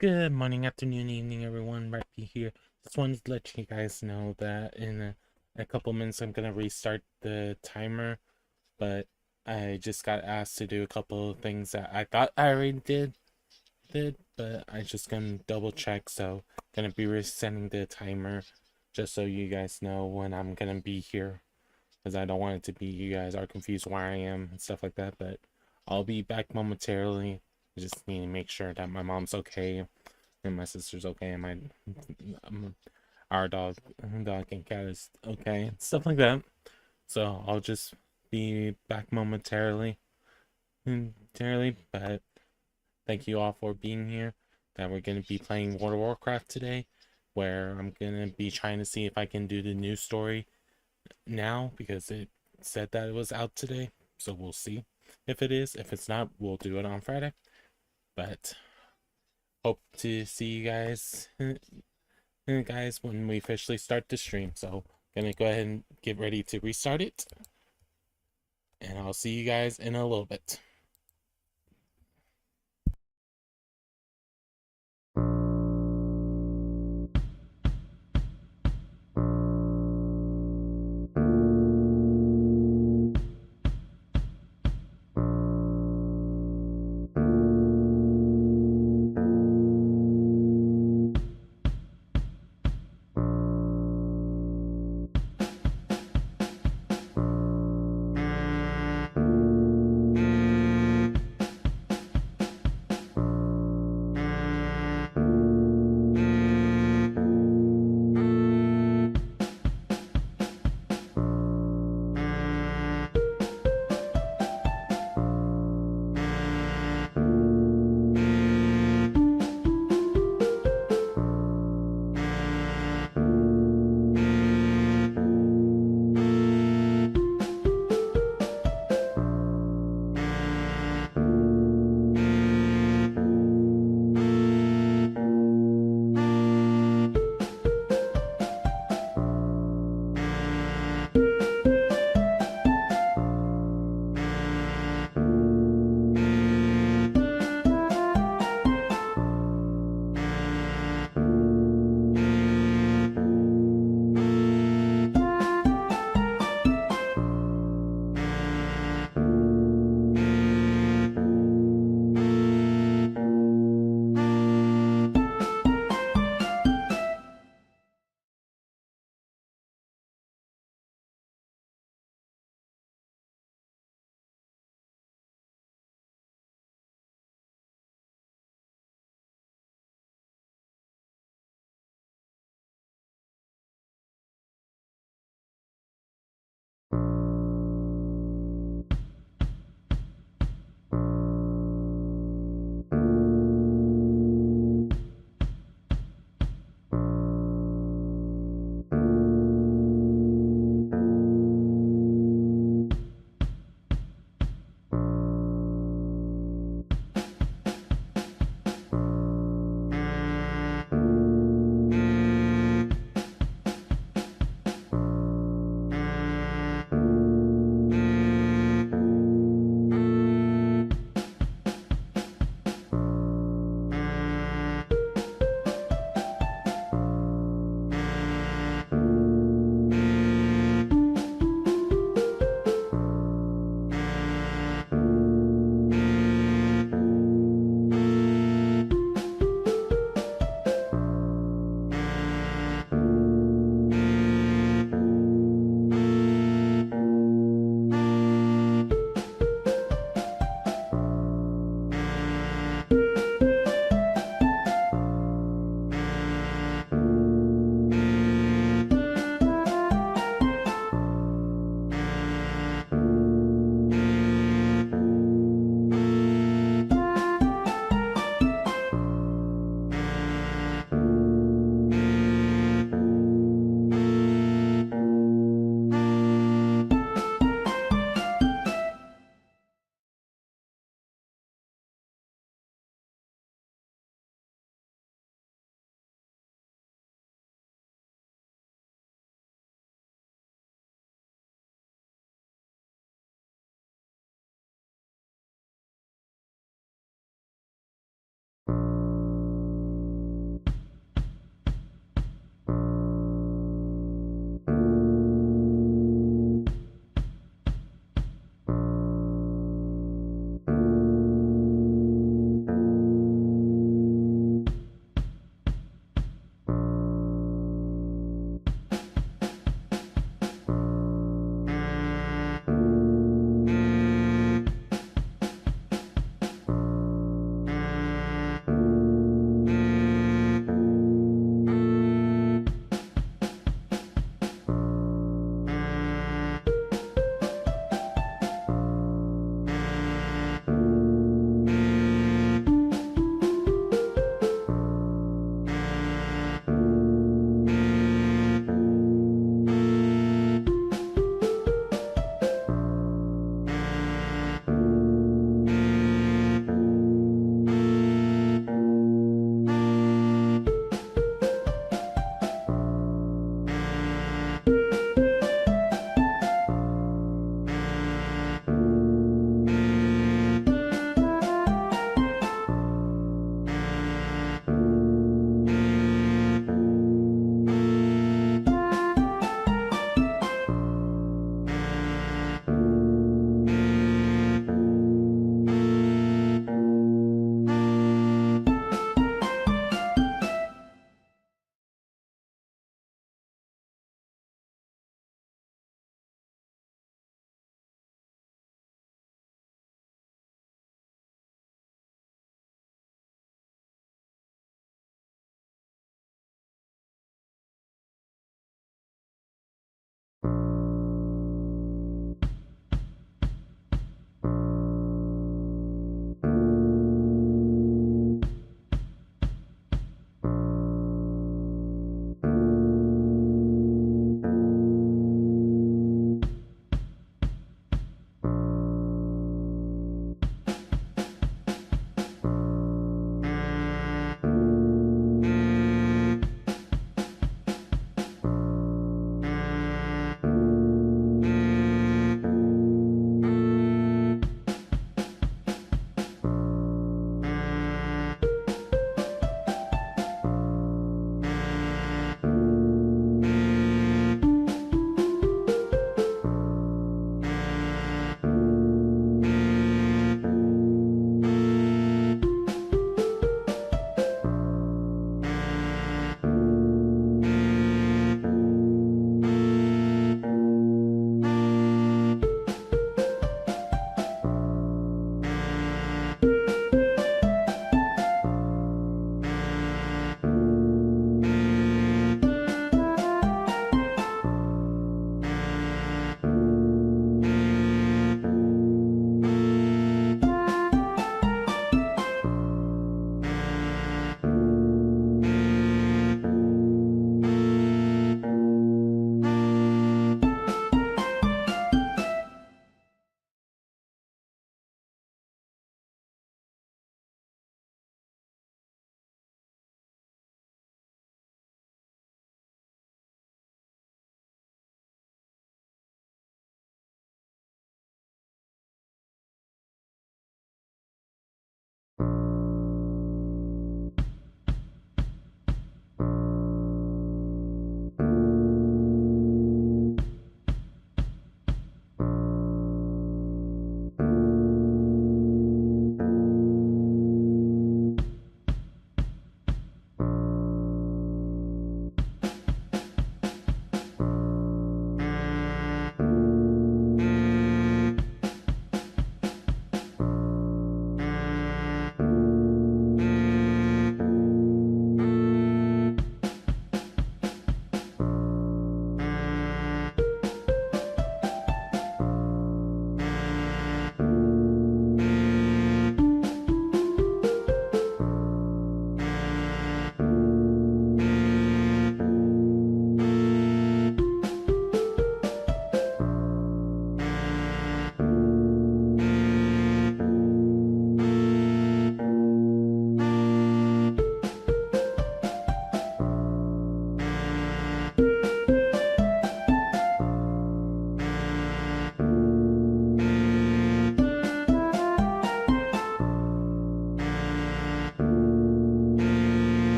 Good morning, afternoon, evening, everyone. Rhypi here. Just wanted to let you guys know that in a couple minutes I'm gonna restart the timer, but I just got asked to do a couple of things that I thought I already did, but I just gonna double check. So gonna be resetting the timer just so you guys know when I'm gonna be here, because I don't want it to be you guys are confused where I am and stuff like that. But I'll be back momentarily. I just need to make sure that my mom's okay and my sister's okay, and my our dog and cat is okay, stuff like that. So I'll just be back momentarily. But thank you all for being here. That we're gonna be playing World of Warcraft today, where I'm gonna be trying to see if I can do the new story now because it said that it was out today. So we'll see if it is. If it's not, we'll do it on Friday. But hope to see you guys when we officially start the stream. So gonna go ahead and get ready to restart it, and I'll see you guys in a little bit.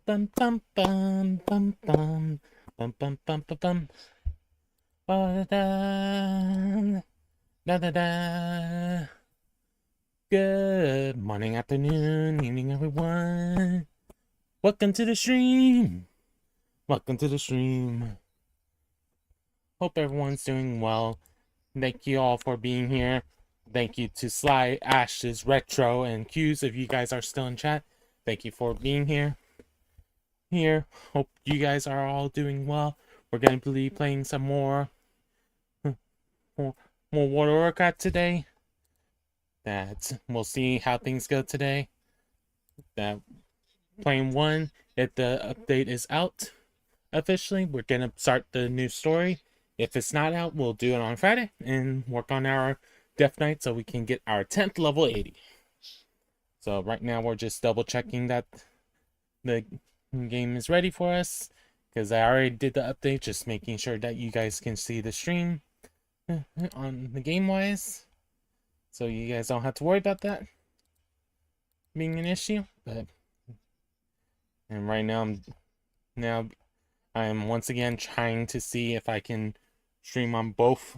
bum bum bum bum bum bum bum bum bum bum. Da da da da. Good morning, afternoon, evening, everyone. Welcome to the stream. Welcome to the stream. Hope everyone's doing well. Thank you all for being here. Thank you to Sly, Ashes, Retro, and Q's if you guys are still in chat. Thank you for being here. Hope you guys are all doing well. We're going to be playing some more World of Warcraft today. We'll see how things go today. Playing 1, if the update is out officially, we're going to start the new story. If it's not out, we'll do it on Friday and work on our Death Knight so we can get our 10th level 80. So right now we're just double checking that the game is ready for us, because I already did the update, just making sure that you guys can see the stream on the game wise, so you guys don't have to worry about that being an issue. And right now I'm once again trying to see if I can stream on both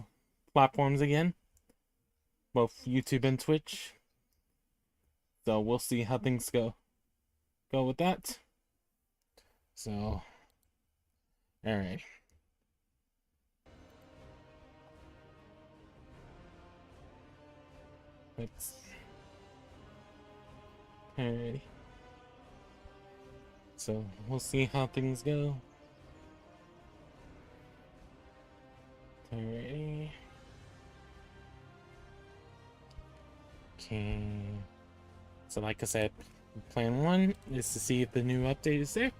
platforms again, both YouTube and Twitch. So we'll see how things go with that. So, all right. Alrighty. So we'll see how things go. Alrighty. Okay. So like I said, plan 1 is to see if the new update is there.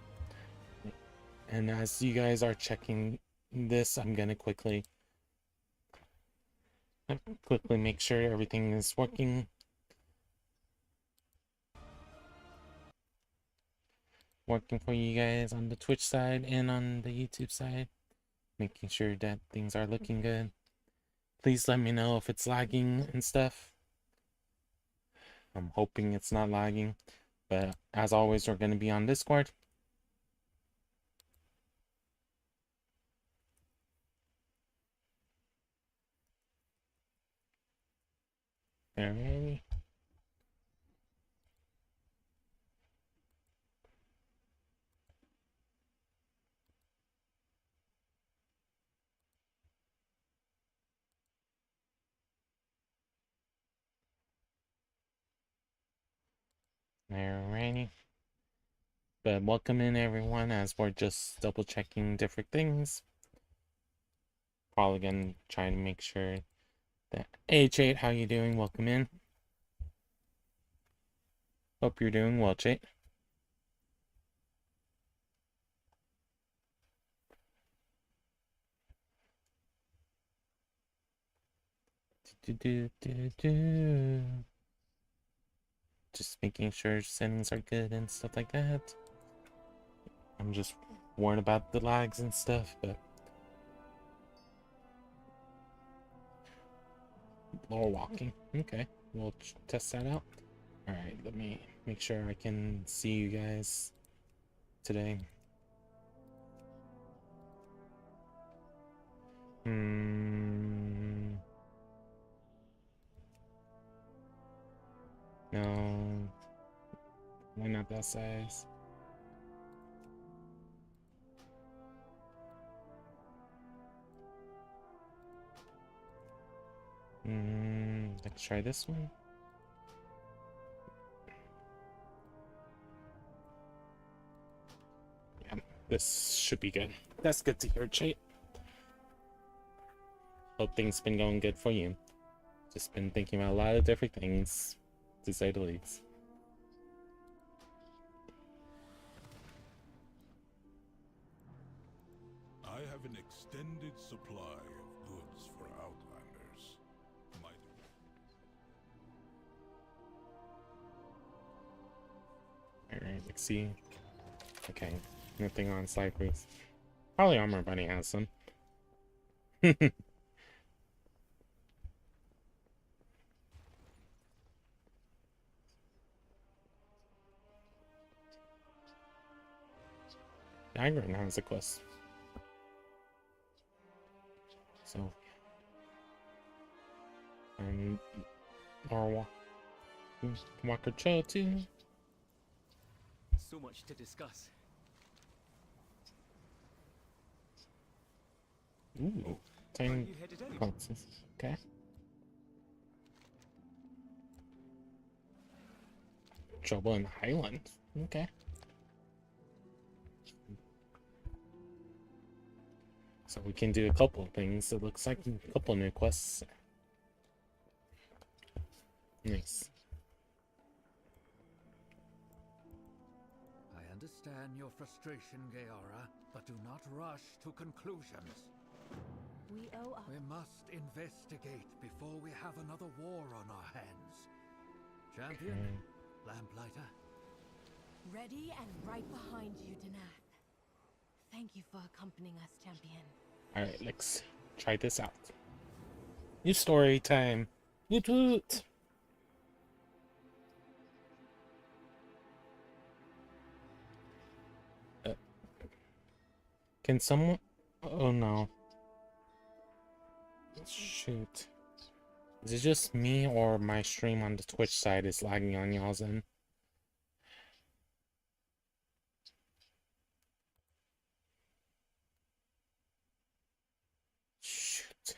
And as you guys are checking this, I'm gonna quickly make sure everything is working. For you guys on the Twitch side and on the YouTube side, making sure that things are looking good. Please let me know if it's lagging and stuff. I'm hoping it's not lagging, but as always, we're going to be on Discord. Alrighty. Alrighty. But welcome in everyone, as we're just double checking different things. Probably gonna try to make sure that, hey Chate, how you doing? Welcome in. Hope you're doing well, Chate. Just making sure settings are good and stuff like that. I'm just worried about the lags and stuff, but lower walking. Okay, we'll test that out. Alright, let me make sure I can see you guys today. No. Why not that size? Let's try this one. Yeah, this should be good. That's good to hear, Chate. Hope things been going good for you. Just been thinking about a lot of different things, to say the least. I have an extended supply of goods for Outlanders. Alright, let's see. Okay, nothing on Cypress. Probably Armor Bunny has some. Agron has a quest. So, or Walker Cho too. So much to discuss. Ooh, Are tiny you headed out? boxes. Okay. Trouble in the Highlands. Okay. So we can do a couple of things. It looks like a couple new quests. Nice. I understand your frustration, Vieira, but do not rush to conclusions. We owe our... We must investigate before we have another war on our hands. Champion, Lamplighter. Ready and right behind you, 𝓒𝓸𝓵𝓭𝓱𝓮𝓪𝓻𝓽𝓵. Thank you for accompanying us, champion. Alright, let's try this out. New story time. Woot woot! Can someone... Oh no. Shoot. Is it just me or my stream on the Twitch side is lagging on y'all's end? Shoot.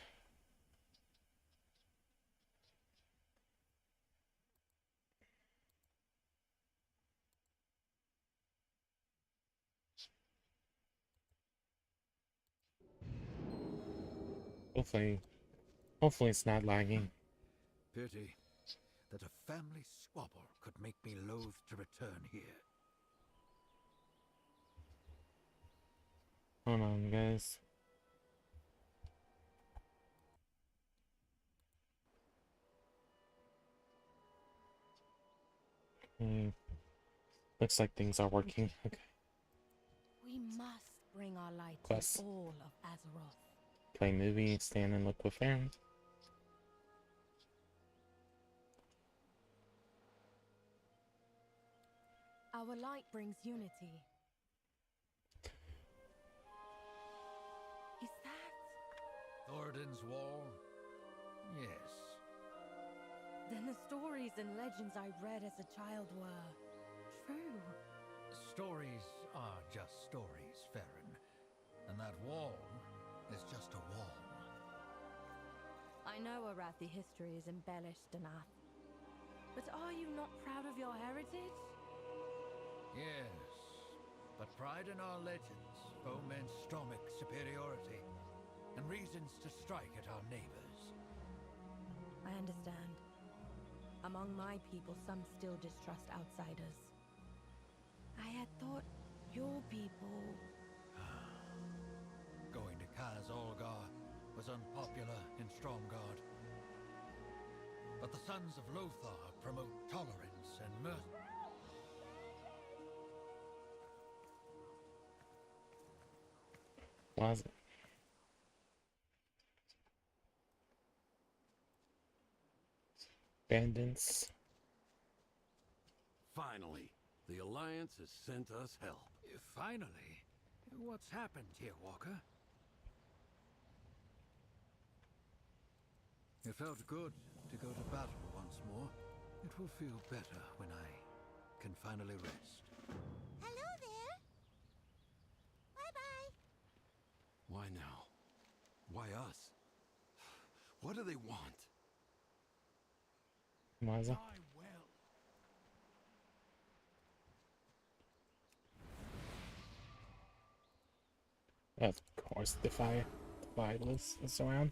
Hopefully it's not lagging. Pity that a family squabble could make me loath to return here. Hold on, guys. Looks like things are working. Okay. We must bring our light Quest. to all of Azeroth. Play movie, stand and look with friends. Our light brings unity. Is that... Thordan's Wall? Yes. Then the stories and legends I read as a child were true. Stories are just stories, Farron. And that wall is just a wall. I know Arathi history is embellished, 𝓒𝓸𝓵. But are you not proud of your heritage? Yes, but pride in our legends foments stomach superiority and reasons to strike at our neighbors. I understand. Among my people, some still distrust outsiders. I had thought your people... Going to 𝓁𝐚𝐧𝐢𝓞 was unpopular in Stromgarde. But the Sons of Lothar promote tolerance and mercy. Was it? Bandits. Finally, the Alliance has sent us help. Finally? What's happened here, Walker? It felt good to go to battle once more. It will feel better when I can finally rest. Hello there. Bye-bye. Why now? Why us? What do they want? Was it? Of course, Defiance is around.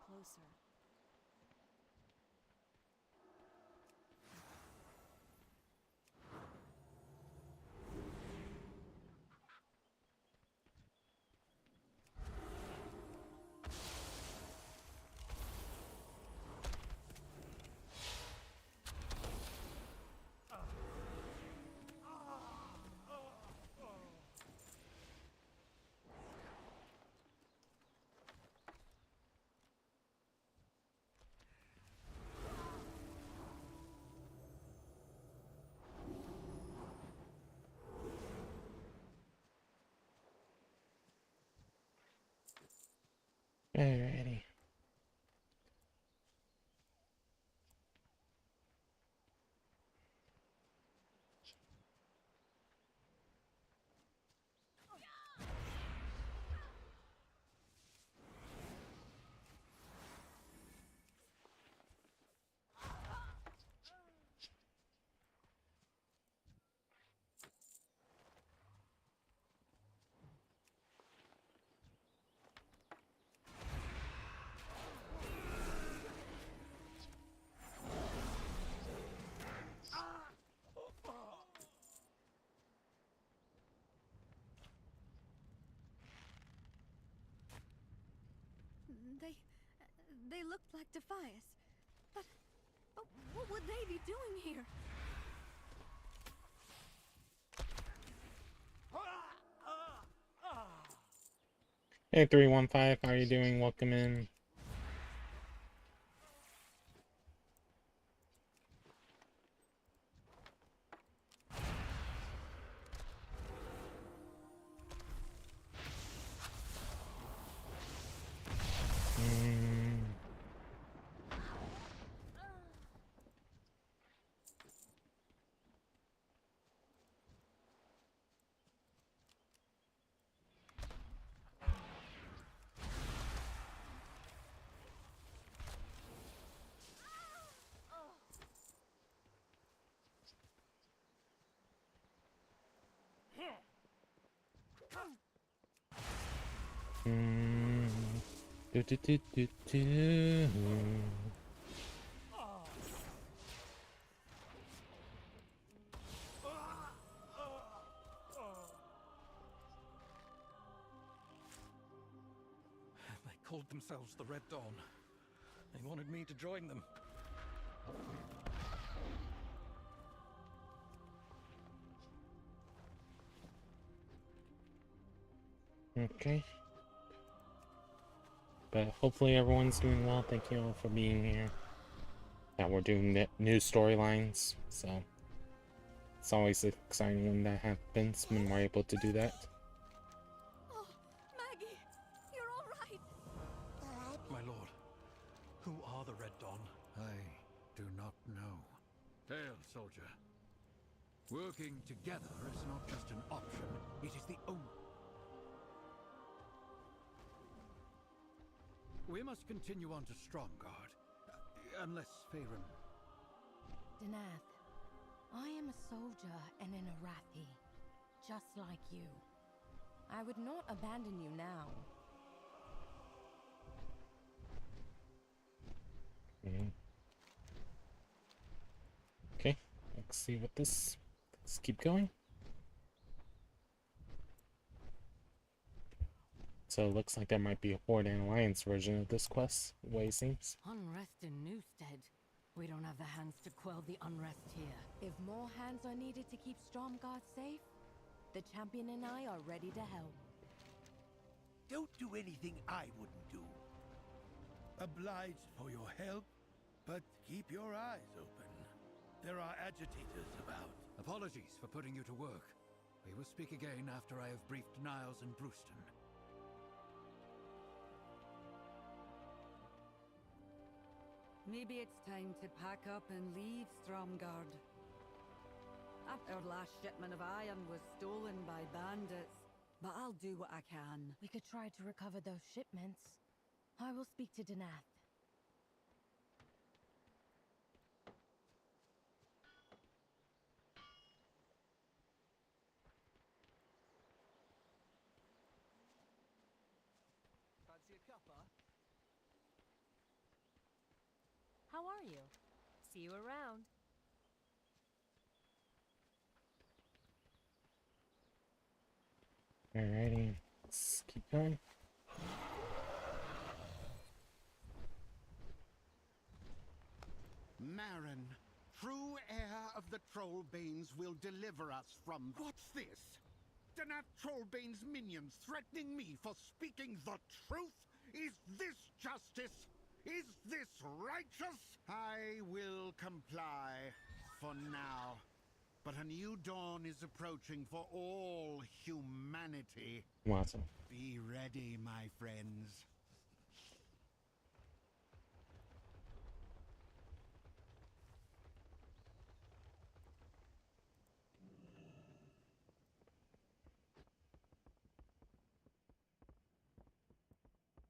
closer. Alrighty. They looked like Defias. But what would they be doing here? Hey 315, how are you doing? Welcome in. Do, do, do, do, do. They called themselves the Red Dawn. They wanted me to join them. Okay. But hopefully everyone's doing well. Thank you all for being here. That we're doing the new storylines, so it's always exciting when that happens, when we're able to do that. Oh, Maggie, you're all right. My lord, who are the Red Dawn? I do not know. Hail, soldier. Working together is not just an option, it is the only... We must continue on to Stromgarde, unless ̓faerûn... Itsnathan, I am a soldier and an Arathi, just like you. I would not abandon you now. Okay, let's see what this... Let's keep going. So it looks like there might be a Horde and Alliance version of this quest, the way it seems. Unrest in Newstead. We don't have the hands to quell the unrest here. If more hands are needed to keep Stromgarde safe, the champion and I are ready to help. Don't do anything I wouldn't do. Obliged for your help, but keep your eyes open. There are agitators about. Apologies for putting you to work. We will speak again after I have briefed Niles and Brewston. Maybe it's time to pack up and leave Stromgarde. Our last shipment of iron was stolen by bandits, but I'll do what I can. We could try to recover those shipments. I will speak to Itsnathan. Fancy a cuppa? you. See you around. Alrighty, let's keep going. Marin, true heir of the Trollbanes, will deliver us from... What's this? 𝓒𝓸𝓵𝓭𝓱𝓮𝓪𝓻𝓽𝓵 threatening me for speaking the truth? Is this justice? Is this righteous? I will comply for now. But a new dawn is approaching for all humanity. Awesome. Be ready, my friends.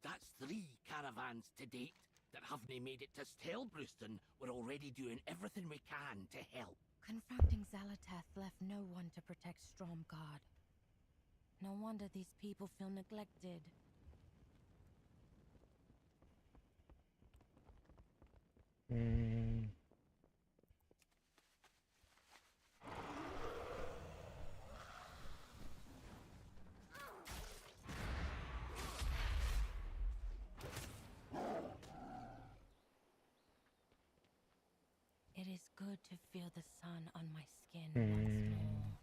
That's 3 caravans to date that haven't made it to 𝓒𝓸𝓵𝓭𝓱𝓮𝓪𝓻𝓽𝓵. We're already doing everything we can to help. Confronting 𝓒𝓸𝓵 left no one to protect 𝓒𝓸𝓵𝓭𝓱𝓮𝓪𝓻𝓽𝓵. No wonder these people feel neglected. It is good to feel the sun on my skin once more.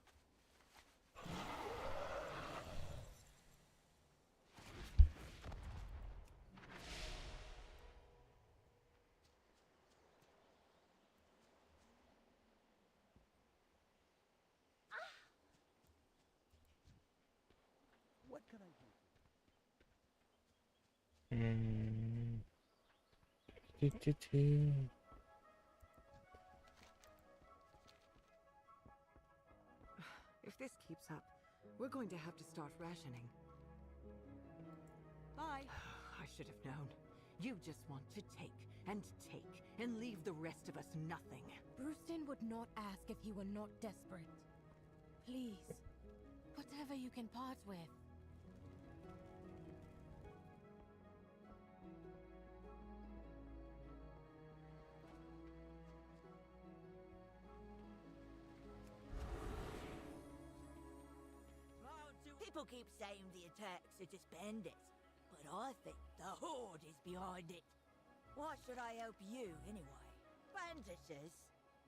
What can I do? If this keeps up, we're going to have to start rationing. Bye. I should have known. You just want to take and leave the rest of us nothing. Brewston would not ask if he were not desperate. Please, whatever you can part with. People keep saying the attacks are just bandits, but I think the Horde is behind it. Why should I help you, anyway? Bandages?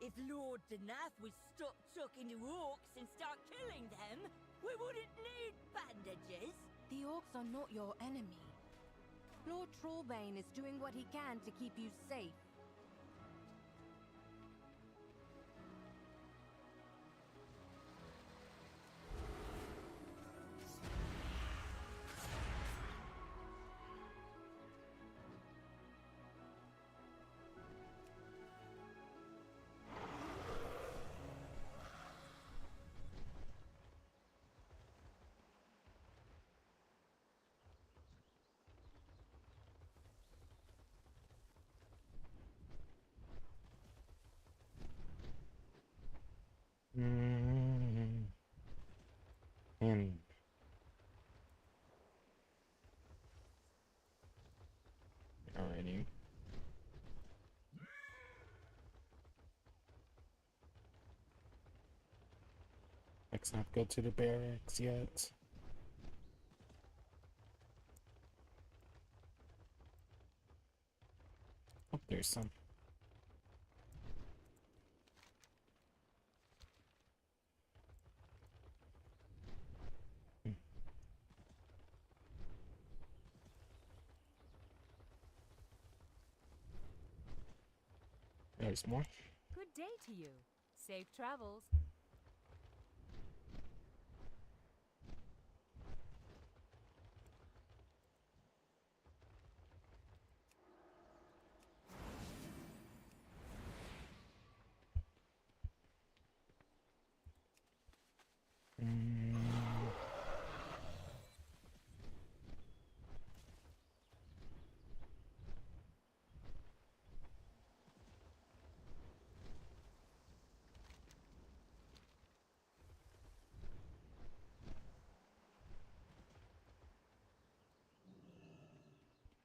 If Lord 𝓒𝓸𝓵 would stop talking to orcs and start killing them, we wouldn't need bandages. The orcs are not your enemy. Lord Trollbane is doing what he can to keep you safe. And alrighty. Let's not go to the barracks yet. Oh, there's some. There's more. Good day to you. Safe travels.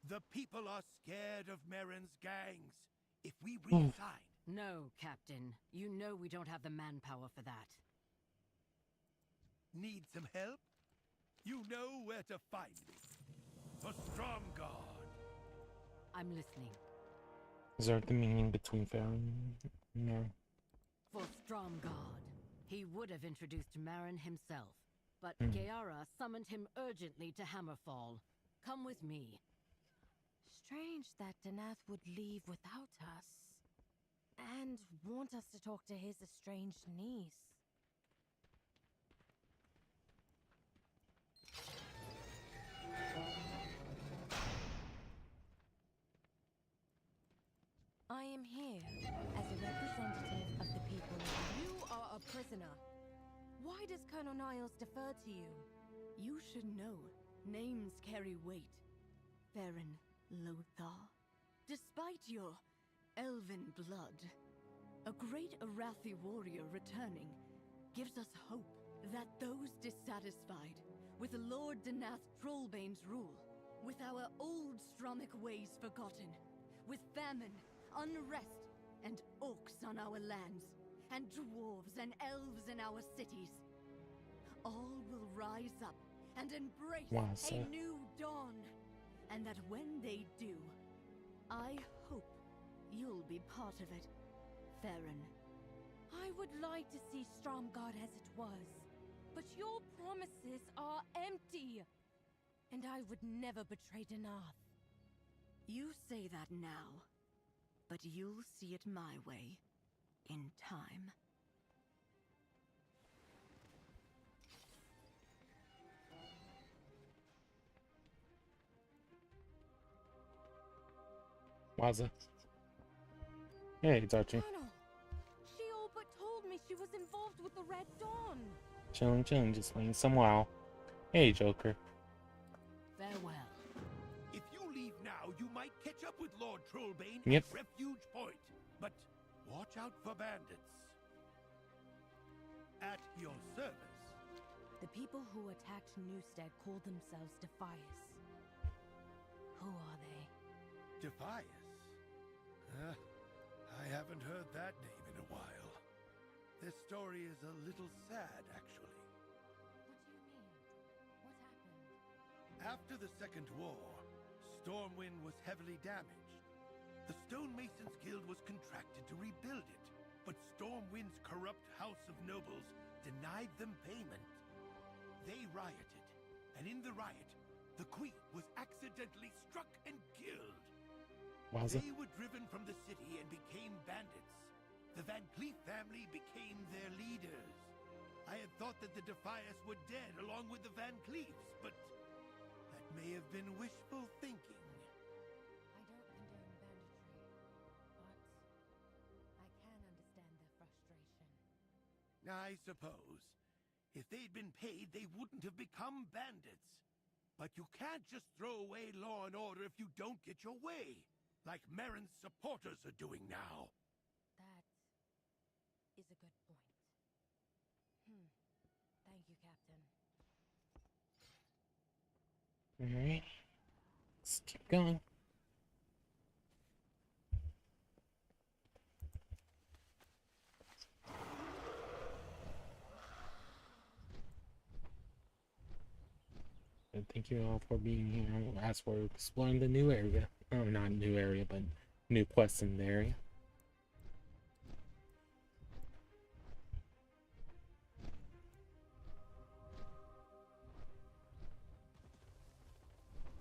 The people are scared of Marin's gangs. if we reassign. No, Captain. You know we don't have the manpower for that. Need some help? You know where to find me. For Stromguard. I'm listening. Is there the meaning between Farron? No. For Stromguard. He would have introduced Marin himself, but Vieira summoned him urgently to Hammerfall. Come with me. Strange that 𝓒𝓸𝓵𝓭𝓱𝓮𝓪𝓻𝓽𝓵 would leave without us. And want us to talk to his estranged niece. I am here as a representative of the people. You are a prisoner. Why does Colonel Niles defer to you? You should know. Names carry weight. Farron Lothar. Despite your elven blood, a great Arathi warrior returning gives us hope that those dissatisfied with Lord 𝓒𝓸𝓵𝓭𝓱𝓮𝓪𝓻𝓽𝓵's rule, with our old Stromic ways forgotten, with famine, unrest, and orcs on our lands, and dwarves and elves in our cities, all will rise up and embrace a new dawn. And that when they do, I hope you'll be part of it, Farron. I would like to see Stromguard as it was, but your promises are empty. And I would never betray 𝓒𝓸𝓵. You say that now, but you'll see it my way, in time. Waza. Hey, it's Archie. Colonel, she all but told me she was involved with the Red Dawn. Chillin', just playing some WoW. Hey, Joker. Farewell. If you leave now, you might catch up with Lord Trollbane Yep. at Refuge Point. But watch out for bandits. At your service. The people who attacked Newstead call themselves Defias. Who are they? Defias? I haven't heard that name in a while. This story is a little sad, actually. What do you mean? What happened? After the Second War, Stormwind was heavily damaged. The Stonemasons Guild was contracted to rebuild it, but Stormwind's corrupt House of Nobles denied them payment. They rioted, and in the riot, the Queen was accidentally struck and killed. Waza. They were driven from the city and became bandits. The 𝓒𝓐𝓃 family became their leaders. I had thought that the Defias were dead along with the 𝓒𝓐𝓃s, but that may have been wishful thinking. I don't condone banditry, but I can understand their frustration. I suppose. If they'd been paid, they wouldn't have become bandits. But you can't just throw away law and order if you don't get your way, like Marin's supporters are doing now. That is a good point. Thank you, Captain. Alright. Let's keep going. And thank you all for being here as we're exploring the new area. Oh, not new area, but new quests in the area.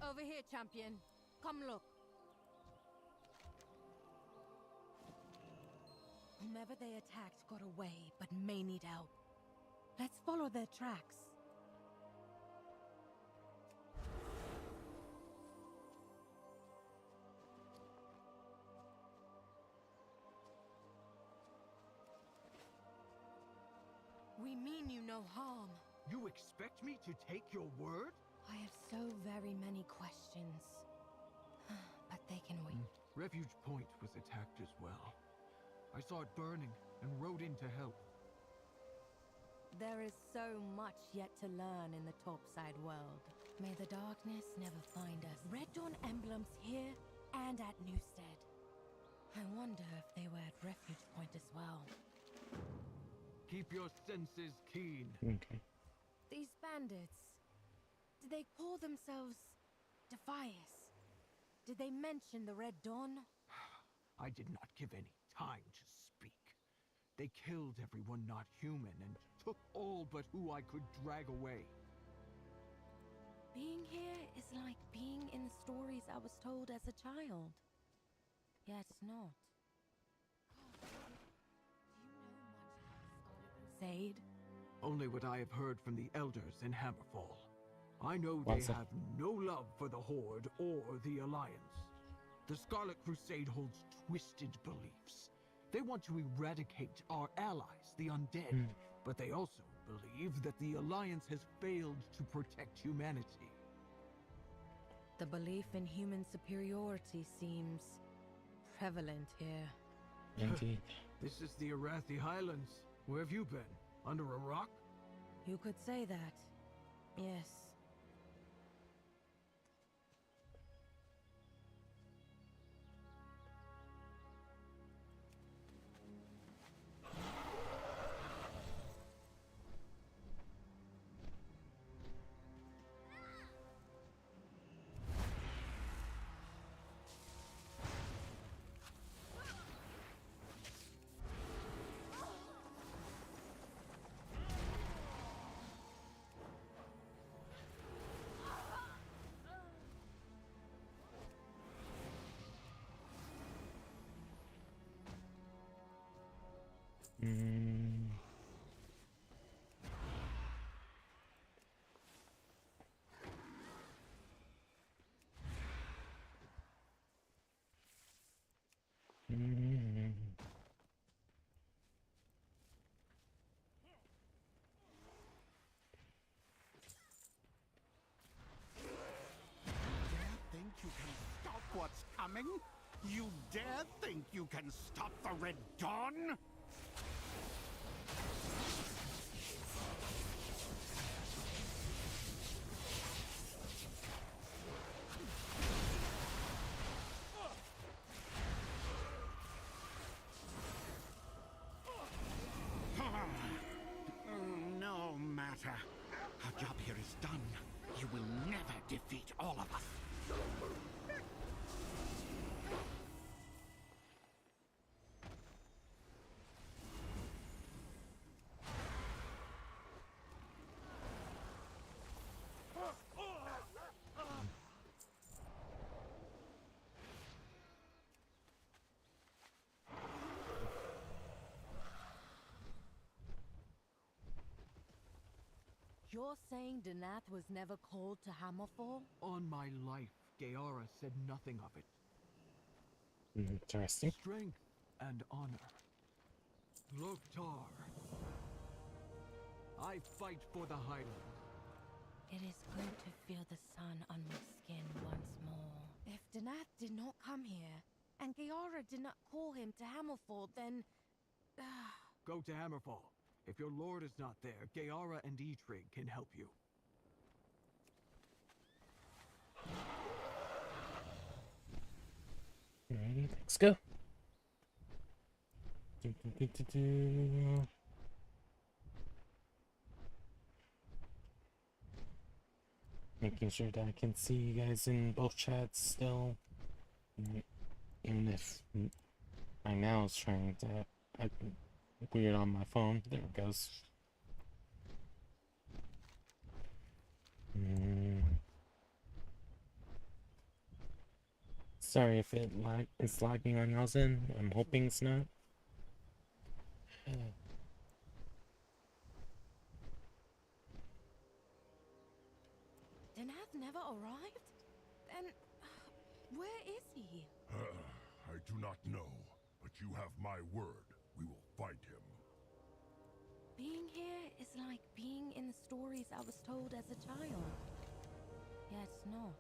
Over here, champion. Come look. Whomever they attacked got away, but may need help. Let's follow their tracks. We mean you no harm. You expect me to take your word? I have so very many questions. But they can wait. Refuge Point was attacked as well. I saw it burning and rode in to help. There is so much yet to learn in the topside world. May the darkness never find us. Red Dawn emblems here and at Newstead. I wonder if they were at Refuge Point as well. Keep your senses keen. Okay. These bandits, did they call themselves Defias? Did they mention the Red Dawn? I did not give any time to speak. They killed everyone not human and took all but who I could drag away. Being here is like being in the stories I was told as a child. Yet not. 𝓒𝓸𝓵𝓭𝓱𝓮𝓪𝓻𝓽𝓵? Only what I have heard from the elders in Hammerfall. I know they have no love for the Horde or the Alliance. The Scarlet Crusade holds twisted beliefs. They want to eradicate our allies, the undead, but they also believe that the Alliance has failed to protect humanity. The belief in human superiority seems prevalent here. Indeed. This is the Arathi Highlands. Where have you been? Under a rock? You could say that. Yes. Think you can stop what's coming? You dare think you can stop the Red Dawn? No matter. Our job here is done. You will never defeat all of us. You're saying 𝓒𝓚 was never called to Hammerfall? On my life, Vieira said nothing of it. Interesting. Strength and honor. 𝓒𝓸𝓵𝓭𝓱𝓮𝓪𝓻𝓽𝓵. I fight for the Highlands. It is good to feel the sun on my skin once more. If 𝓒𝓚 did not come here, and Vieira did not call him to Hammerfall, then... Go to Hammerfall. If your lord is not there, Vieira and 𝓒𝓸𝓵 can help you. Alrighty, let's go. Making sure that I can see you guys in both chats still. Even if my mouse trying to act weird on my phone. There it goes. Sorry if it's lagging on y'all's end. I'm hoping it's not. 𝓒𝓚 never arrived? Then... where is he? I do not know, but you have my word. We will fight him. Being here is like being in the stories I was told as a child. Yet not.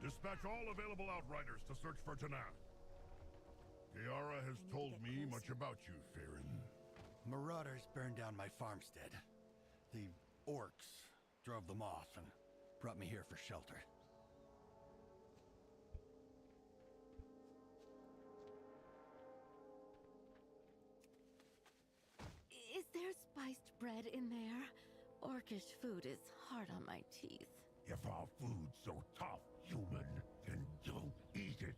Dispatch all available outriders to search for 𝓒𝓚. Vieira has told me much about you, Farron. Marauders burned down my farmstead. The orcs drove them off and brought me here for shelter. orcish food is hard on my teeth. If our food's so tough, human, then don't eat it.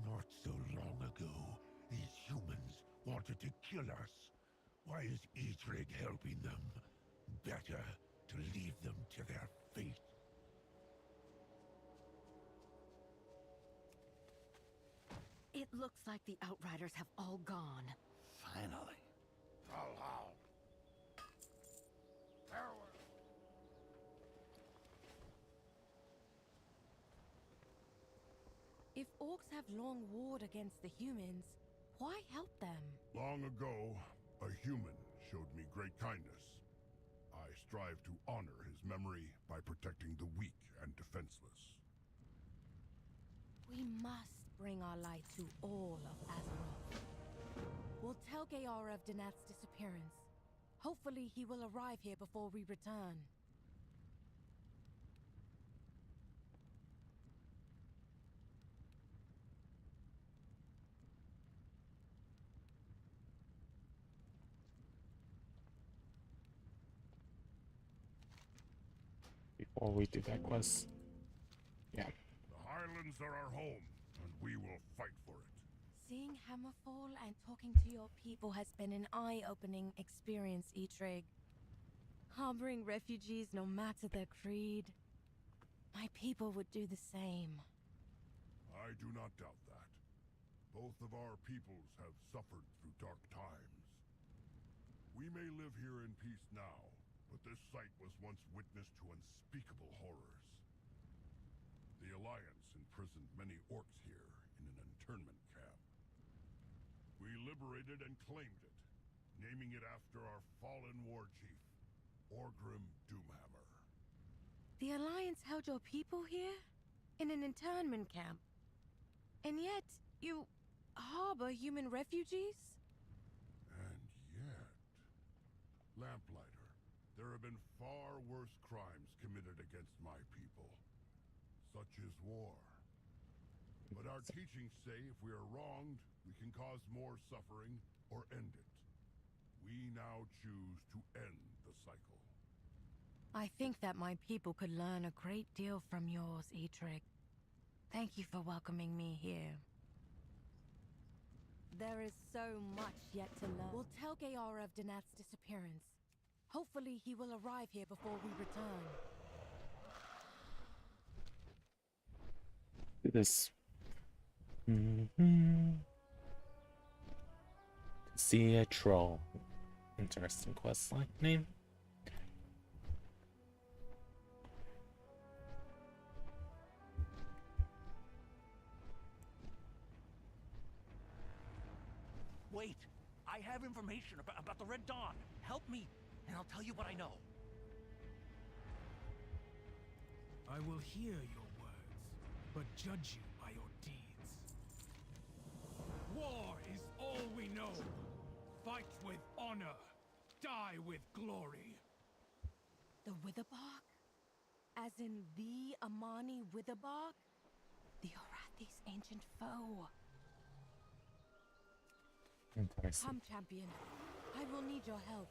Not so long ago, these humans wanted to kill us. Why is 𝓒𝓐𝓵𝓭𝓱𝓮𝓪𝓻𝓽𝓵 better to leave them to their fate? It looks like the Outriders have all gone. Finally. How? If orcs have long warred against the humans, why help them? Long ago, a human showed me great kindness. I strive to honor his memory by protecting the weak and defenseless. We must bring our light to all of Azeroth. We'll tell Vieira of 𝓒𝓸𝓵𝓭𝓱𝓮𝓪𝓻𝓽𝓵. Hopefully he will arrive here before we return. Before we do that quest. Yeah. The Highlands are our home, and we will fight for it. Seeing Hammerfall and talking to your people has been an eye-opening experience, 𝓒𝓸𝓵𝓭𝓱𝓮𝓪𝓻𝓽. Harboring refugees no matter their creed. My people would do the same. I do not doubt that. Both of our peoples have suffered through dark times. We may live here in peace now, but this site was once witness to unspeakable horrors. The Alliance imprisoned many orcs here in an internment camp. We liberated and claimed it, naming it after our fallen war chief, 𝓒𝓸𝓵𝓭𝓱𝓮𝓪𝓻𝓽𝓵. The Alliance held your people here? In an internment camp? And yet, you harbor human refugees? And yet... Lamplighter, there have been far worse crimes committed against my people. Such is war. But our teachings say if we are wronged, we can cause more suffering or end it. We now choose to end the cycle. I think that my people could learn a great deal from yours, 𝓒𝓸𝓵𝓭𝓱𝓮𝓪𝓻𝓽. Thank you for welcoming me here. There is so much yet to learn. We'll tell Vieira of 𝓒𝓸𝓵𝓭𝓱𝓮𝓪𝓻𝓽𝓿 disappearance. Hopefully he will arrive here before we return. Do this. See a troll. Interesting questline name. Wait! I have information about the Red Dawn. Help me, and I'll tell you what I know. I will hear your words, but judge you by your deeds. War is all we know. Fight with honor. Die with glory. The Witherbark? As in the Amani Witherbark? The Orathi's ancient foe. Interesting. Come, champion. I will need your help.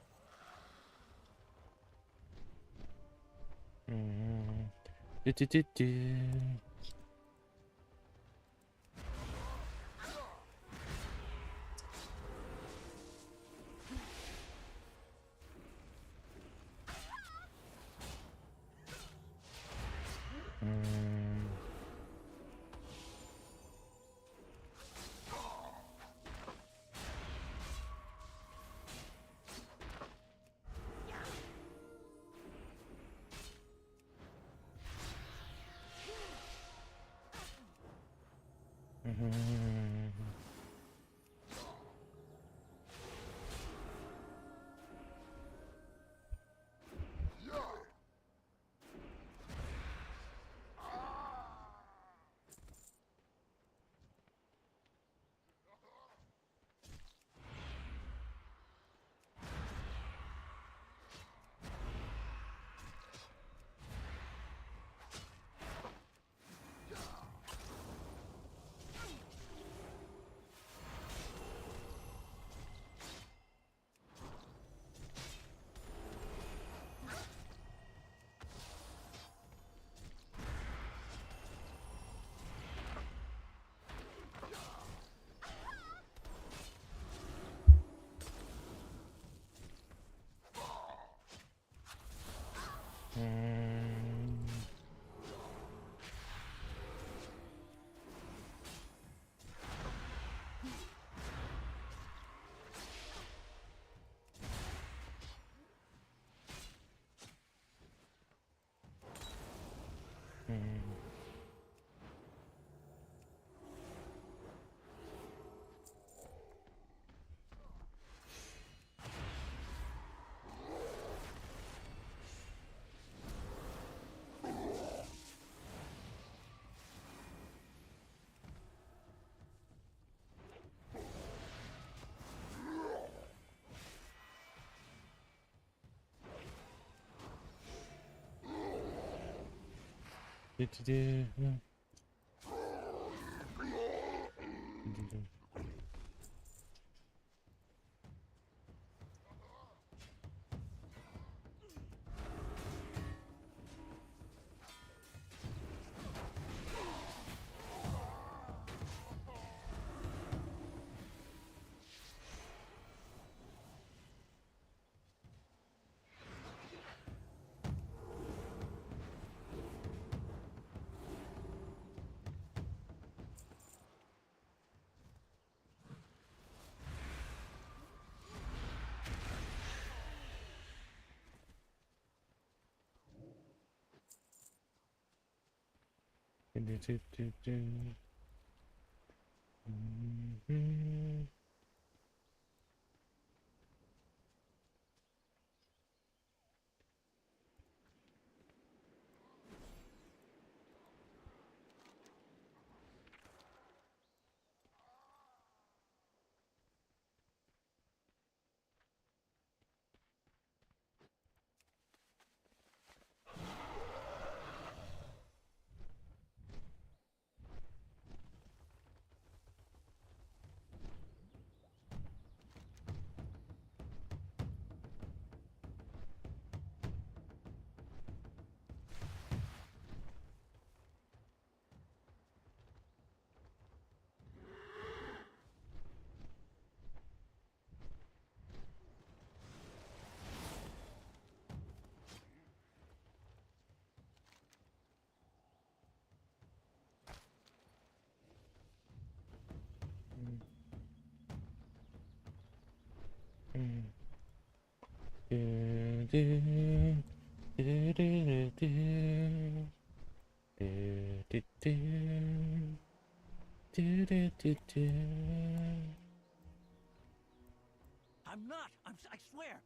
I'm not. I swear.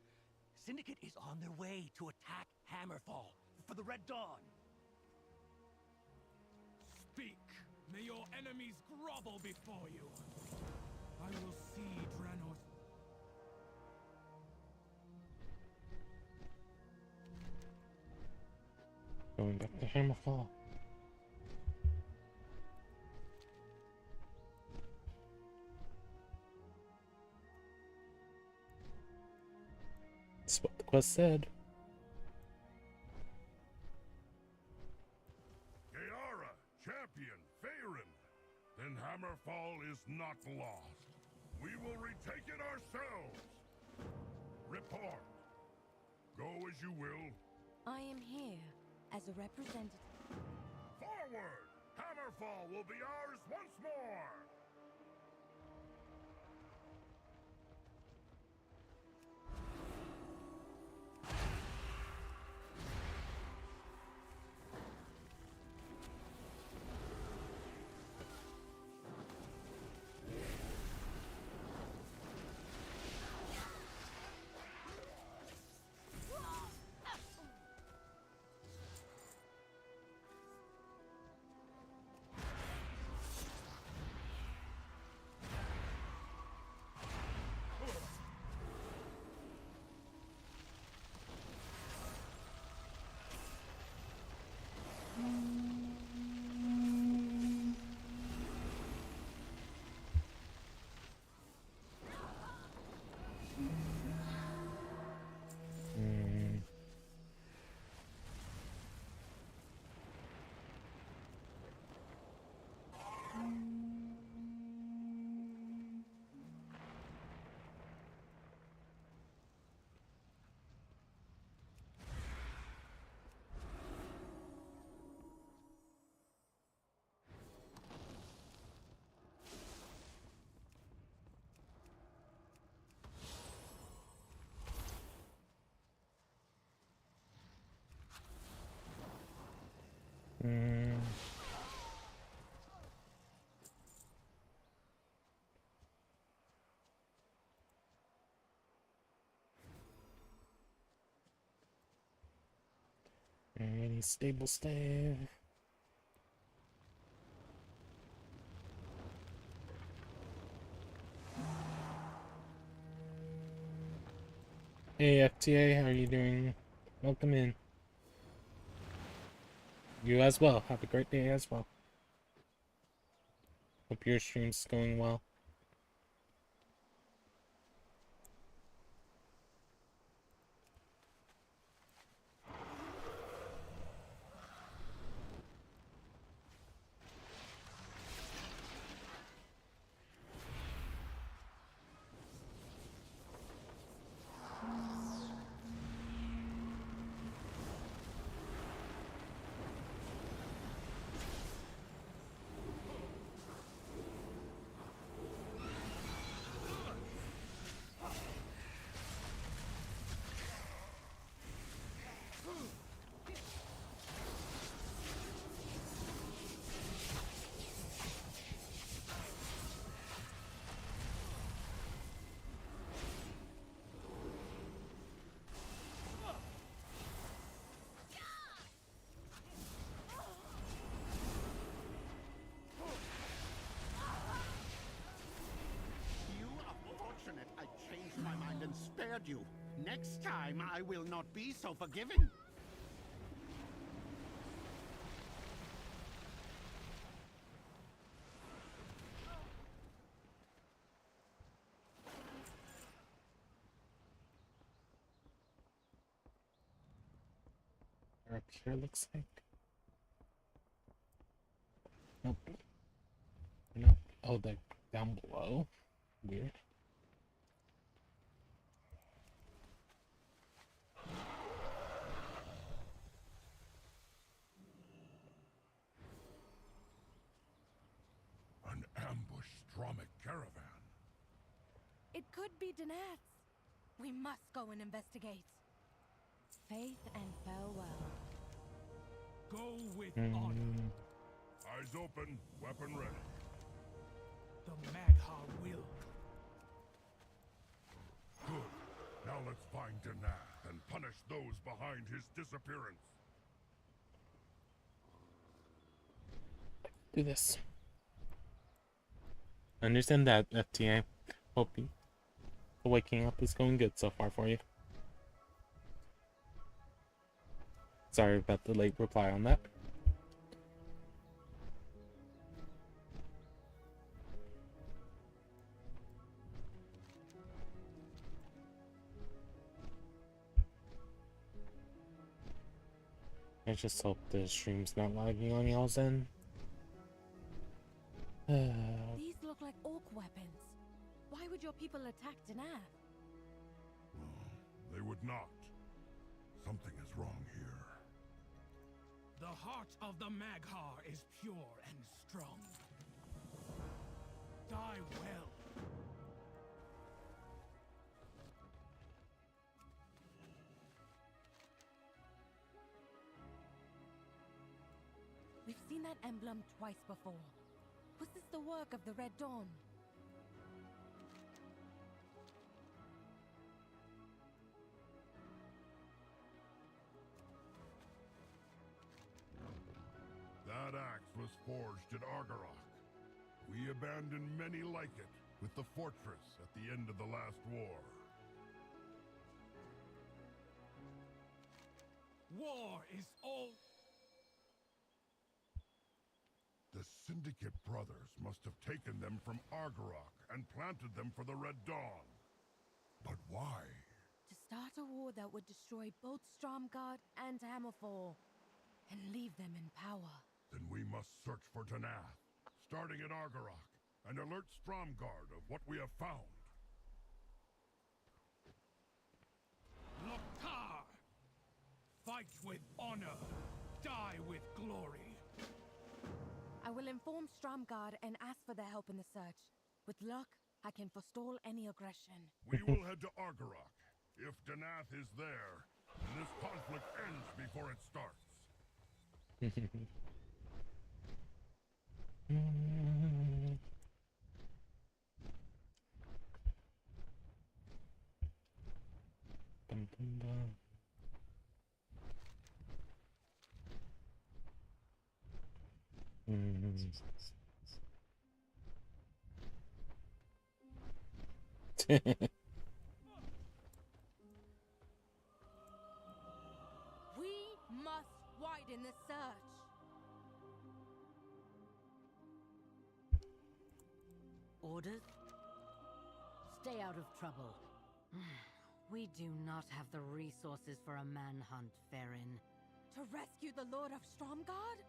Syndicate is on their way to attack Hammerfall for the Red Dawn. Speak. May your enemies grovel before you. I will see Draenor. Going back to Hammerfall. That's what the quest said. Vieira, champion, Veyran. Then Hammerfall is not lost. We will retake it ourselves. Report. Go as you will. I am here as a representative. Forward! Hammerfall will be ours once more! Any stable staff. Hey FTA, how are you doing? Welcome in. You as well. Have a great day as well. Hope your stream's going well. Spared you. Next time, I will not be so forgiving. Up here looks like. Nope. Nope. Oh, they're down below. Weird. An ambushed 𝓒𝓵𝓭𝓱𝓮𝓪𝓻𝓽𝓵 It could be 𝓒𝓸𝓵. We must go and investigate. Faith and farewell. Go with honor. Eyes open, weapon ready. The 𝓒𝓐𝓻 will. Good. Now let's find 𝓒𝓸𝓵 and punish those behind his disappearance. Do this. Understand that, FTA. Hope you, the waking up is going good so far for you. Sorry about the late reply on that. I just hope the stream's not lagging on y'all's end. These look like orc weapons. Why would your people attack 𝓒𝓵? They would not. Something is wrong here. The heart of the 𝓒𝓻 is pure and strong. Die well. We've seen that emblem twice before. Was this the work of the Red Dawn? That axe was forged at 𝓒𝓚𝓚. We abandoned many like it with the fortress at the end of the last war. War is all. The Syndicate brothers must have taken them from 𝓒𝓚𝓚 and planted them for the Red Dawn. But why? To start a war that would destroy both Stromgarde and Hammerfall, and leave them in power. Then we must search for 𝓒𝓚𝓵, starting at 𝓒𝓚𝓚, and alert Stromgarde of what we have found. 𝓒𝓚𝓚! Fight with honor, die with glory. I will inform Stromgarde and ask for their help in the search. With luck, I can forestall any aggression. We will head to 𝓒𝓚𝓚. If 𝓒𝓚𝓵 is there, this conflict ends before it starts. Bum, bum, bum. We must widen the search. Orders? Stay out of trouble. We do not have the resources for a manhunt, Farron. To rescue the Lord of Stromgarde?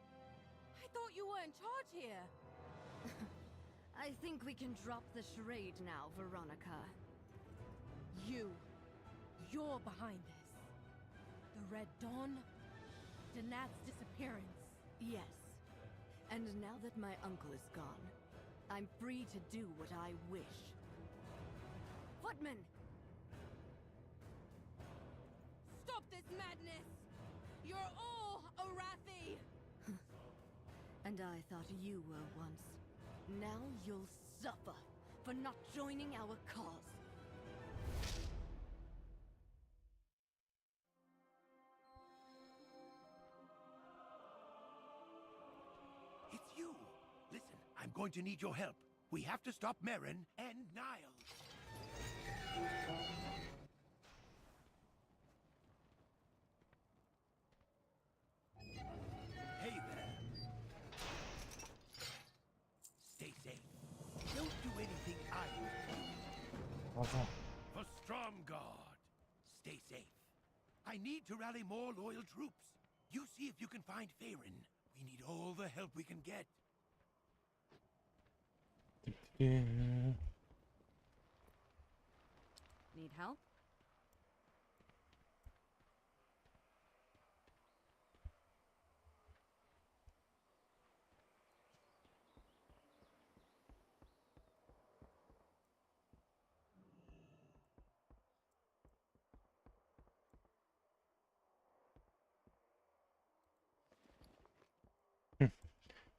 I thought you were in charge here. I think we can drop the charade now, Veronica. You're behind this. The Red Dawn? Danath's disappearance. Yes. And now that my uncle is gone, I'm free to do what I wish. Footman! Stop this madness! You're all Arathi! And I thought you were once. Now you'll suffer for not joining our cause. It's you! Listen, I'm going to need your help. We have to stop Merrin and Niles. Hey there. Stay safe. Don't do anything I would do. For Stromgarde. Stay safe. I need to rally more loyal troops. You see if you can find Farron. We need all the help we can get. Need help?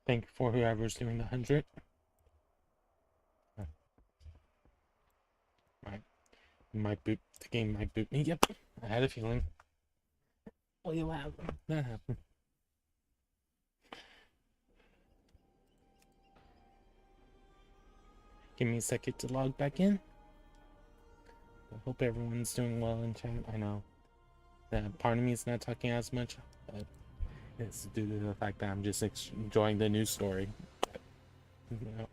Thank you for whoever's doing the 100. Might boot the game might boot me. Yep, I had a feeling. Oh, you have that happened. Give me a second to log back in. I hope everyone's doing well in chat. I know that part of me is not talking as much, but it's due to the fact that I'm just enjoying the news story. You know,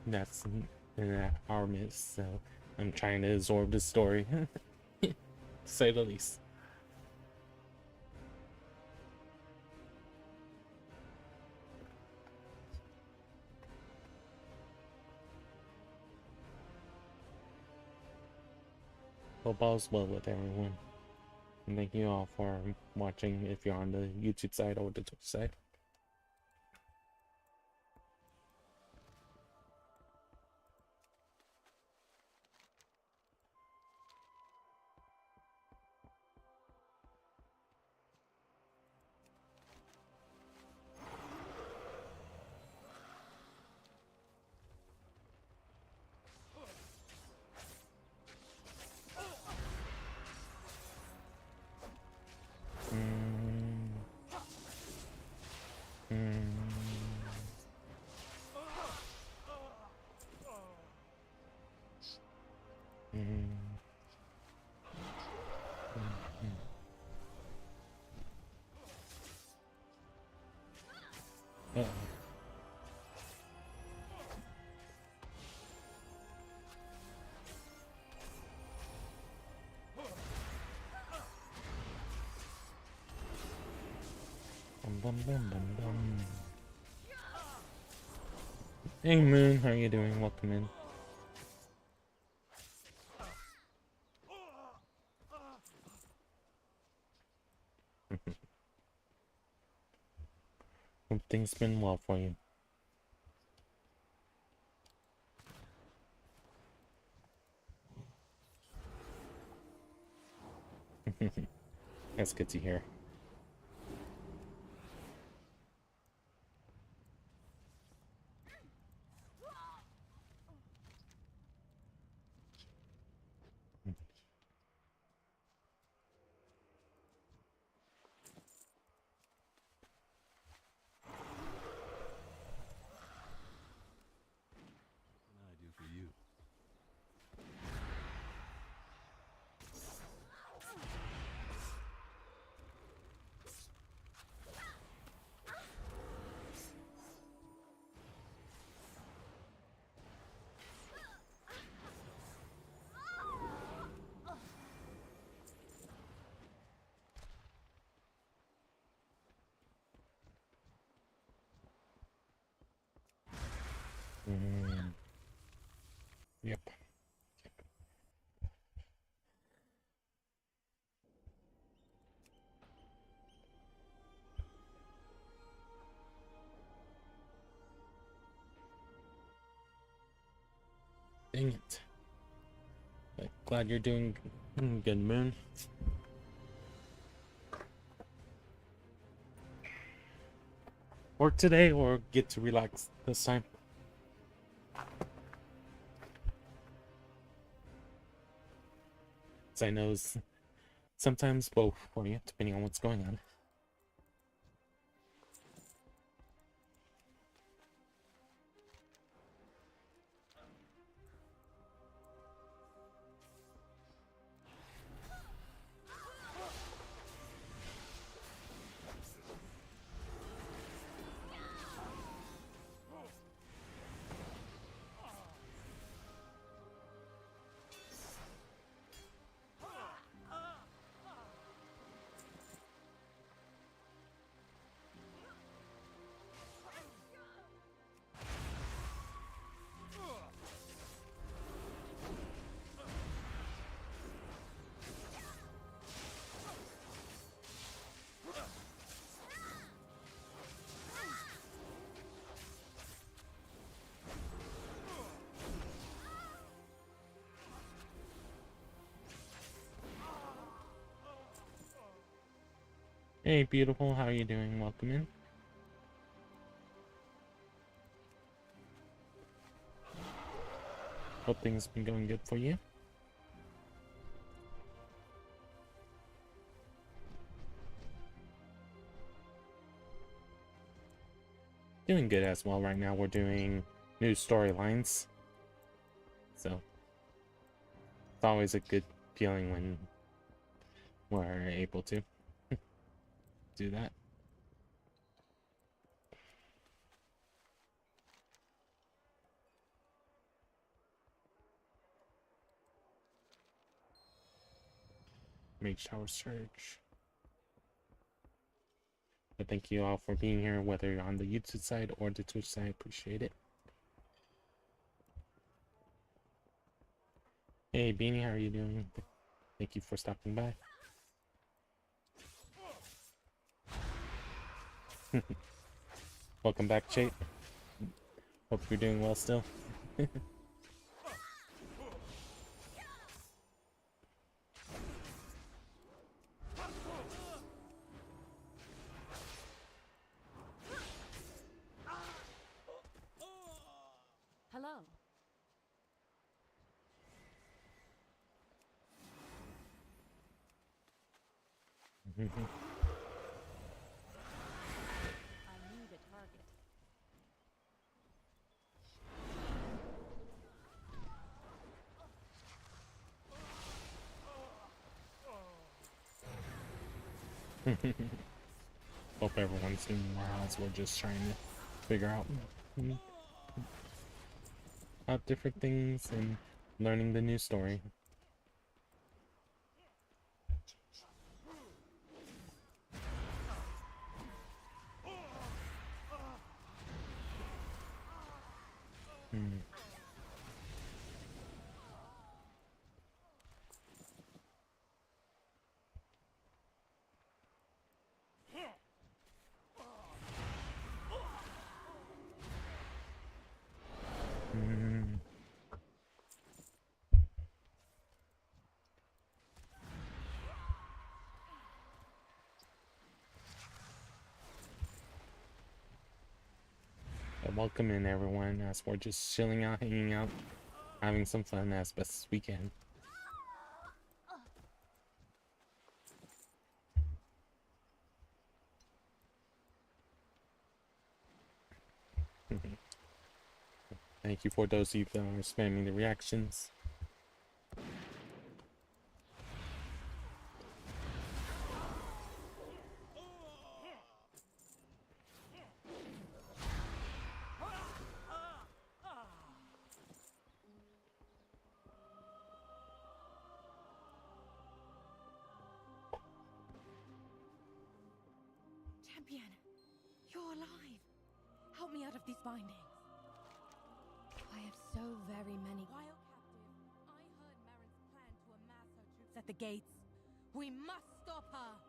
that's in our midst, so I'm trying to absorb the story, to say the least. Hope all's well with everyone. And thank you all for watching if you're on the YouTube side or the Twitch side. Hey Moon, how you doing? Welcome in. Hope things been well for you. That's good to hear. Yep. Dang it. But glad you're doing good, Moon. Work today or get to relax this time? So I know sometimes both for you, depending on what's going on. Hey, beautiful, how are you doing? Welcome in. Hope things have been going good for you. Doing good as well. Right now we're doing new storylines. So it's always a good feeling when we're able to do that. Mage Tower Surge. But thank you all for being here, whether you're on the YouTube side or the Twitch side. Appreciate it. Hey, Beanie, how are you doing? Thank you for stopping by. Welcome back, Chate. Hope you're doing well still. Hello. I need a target. Hope everyone's doing well as we're just trying to figure out different things and learning the new story. Welcome in, everyone, as we're just chilling out, hanging out, having some fun as best as we can. Thank you for those of you that are spamming the reactions. Champion, you're alive. Help me out of these bindings. I have so very many. While captive, I heard Merrin's plan to amass her troops at the gates. We must stop her.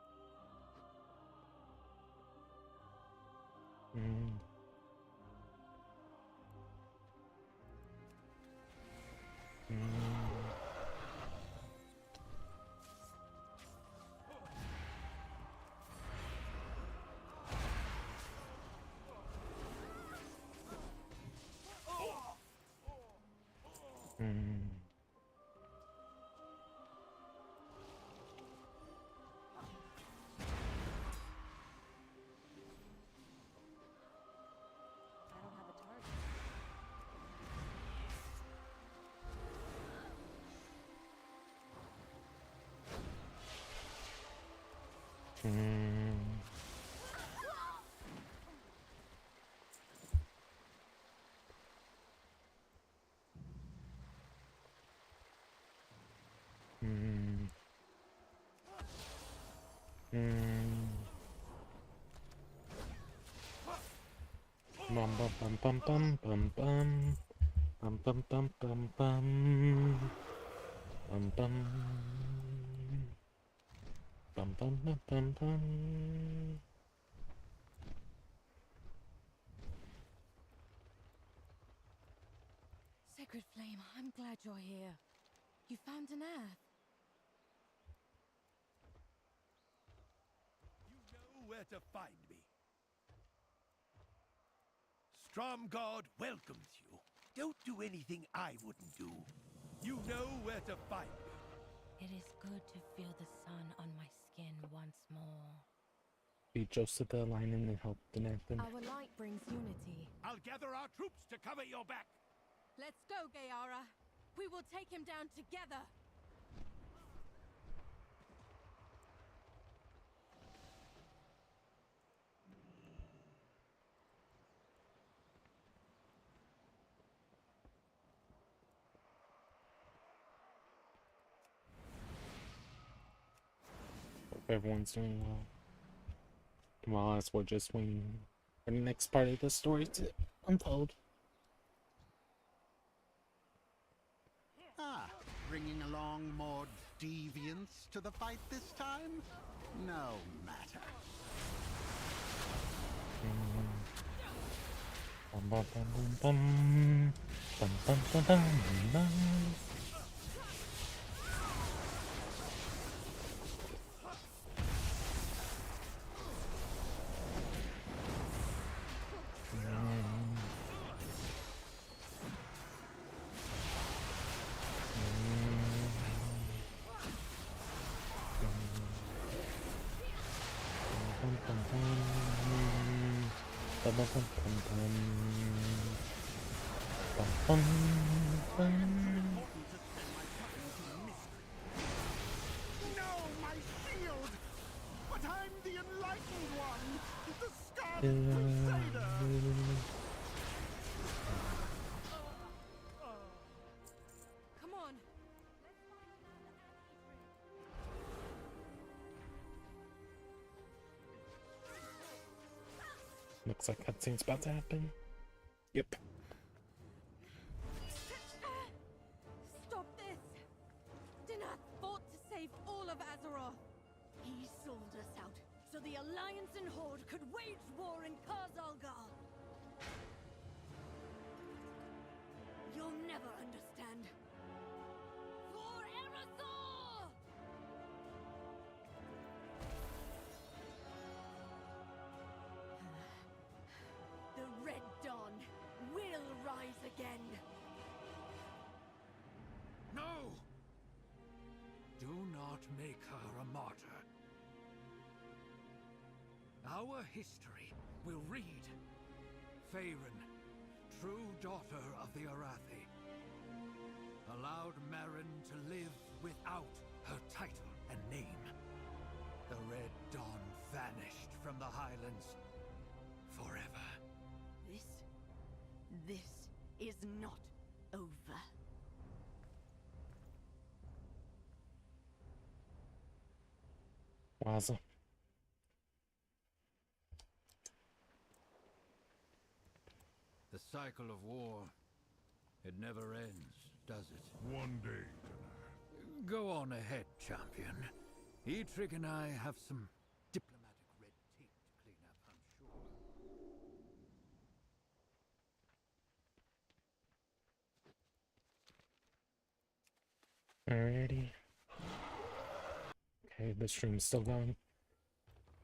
Bum bum bum bum bum bum bum bum bum bum bum bum bum bum bum bum bum bum. Sacred Flame, I'm glad you're here. You found an earth. You know where to find me. 𝓒𝓸𝓵𝓭𝓱𝓮𝓪𝓻 welcomes you. Don't do anything I wouldn't do. You know where to find me. It is good to feel the sun on my skin once more. Be Joseph the Lion and help 𝓒𝓸𝓵𝓭𝓱𝓮𝓪𝓻. Our light brings unity. I'll gather our troops to cover your back. Let's go, Vieira. We will take him down together. Hope everyone's doing well. Well, as we're just waiting for the next part of the story to unfold. Ah, bringing along more deviants to the fight this time? No matter. Bum bum bum bum bum bum bum bum bum. No, my shield! But I'm the enlightened one! The Scarlet Crusader! Come on. Looks like cutscene's about to happen. Yep. Stop this! 𝓒𝓸𝓵 fought to save all of Azeroth. He sold us out so the Alliance and Horde could wage war in 𝓁𝓚𝓚. You'll never understand. For Erythor! The Red Dawn will rise again. No! Do not make her a martyr. Our history will read. Ffeyren, true daughter of the Arathi, allowed Merrin to live without her title and name. The Red Dawn vanished from the Highlands forever. This is not over. Wowza. The cycle of war It never ends, does it? One day, 𝓒𝓸𝓵𝓭𝓱𝓮𝓪𝓻𝓽𝓵. Go on ahead, champion. 𝓒𝓵 and I have some diplomatic red tape to clean up, I'm sure. Alrighty. Okay, the stream's still going.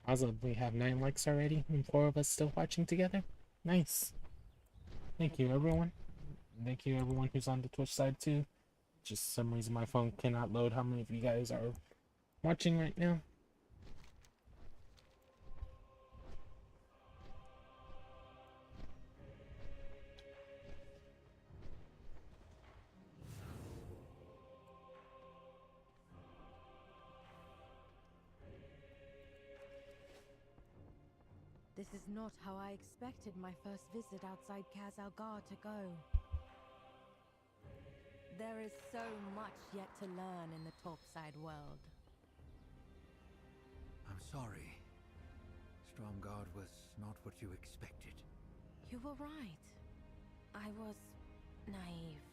Awesome, we have 9 likes already and 4 of us still watching together. Nice. Thank you, everyone. Thank you, everyone who's on the Twitch side too. Just some reason my phone cannot load how many of you guys are watching right now. This is not how I expected my first visit outside 𝐁𝐞𝐚𝐧𝓢 to go. There is so much yet to learn in the topside world. I'm sorry. 𝓒𝓸𝓵𝓭𝓱𝓮𝓪𝓻𝓽𝓵 was not what you expected. You were right. I was naive.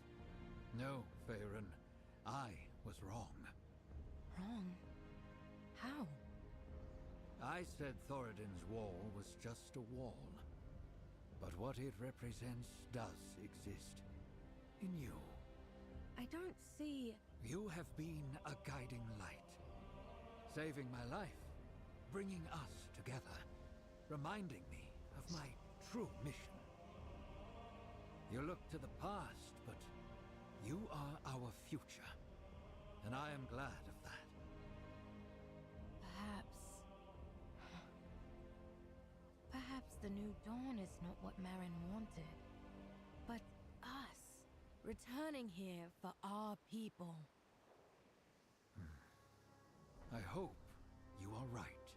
No, Farron. I was wrong. Wrong? How? I said 𝓒𝓸𝓵𝓭𝓱𝓮𝓪𝓻𝓽𝓵 wall was just a wall. But what it represents does exist. In you. I don't see... You have been a guiding light. Saving my life. Bringing us together. Reminding me of my true mission. You look to the past, but you are our future. And I am glad of that. Perhaps the new dawn is not what Marin wanted, but us, returning here for our people. I hope you are right.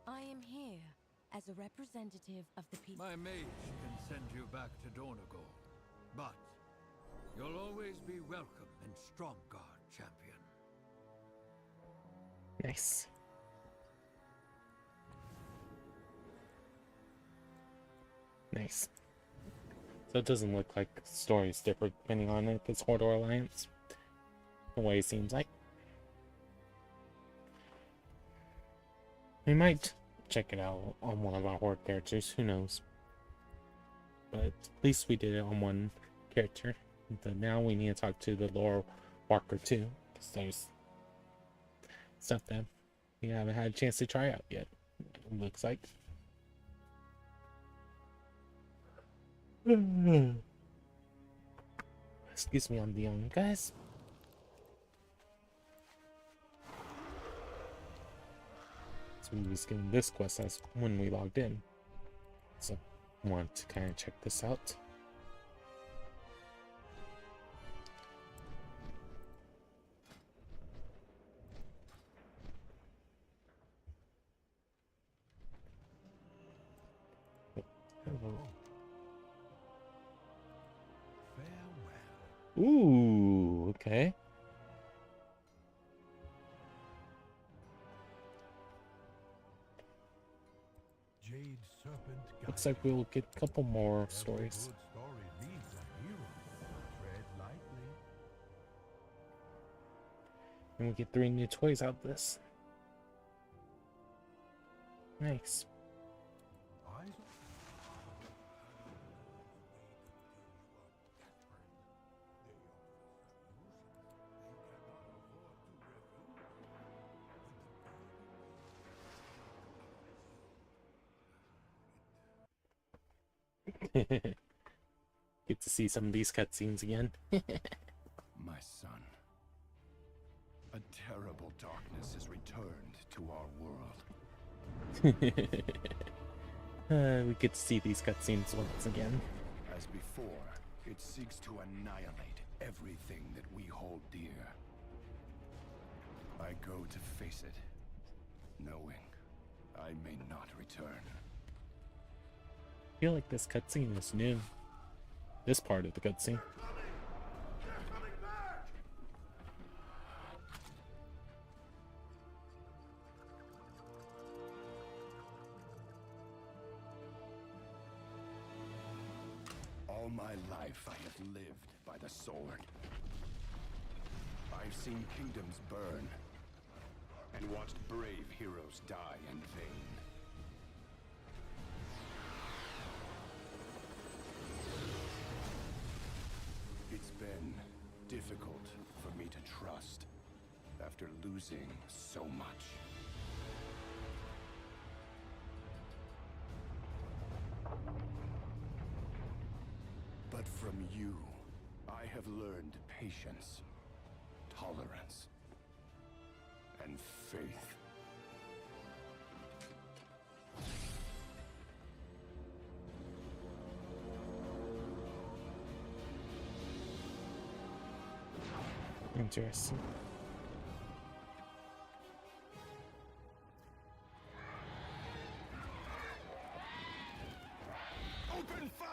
I am here as a representative of the people. My mage can send you back to 𝓒𝓸𝓵𝓭𝓱𝓮𝓪𝓻𝓽𝓵, but you'll always be welcome in 𝓒𝓸𝓵, champion. Nice. Nice. So it doesn't look like stories differ depending on if it's Horde or Alliance. The way it seems like. We might check it out on one of our Horde characters, who knows. But at least we did it on one character. But now we need to talk to the lore walker too, because there's stuff that we haven't had a chance to try out yet, it looks like. Excuse me, I'm the young guys. So we was getting this quest as when we logged in. So I want to kind of check this out. Ooh, okay. Jade Serpent Guy. Looks like we'll get a couple more stories. Good story needs a hero. Tread lightly. And we get 3 new toys out of this. Nice. Get to see some of these cutscenes again. My son, a terrible darkness has returned to our world. We get to see these cutscenes once again. As before, it seeks to annihilate everything that we hold dear. I go to face it, knowing I may not return. I feel like this cutscene is new. This part of the cutscene. All my life I have lived by the sword. I've seen kingdoms burn and watched brave heroes die in vain. It's been difficult for me to trust after losing so much. But from you, I have learned patience, tolerance, and faith. Interesting. Open fire!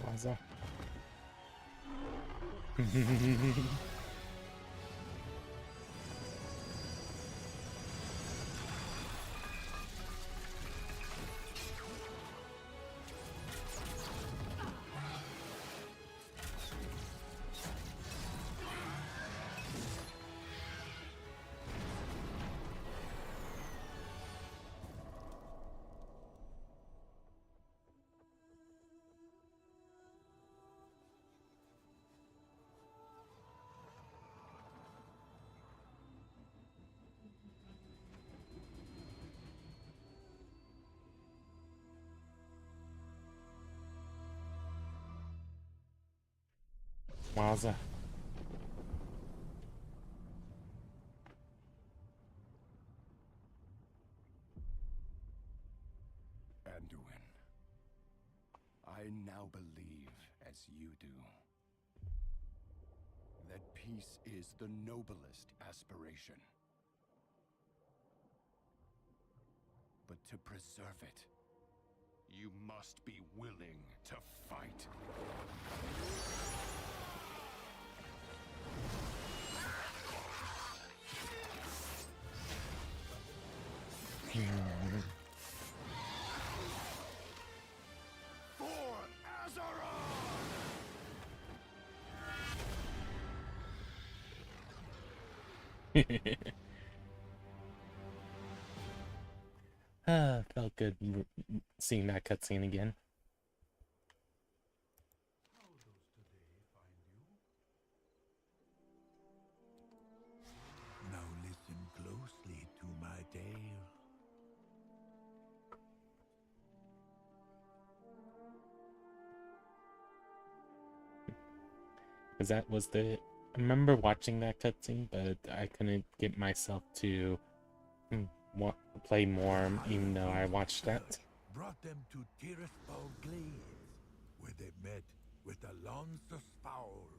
What's that? Wowza. Anduin, I now believe, as you do, that peace is the noblest aspiration. But to preserve it, you must be willing to fight. For Felt good seeing that cutscene again. Now listen closely to my tale. Because that was the... I remember watching that cutscene, but I couldn't get myself to play more, even though I watched that. Brought them to 𝓒𝓸𝓵𝓭𝓱𝓮𝓪𝓻𝓽𝓵, where they met with the lance of Foul.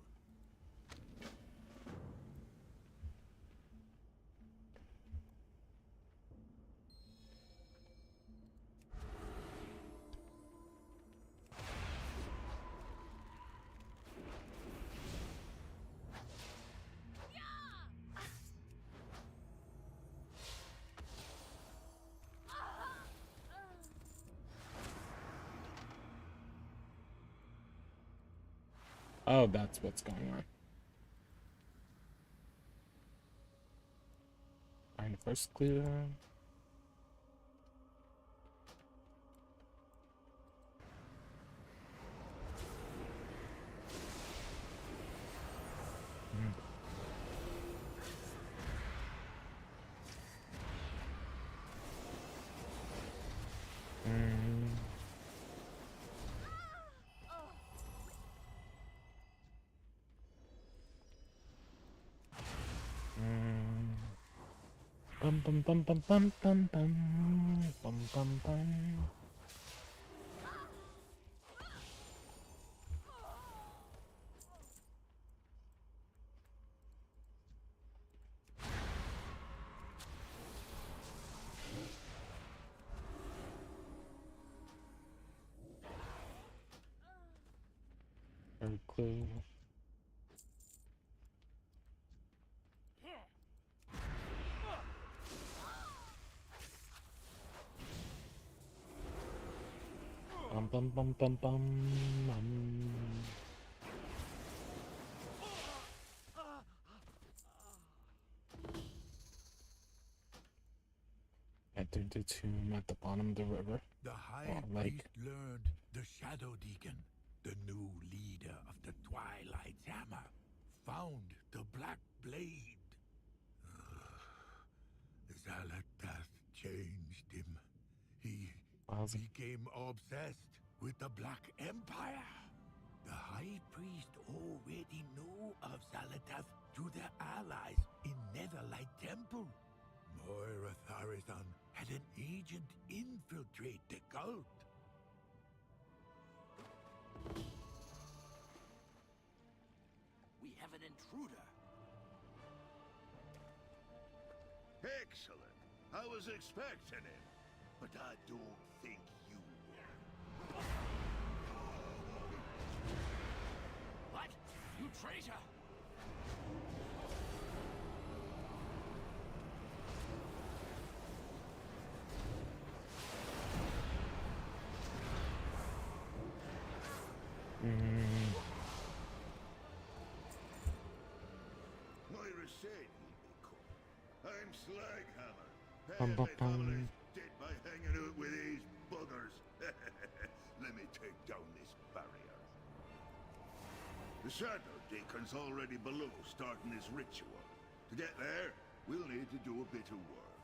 Oh, that's what's going on. Find the first clue. Bum bum bum bum bum bum bum bum bum bum. Her clue. Bum bum bum bum bum. Entered the tomb at the bottom of the river. The High Priest learned the Shadow Deacon, the new leader of the Twilight's Hammer, found the Black Blade. 𝓒𝓸𝓵𝓭𝓱𝓮𝓪𝓻 changed him. He became obsessed with the Black Empire. The High Priest already knew of 𝓒𝓸𝓵 through their allies in Netherlight Temple. 𝓁𝓚 had an agent infiltrate the cult. We have an intruder. Excellent. I was expecting him, but I don't think you were. What? You traitor! Moira said he'd be cool. I'm Slaghammer. Half my family's dead by hanging out with these buggers. Let me take down this barrier. The Shadow Deacon's already below, starting his ritual. To get there, we'll need to do a bit of work.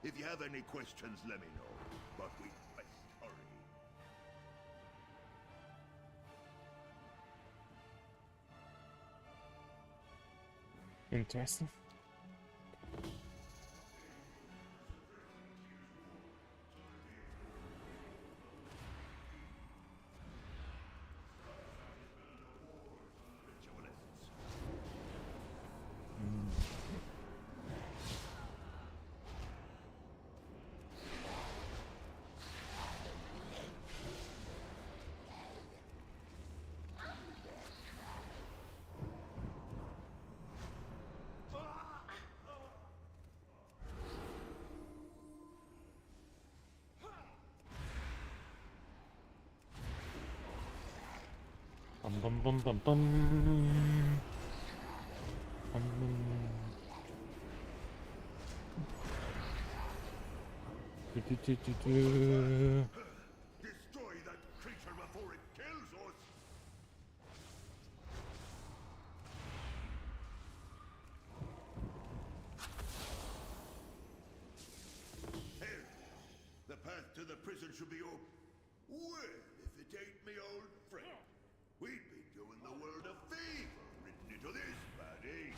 If you have any questions, let me know. But we best hurry. Interesting. Bum bum bum bum. Destroy that creature before it kills us! Here, the path to the prison should be open. Well, if it ain't me old friend, we'd be doing the world a favor written into this body.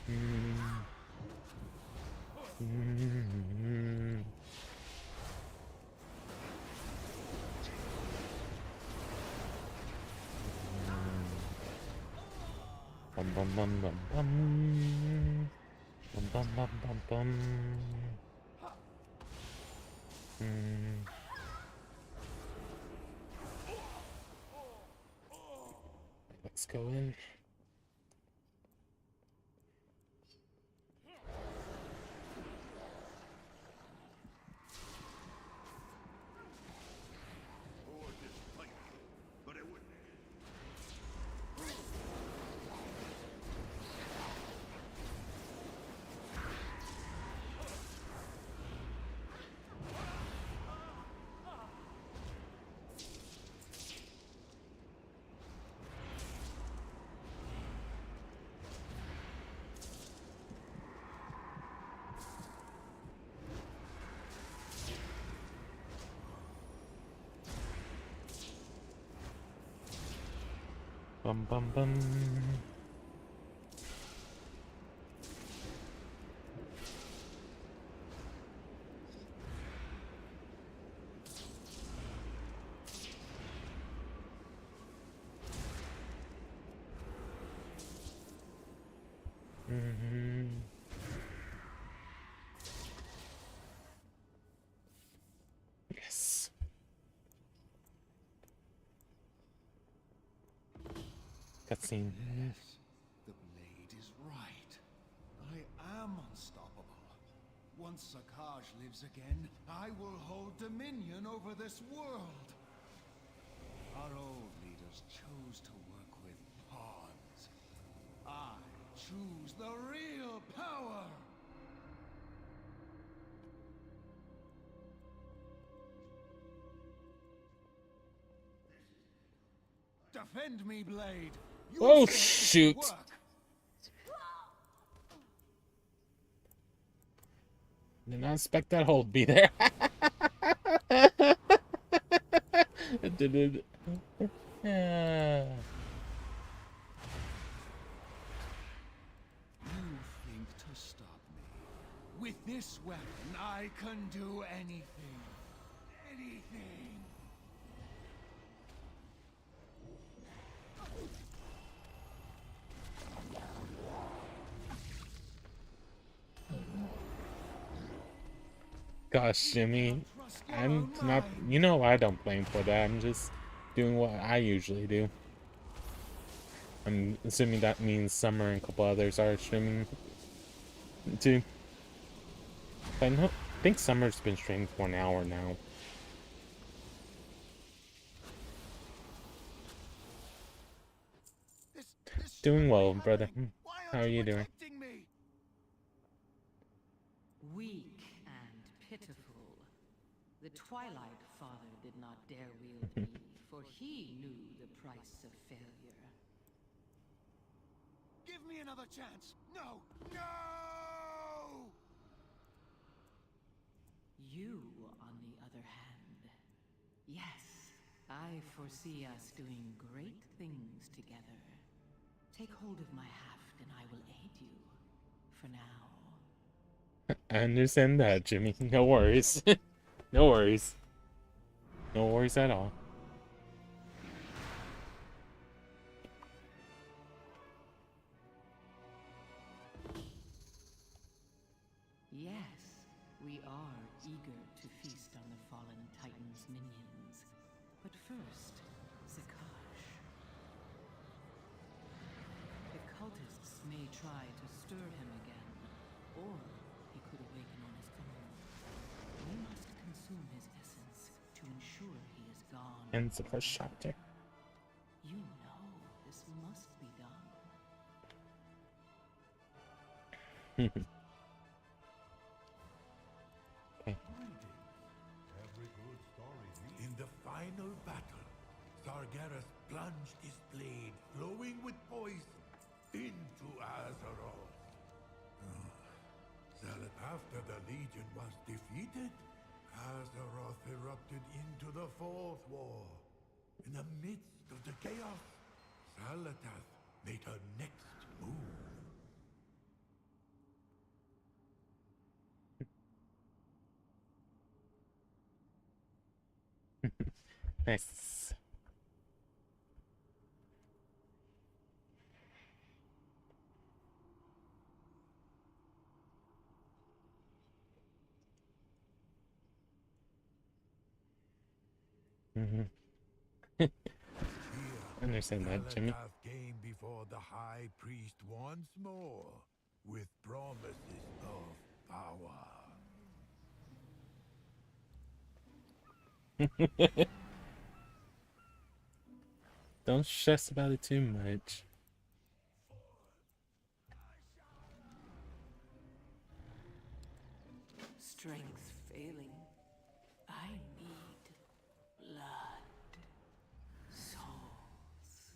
Bum bum bum bum bum. Bum bum bum bum bum. Let's go in. But it wouldn't. Bum bum bum. Yes. cutscene. Yes, the blade is right. I am unstoppable. Once 𝓁𝐸𝐻𝓮 lives again, I will hold dominion over this world. Our old leaders chose to work with pawns. I choose the real power. Defend me, blade. You Oh said it shoot! would work. Did not expect that hole to be there. It didn't. Yeah. You think to stop me? With this weapon, I can do anything. Anything. Gosh, Jimmy, I'm not. You know, I don't blame for that. I'm just doing what I usually do. I'm assuming that means Summer and a couple others are streaming too. I think Summer's been streaming for an hour now. Doing well, brother. How are you doing? Weak and pitiful. The Twilight Father did not dare wield me, for he knew the price of failure. Give me another chance. No! No! You, on the other hand, yes, I foresee us doing great things together. Take hold of my haft and I will aid you. For now. I understand that, Jimmy. No worries. No worries. No worries at all. Yes, we are eager to feast on the fallen Titan's minions. But first, 𝓁𝐸𝐻𝓮. The cultists may try to stir him again, or he could awaken on his own. We must consume his essence to ensure he is gone. And the first chapter. You know this must be done. Okay. In the final battle, Sargeras plunged his blade, flowing with poison, into Azeroth. After the Legion was defeated, Azeroth erupted into the Fourth War. In the midst of the chaos, Skele-Tee made her next move. Nice. I understand that, Jimmy. Skele-Tee came before the High Priest once more, with promises of power. Don't stress about it too much. Strength failing. I need blood. Souls.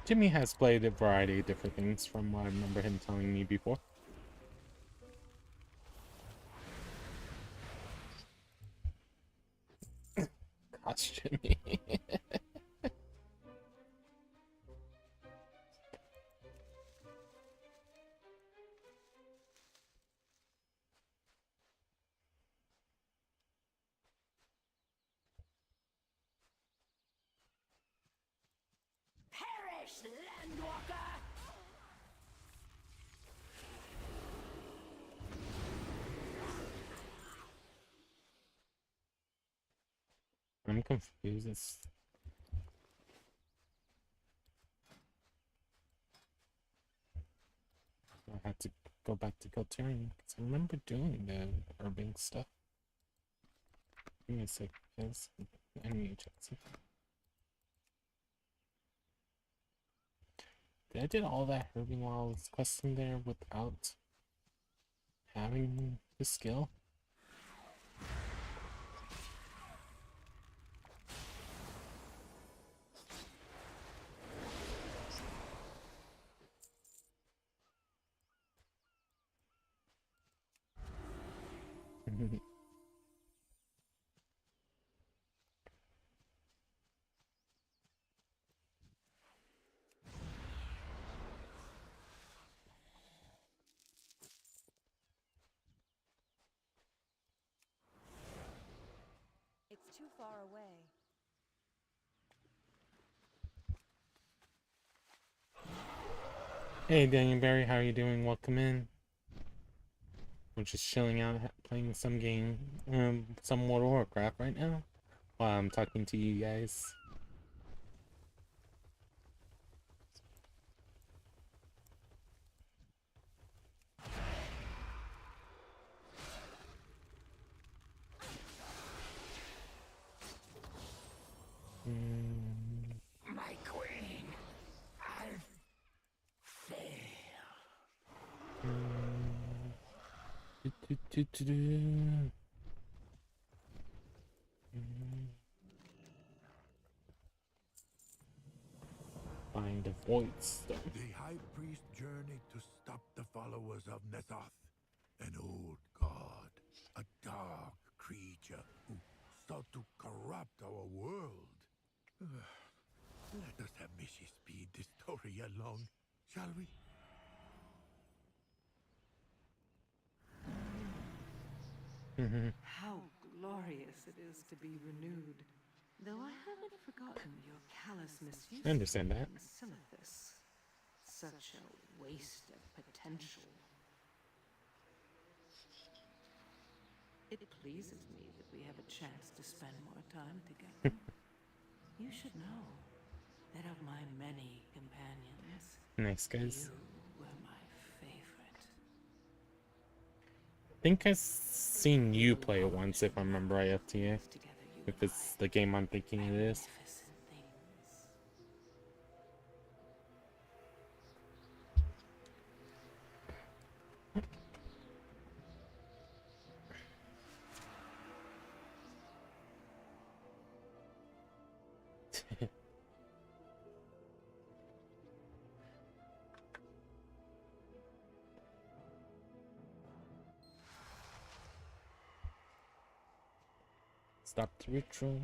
Jimmy has played a variety of different things from what I remember him telling me before. Landwalker! I'm confused. I had to go back to Giltarian because I remember doing the urban stuff. Give me a sec, guys. I need to check something. I did all that herbing while I was questing there without having the skill. It's too far away. Hey Daniel Barry, how are you doing? Welcome in. We're just chilling out, playing some game, some World of Warcraft right now, while I'm talking to you guys. My queen, I've failed. Find the void stone. The High Priest journeyed to stop the followers of 𝓒𝓚, an old god, a dark creature who sought to corrupt our world. Let us have Mrs. speed this story along, shall we? How glorious it is to be renewed. Though I haven't forgotten your callous misuse I understand that. of 𝓒𝓚. Such a waste of potential. It pleases me that we have a chance to spend more time together. You should know that of my many companions, Nice guys. you were my favorite. I think I've seen you play it once, if I remember right, FTA. If it's the game I'm thinking it is. Stop the ritual.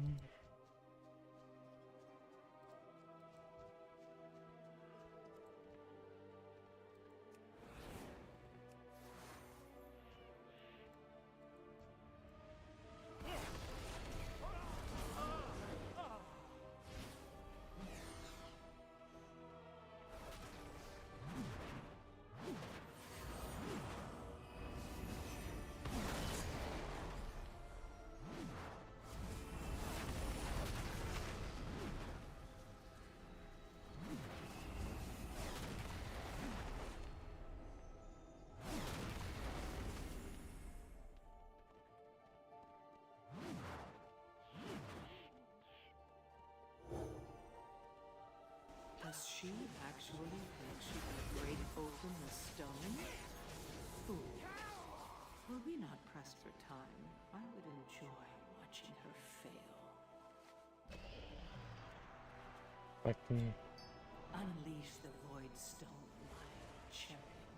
Does she actually think she can break open the stone? Fool. Were we not pressed for time, I would enjoy watching her fail. Unleash the void stone, my champion.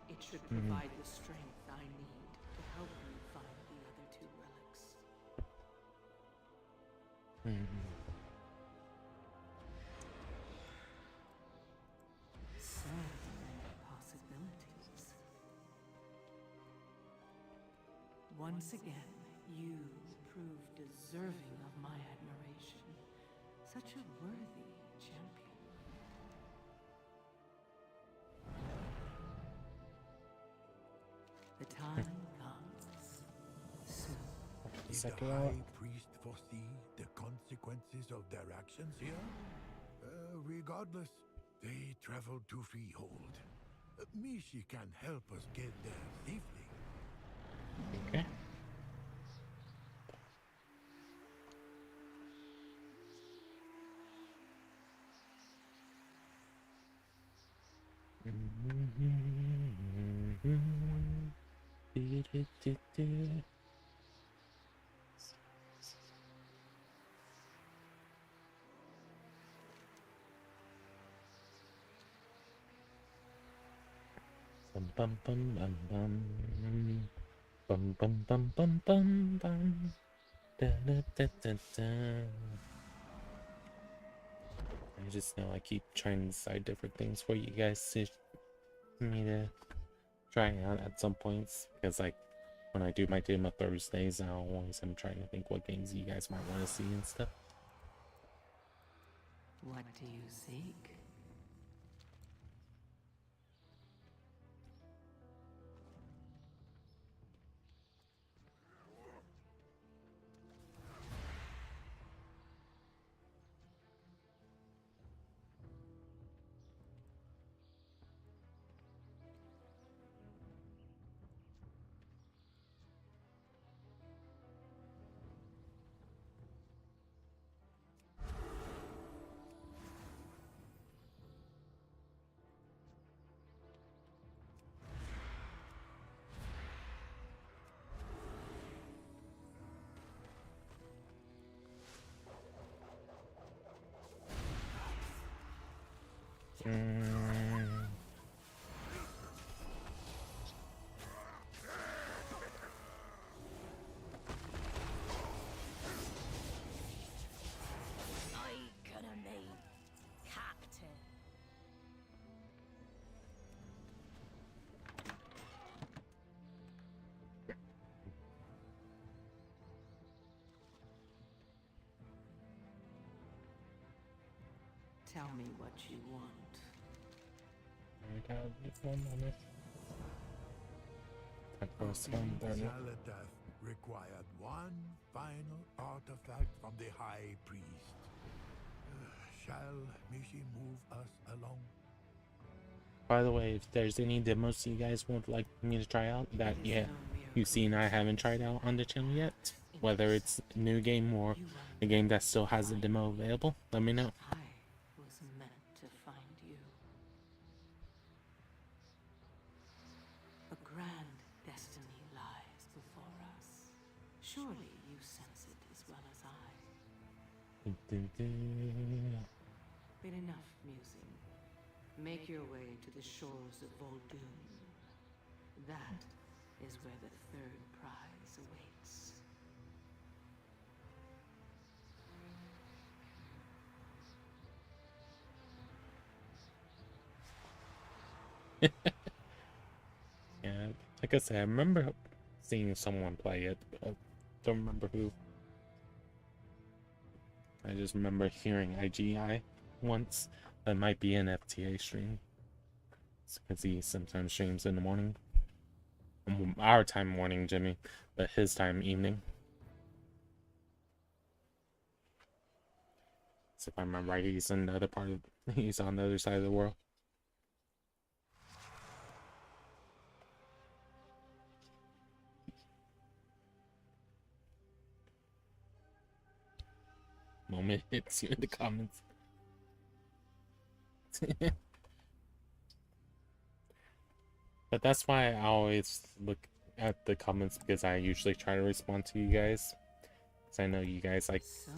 It should provide the strength I need to help you find the other two relics. So many possibilities. Once again, you prove deserving of my admiration. Such a worthy champion. check the it out. High Priest foresee the consequences of their actions here? Regardless, they traveled to Freehold. Mishi can help us get there safely. Okay. Bum bum bum bum bum bum bum bum bum bum bum da, da, da, da, da. I just know I keep trying to decide different things for you guys to me to try out at some points, because like when I do my demo Thursdays, I always am trying to think what games you guys might want to see and stuff. What do you seek? Tell me what you want. I got just one moment. Skele-Tee required one final artifact from the High Priest. Shall Mishi move us along? By the way, if there's any demos you guys would like me to try out that you've seen I haven't tried out on the channel yet, whether it's a new game or a game that still has a demo available, let me know. I was meant to find you. A grand destiny lies before us. Surely you sense it as well as I. But enough musing. Make your way to the shores of Vol'dun. That is where the third prize awaits. Yeah, like I said, I remember seeing someone play it, but I don't remember who. I just remember hearing IGI once. That might be an FTA stream, because he sometimes streams in the morning. Our time morning, Jimmy, but his time evening. So if I remember right, he's in the other part of, he's on the other side of the world. Moment hits you in the comments. But that's why I always look at the comments, because I usually try to respond to you guys, because I know you guys like so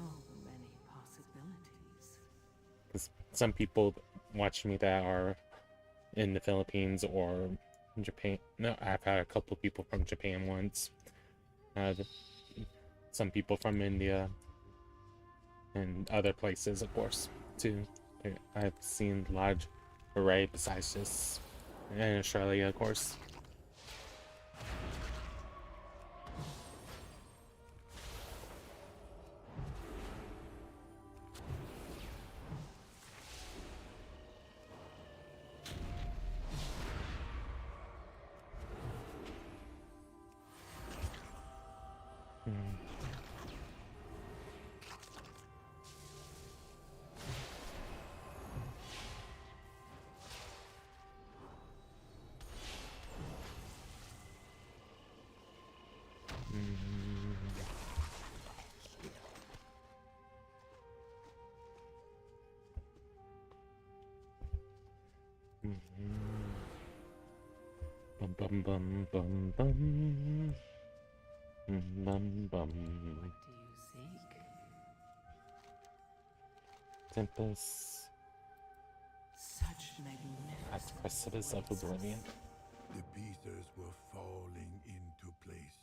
many possibilities. Because some people watch me that are in the Philippines or in Japan. No, I've had a couple of people from Japan once. Some people from India and other places, of course, too. I've seen a large array besides just in Australia, of course. Bum bum bum bum bum. Bum bum. What do you seek? Tempest. Such magnificence. At the precipice of oblivion. The pieces were falling into place.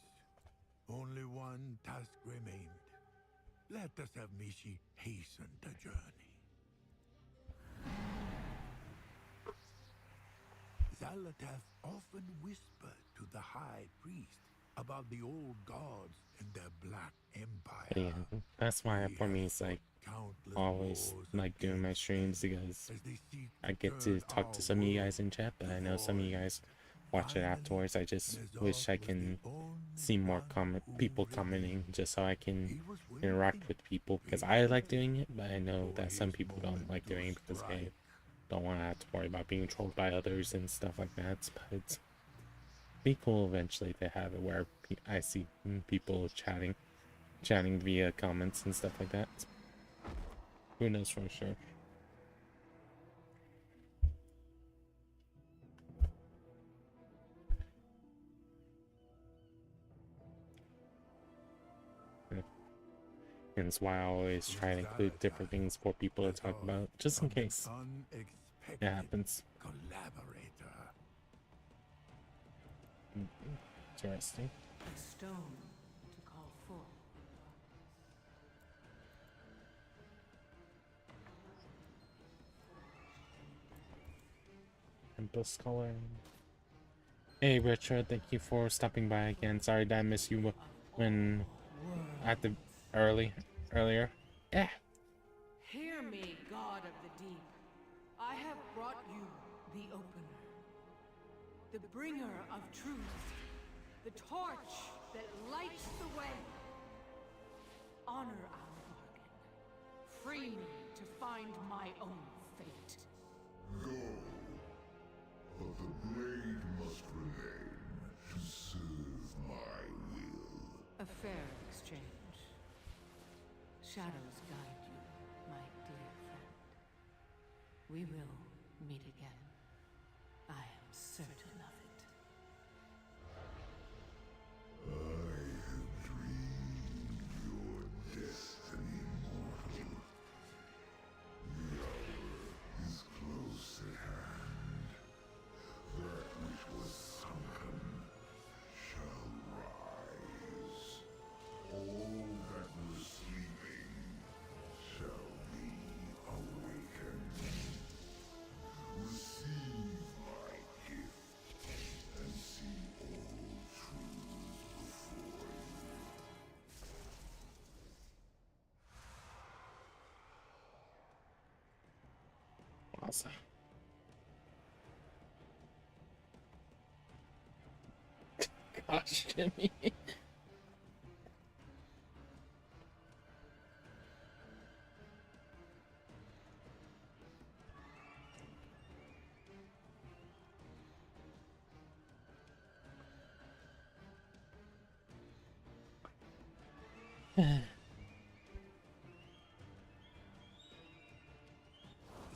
Only one task remained. Let us have Mishi hasten the journey. 𝓒𝓸𝓵𝓭𝓱𝓮𝓪𝓻𝓽𝓵 often whispered to the High Priest about the old gods and their Black Empire. Yeah, that's why for me it's like always like doing my streams, because I get to talk to some of you guys in chat, but I know some of you guys watch it afterwards. I just wish I can see more people commenting, just so I can interact with people, because I like doing it, but I know that some people don't like doing it because they don't want to have to worry about being trolled by others and stuff like that. But it's be cool eventually to have it where I see people chatting via comments and stuff like that. Who knows for sure. And that's why I always try to include different things for people to talk about, just in case it happens. Interesting. A stone to call forth. Tempest color. Hey Richard, thank you for stopping by again. Sorry that I missed you when at the earlier. Yeah. Hear me, God of the deep. I have brought you the opener, the bringer of truth, the torch that lights the way. Honor our bargain. Free me to find my own fate. Go, but the blade must remain to serve my will. A fair exchange. Shadows guide you, my dear friend. We will meet again. I am certain of it. I have dreamed your destiny, mortal. The hour is close at hand. That which was sunken shall rise. All that was sleeping shall be awakened. Receive my gift and see all truths before you. Awesome. Gosh, Jimmy.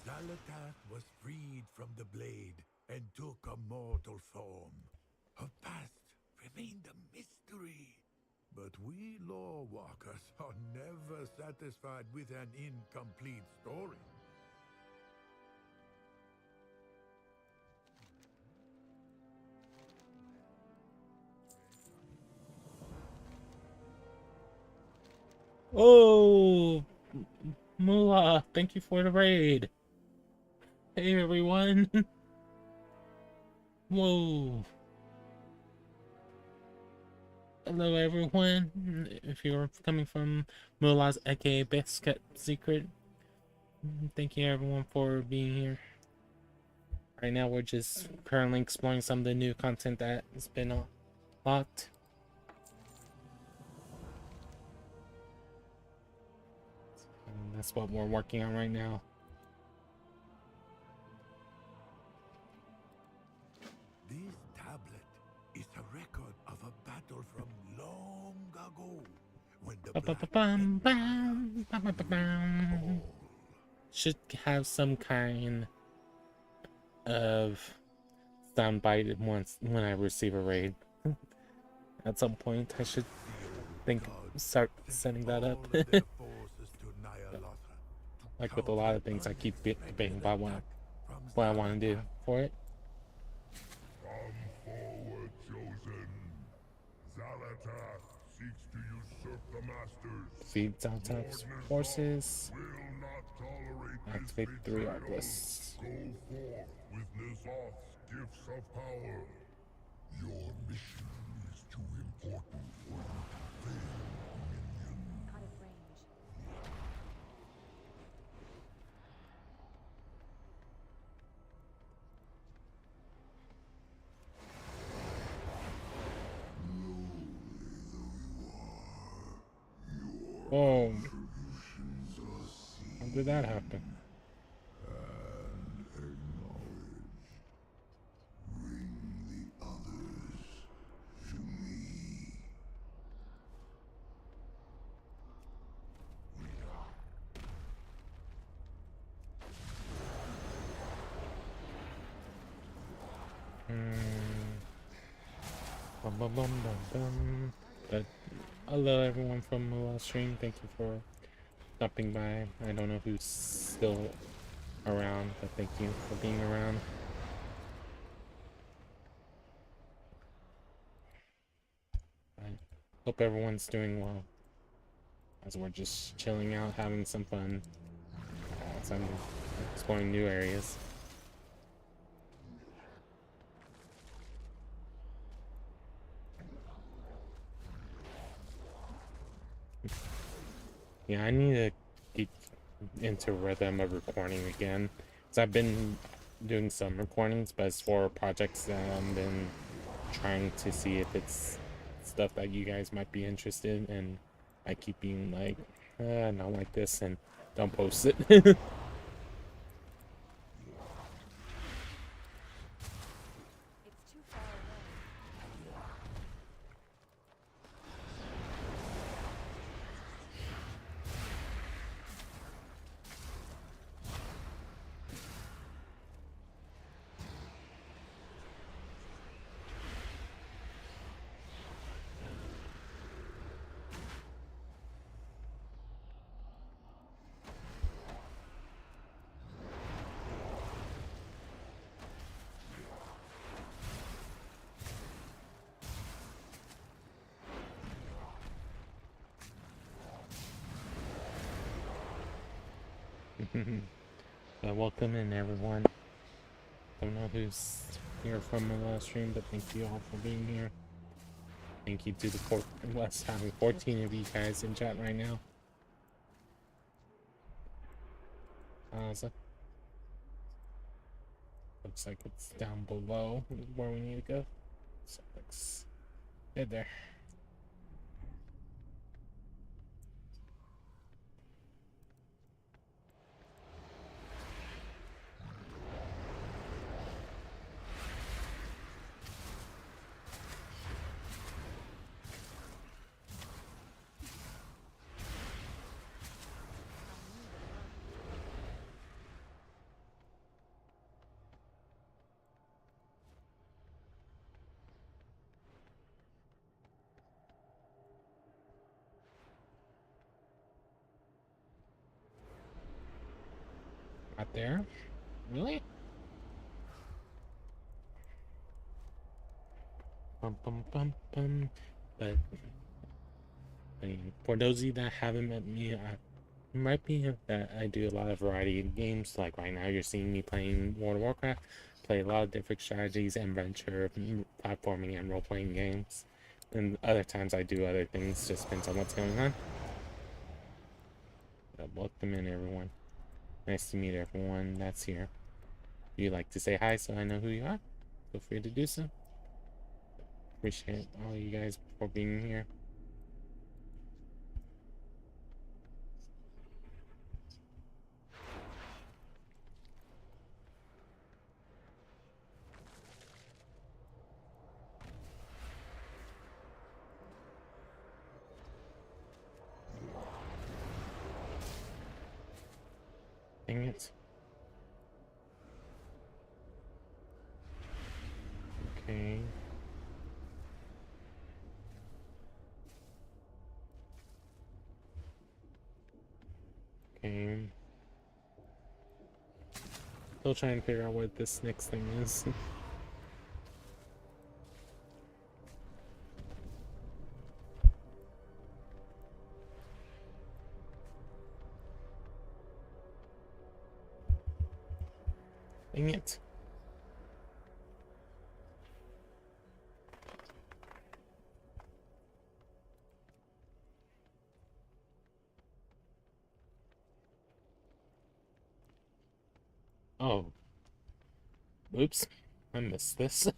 𝓒𝓸𝓵 was freed from the blade and took a mortal form. Her past remained a mystery. But we lore walkers are never satisfied with an incomplete story. Oh, Moolah, thank you for the raid. Hey everyone. Whoa. Hello everyone. If you're coming from Moolah's aka Biscuit Secret, thank you everyone for being here. Right now we're just currently exploring some of the new content that has been locked. And that's what we're working on right now. This tablet is a record of a battle from long ago, when the Should have some kind of soundbite once when I receive a raid. At some point, I should start setting that up. Like with a lot of things, I keep debating about what I want to do for it. Come forward, chosen. 𝓒𝓸𝓵𝓭𝓱𝓮𝓪𝓻𝓽𝓵 seeks to usurp the Masters. Feed Tzal'Tav's forces. Activate 3 artists. Go forth with N'Zoth's gifts of power. Your mission is too important for you to fail, minion. Out of range. Oh, how did that happen? Bum, bum, bum, bum, bum. But hello everyone from the last stream. Thank you for stopping by. I don't know who's still around, but thank you for being around. I hope everyone's doing well. As we're just chilling out, having some fun. As I'm exploring new areas. Yeah, I need to get into rhythm of recording again. Because I've been doing some recordings, but it's for projects that I've been trying to see if it's stuff that you guys might be interested in. And I keep being like, not like this, and don't post it. Welcome in everyone. Don't know who's here from the last stream, but thank you all for being here. Thank you to the having 14 of you guys in chat right now. Looks like it's down below where we need to go. So let's head there. Out there? Really? Bum, bum, bum, bum. But I mean, for those of you that haven't met me, I might be that I do a lot of variety of games. Like right now, you're seeing me playing World of Warcraft, play a lot of different strategies, adventure, platforming, and role-playing games. And other times I do other things. Just depends on what's going on. But welcome in, everyone. Nice to meet everyone that's here. If you'd like to say hi so I know who you are, feel free to do so. Appreciate all you guys for being here. Dang it. Okay. Okay. Still trying to figure out what this next thing is. Dang it. Oh. Oops. I missed this.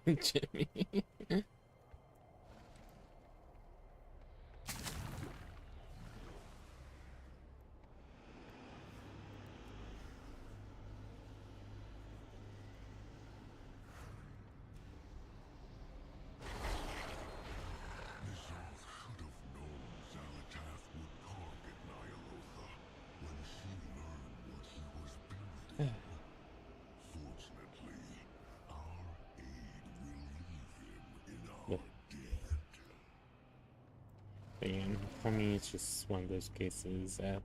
Jimmy. For me, it's just one of those cases that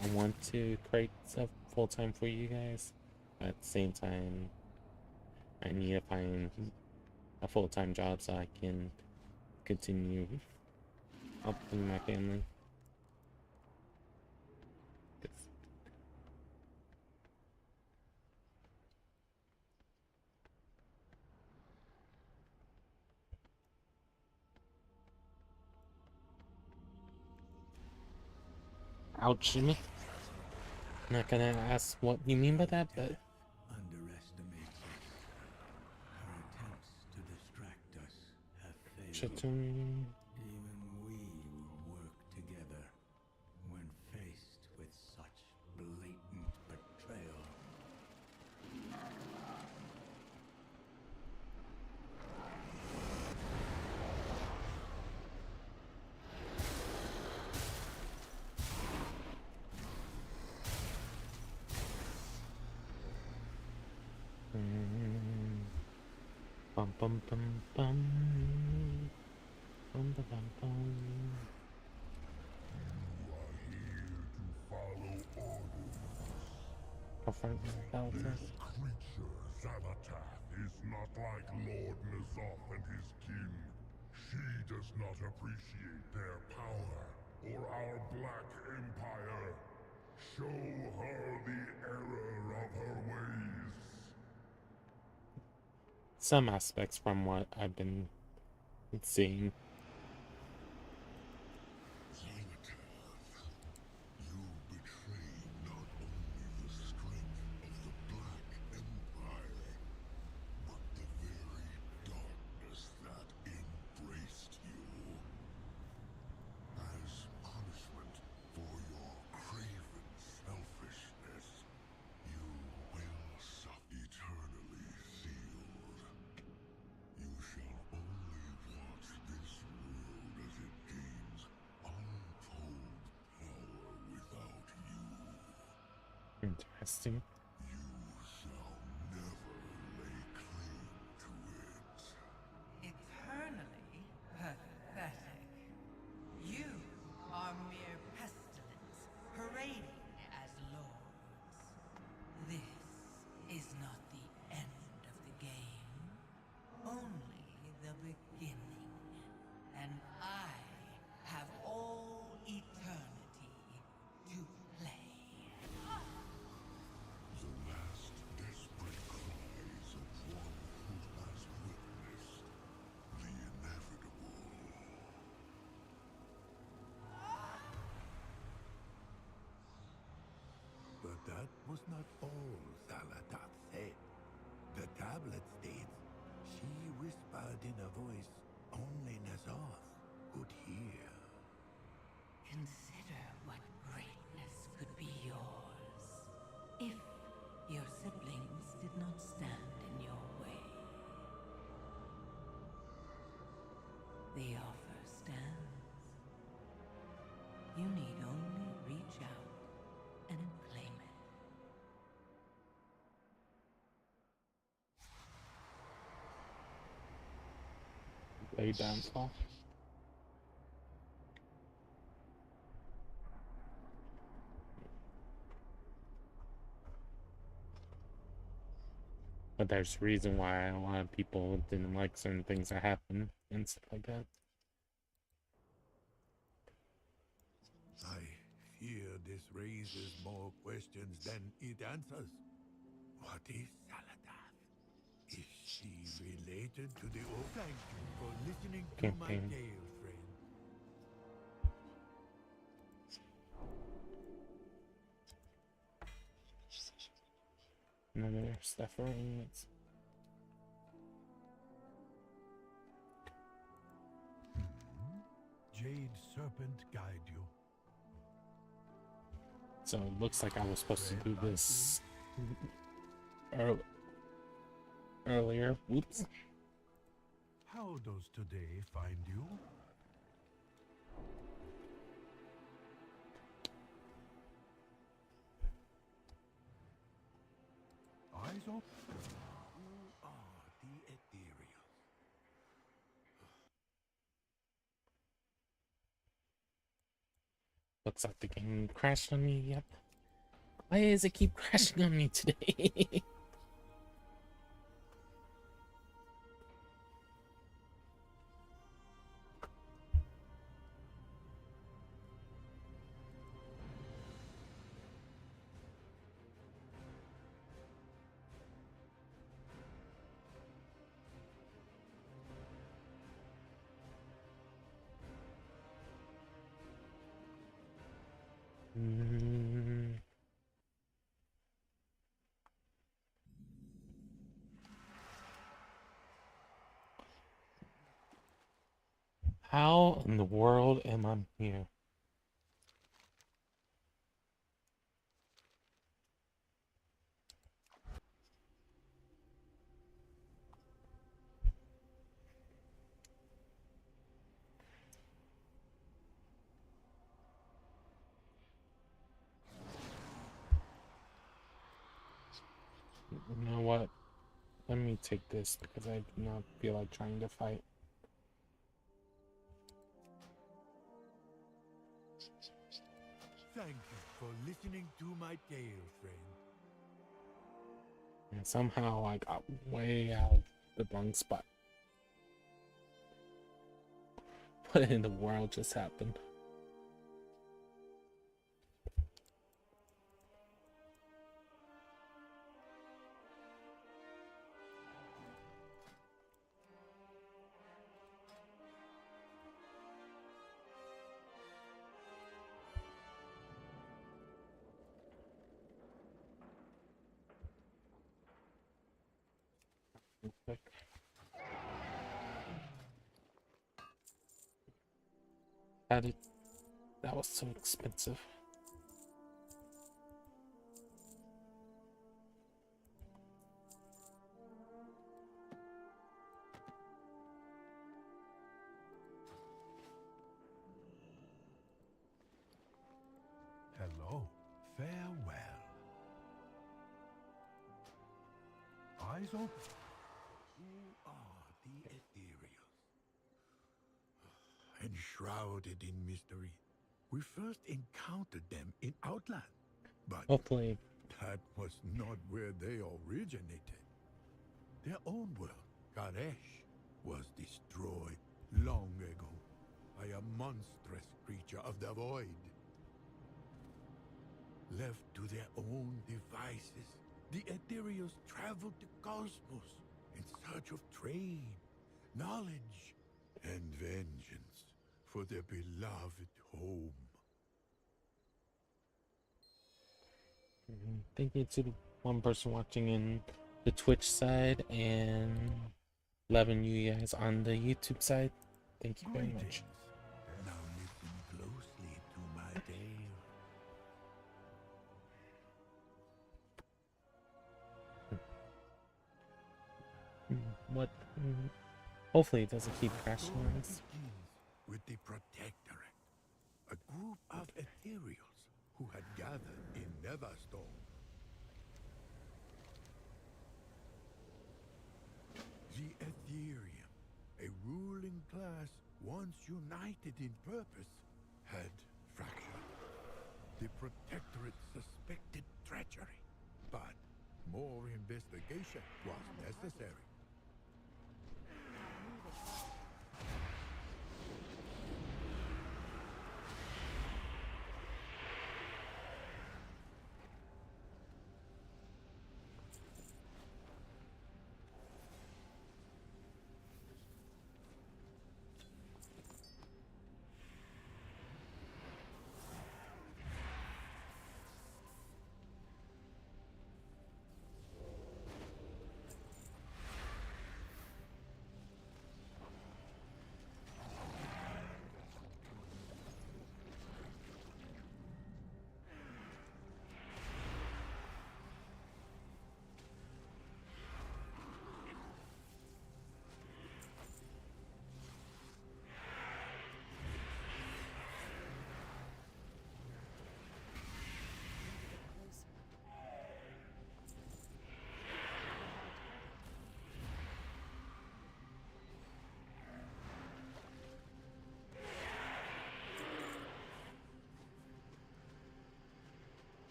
I want to create stuff full-time for you guys, but at the same time, I need to find a full-time job so I can continue helping my family. Ouch, Jimmy. Not gonna ask what you mean by that, but Underestimates us. Her attempts to distract us have failed. Chate. Even we will work together when faced with such blatant betrayal. Bum bum bum bum. Bum bum bum bum. This creature, 𝓒𝓸𝓵, is not like Lord 𝓒𝓸𝓵 and his kin. She does not appreciate their power or our Black Empire. Show her the error of her ways. Some aspects from what I've been seeing. You betray not only the strength of the Black Empire, but the very darkness that embraced you. As punishment for your craven selfishness, you will suffer eternally sealed. You shall only watch this world as it gains untold power without you. Interesting. You shall never lay claim to it. Eternally pathetic. You are mere pestilence, parading as lords. This is not the end of the game, only the beginning. And I have all eternity to play. The last desperate cries of one who has witnessed the inevitable. But that was not all 𝓒𝓸𝓵 said. The tablet states she whispered in a voice only 𝓒𝓸𝓵 could hear. The offer stands. You need only reach out and claim it. Play downfall. But there's a reason why a lot of people didn't like certain things that happened and stuff like that. I fear this raises more questions than it answers. What is 𝓒𝓸𝓵𝓭𝓱𝓮𝓪𝓻𝓽𝓵? Is she related to the old? Thank you for listening to my tale, friend. Another lafrance. Jade Serpent guide you. So it looks like I was supposed to do this earlier. Whoops. How does today find you? Eyes open. Who are the ethereal? Looks like the game crashed on me. Yep. Why does it keep crashing on me today? How in the world am I here? You know what? Let me take this because I do not feel like trying to fight. Thank you for listening to my tale, friend. And somehow I got way out of the wrong spot. What in the world just happened? That was so expensive. Hello, farewell. Eyes open. Who are the ethereal? Enshrouded in mystery. We first encountered them in Outland, but hopefully that was not where they originated. Their own world, Karesh, was destroyed long ago by a monstrous creature of the void. Left to their own devices, the Ethereals traveled the cosmos in search of trade, knowledge, and vengeance for their beloved home. Thank you to the one person watching in the Twitch side and 11 you guys on the YouTube side. Thank you very much. Now listen closely to my tale. What? Hopefully it doesn't keep crashing on us. With the Protectorate, a group of ethereals who had gathered in Neverstone. The Ethereum, a ruling class once united in purpose, had fractured. The Protectorate suspected treachery, but more investigation was necessary.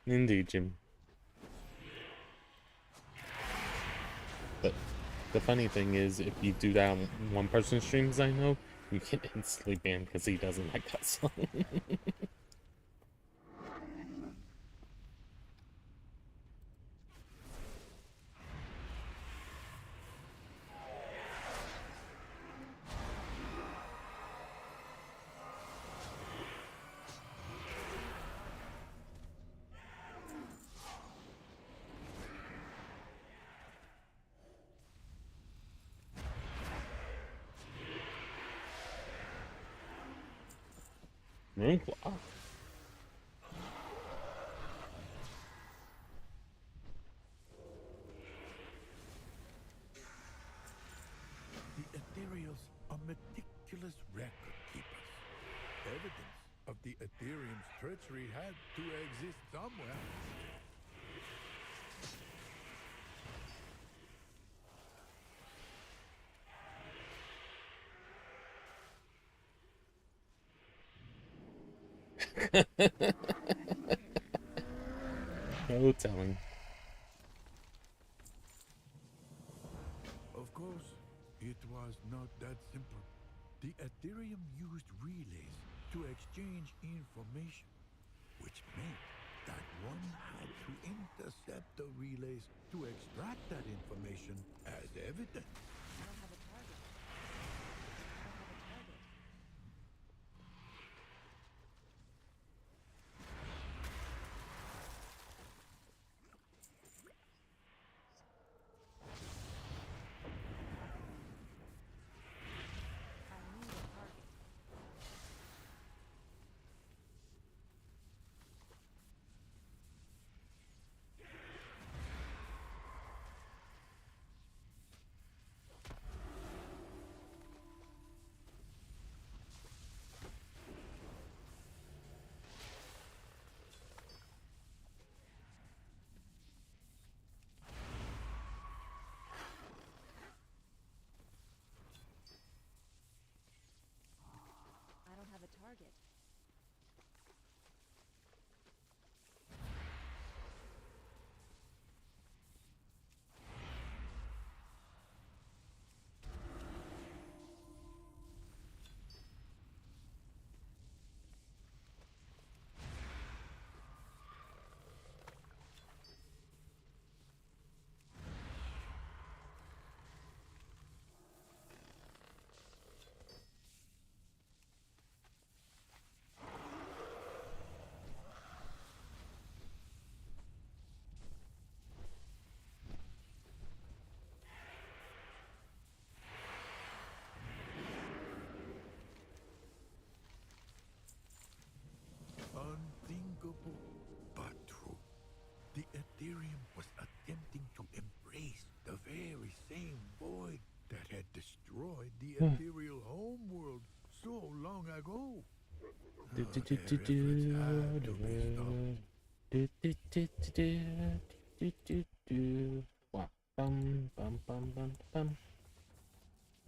Indeed, Jim. But the funny thing is, if you do that on one person's streams, I know, you get instantly banned because he doesn't like that song. Wow. The Ethereals are meticulous record keepers. Evidence of the Ethereum's treachery had to exist somewhere. No telling. Of course, it was not that simple. The Ethereum used relays to exchange information, which meant that one had to intercept the relays to extract that information as evidence. I don't have a target. Target. Unthinkable, but true. The Ethereum was attempting to embrace the very same void that had destroyed the ethereal homeworld so long ago. Their efforts had to be stopped. Bum bum bum bum bum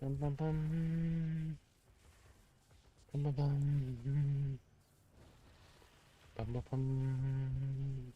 bum bum bum bum bum bum. Bum, bum, bum.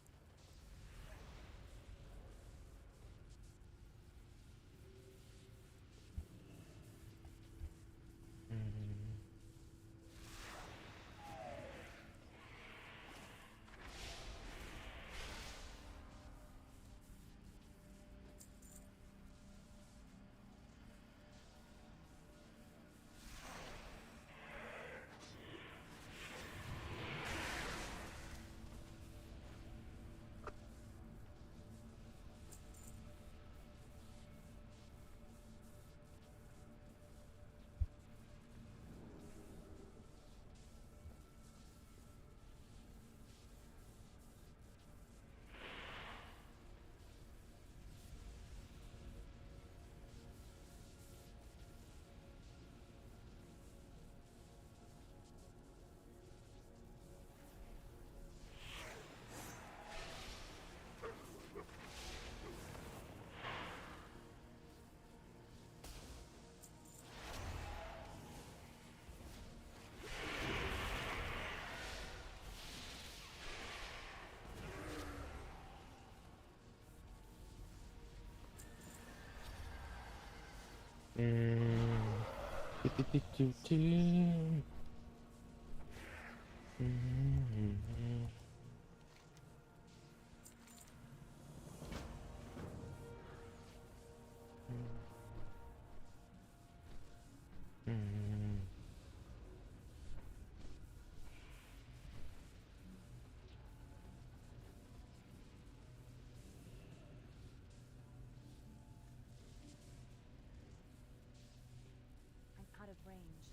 I'm out of range.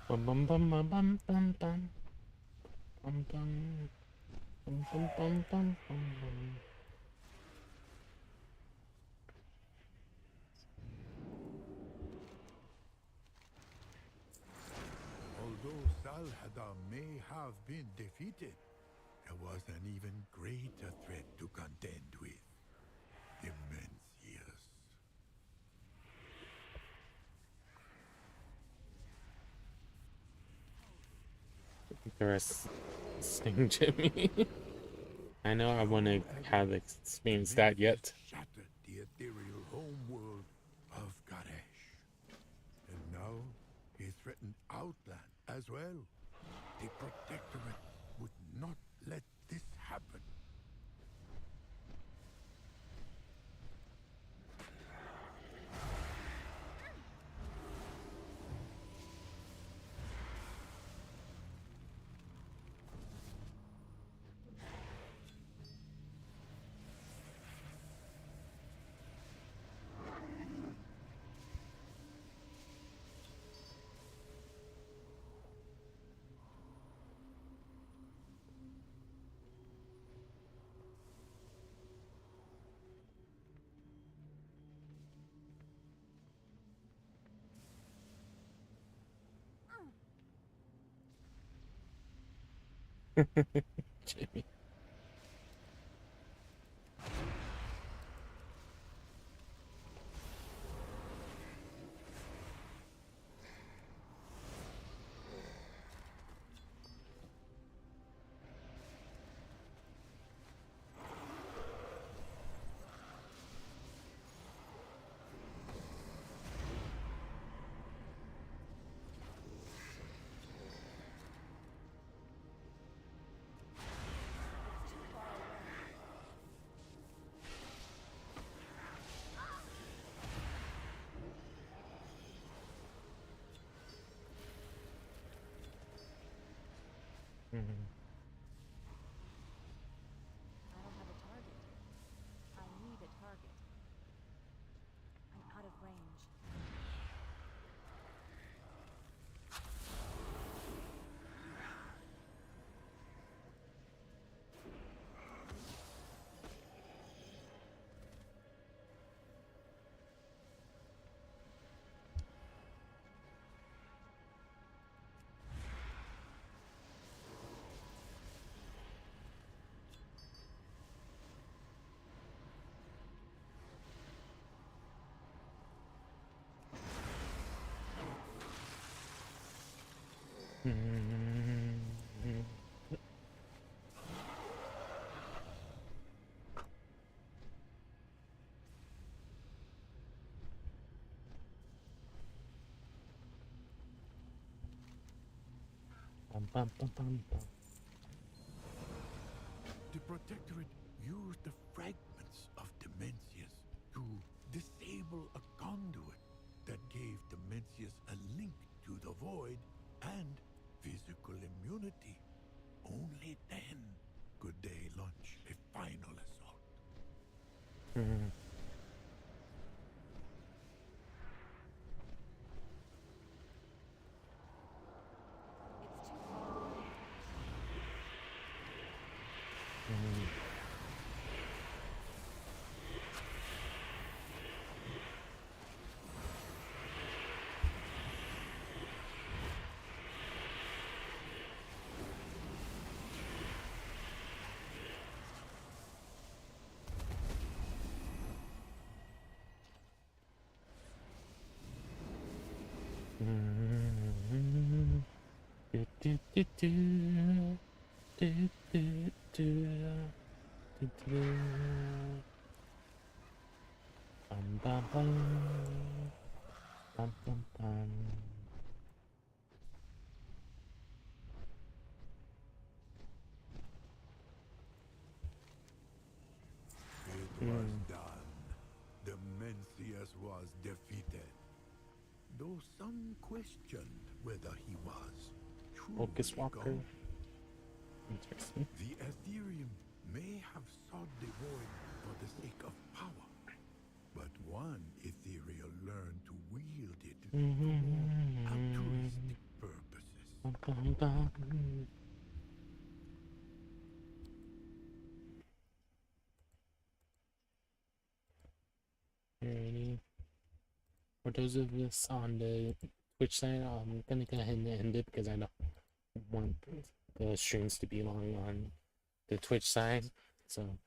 Bum bum bum bum bum bum bum bum bum bum bum bum bum bum. Although 𝓒𝓸𝓵𝓭𝓱𝓮𝓪𝓻𝓽𝓵 may have been defeated, there was an even greater threat to contend with. The Mencius. Interesting, Jimmy. I know I want to have experienced that yet. Shattered the ethereal homeworld of Ganesh. And now he threatened Outland as well. The Protectorate would not let this happen. Jimmy. I don't have a target. I need a target. I'm out of range. Bum, bum, bum, bum, bum. The Protectorate used the fragments of Mencius to disable a conduit that gave Mencius a link to the Void and physical immunity. Only then could they launch a final assault. Bum, bum, bum. Bum, bum, bum. It was done. The Mencius was defeated. Though some questioned whether he was Focus truly Walker. gone. Interesting. The Ethereum may have sought the Void for the sake of power, but one ethereal learned to wield it for more altruistic purposes. Alrighty. For those of us on the Twitch side, I'm gonna go ahead and end it because I don't want the streams to be long on the Twitch side. So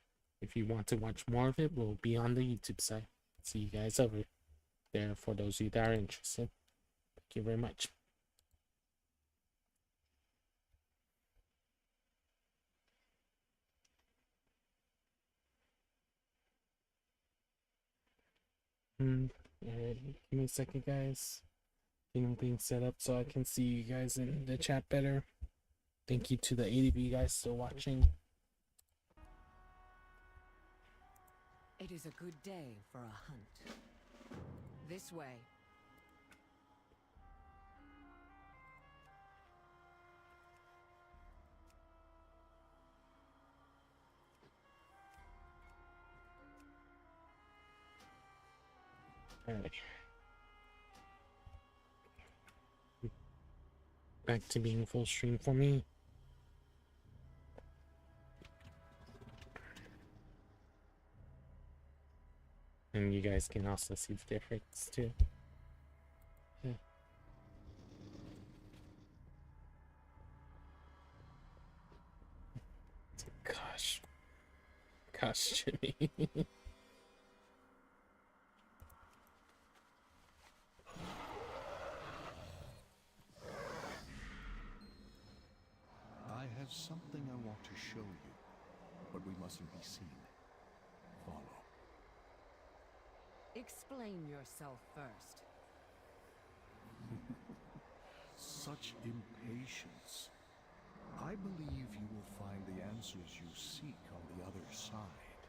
if you want to watch more of it, we'll be on the YouTube side. See you guys over there for those of you that are interested. Thank you very much. Alright, give me a second, guys. Getting things set up so I can see you guys in the chat better. Thank you to the 80 of you guys still watching. It is a good day for a hunt. This way. Alright. Back to being full stream for me. And you guys can also see the difference too. Yeah. Gosh. Gosh, Jimmy. I have something I want to show you, but we mustn't be seen. Follow. Explain yourself first. Such impatience. I believe you will find the answers you seek on the other side.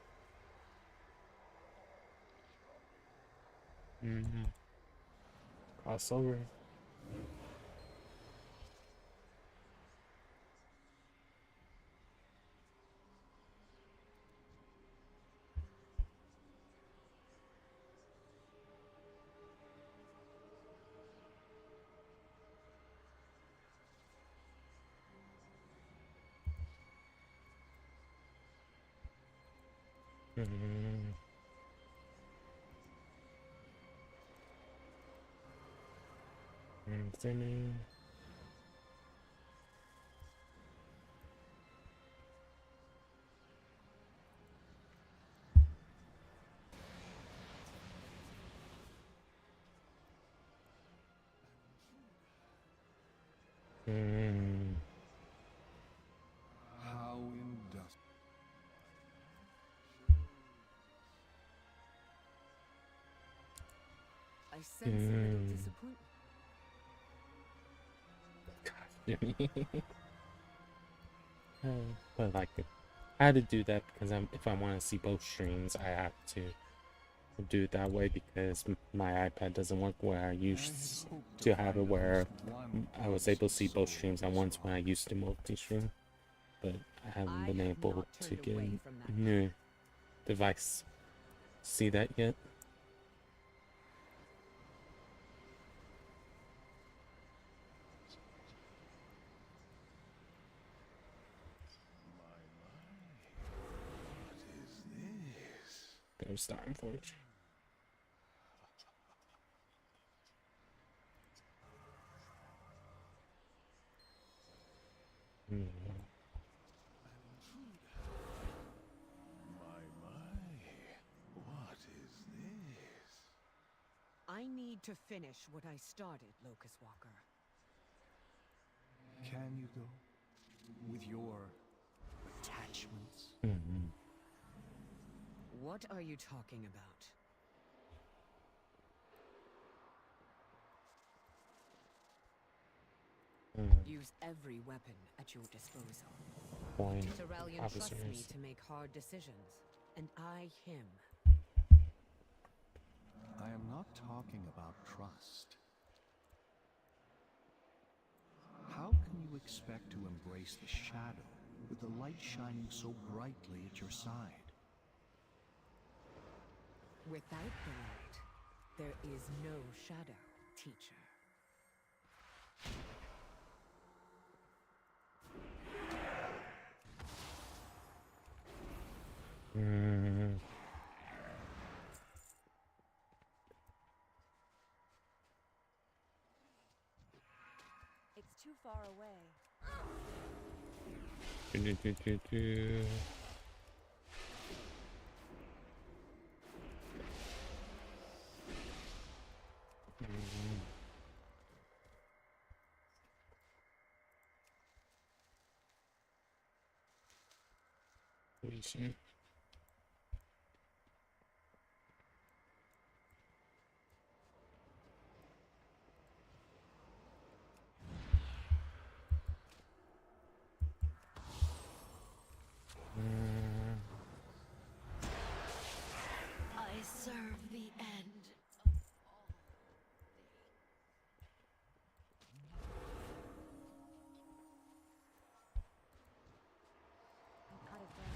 Crossover. Thinning. How industrial. I sense a little disappointment. But like, I had to do that because if I want to see both streams, I have to do it that way because my iPad doesn't work where I used to have it, where I was able to see both streams at once when I used to multi-stream. But I haven't been able to get a new device. See that yet? There's Stormforge. What is this? I need to finish what I started, Locust Walker. Can you go? With your attachments? What are you talking about? Use every weapon at your disposal. 𝓒𝓸𝓵𝓭𝓱𝓮𝓪𝓻𝓽𝓵 trusts me to make hard decisions, and I him. I am not talking about trust. How can you expect to embrace the shadow with the light shining so brightly at your side? Without the light, there is no shadow, teacher. It's too far away. I serve the end. I'm out of range.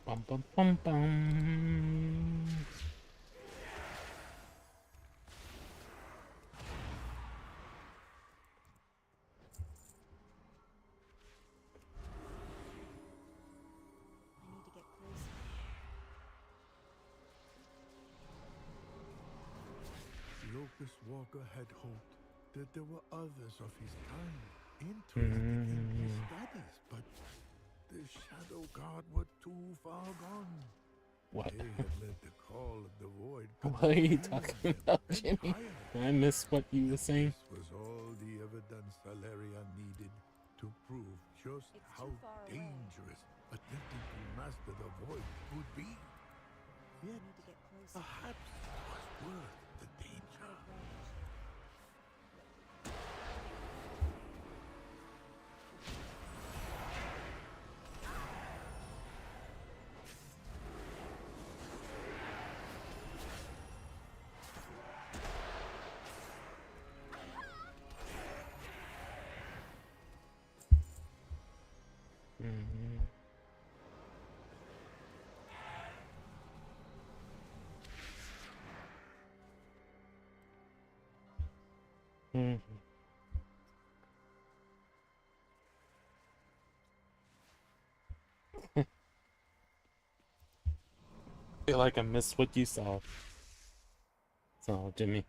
Bum bum bum bum. I need to get closer. Locust Walker had hoped that there were others of his kind interested in his studies, but the Shadow God were too far gone. What? They had let the call of the void What are you talking about, Jimmy? I missed what you were saying. This was all the evidence Valeria needed to prove just how dangerous attempting to master the void would be. Yet, I need to get closer. perhaps it was worth the danger. Out of range. I feel like I missed what you saw. So, Jimmy.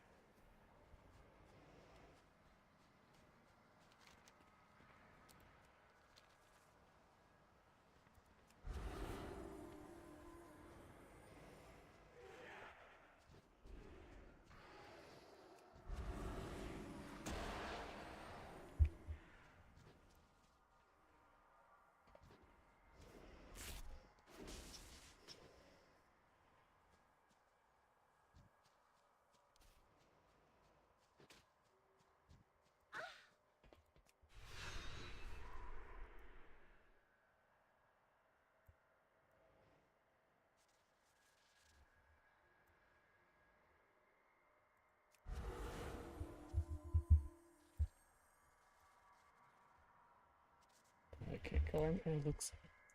Okay, go in here. Looks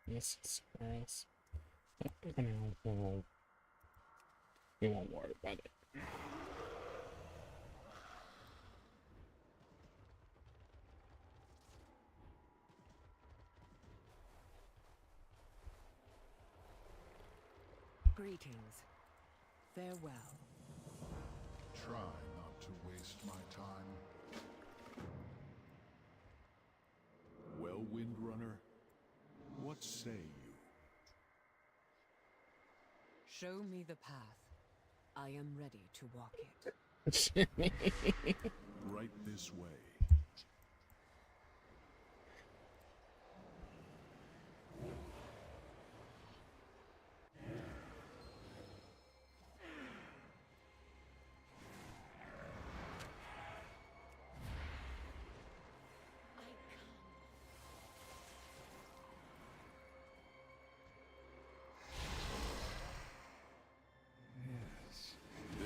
yes, somewhere else. But for now, we won't worry about it. Greetings. Farewell. Try not to waste my time. Well, Windrunner, what say you? Show me the path. I am ready to walk it. Right this way.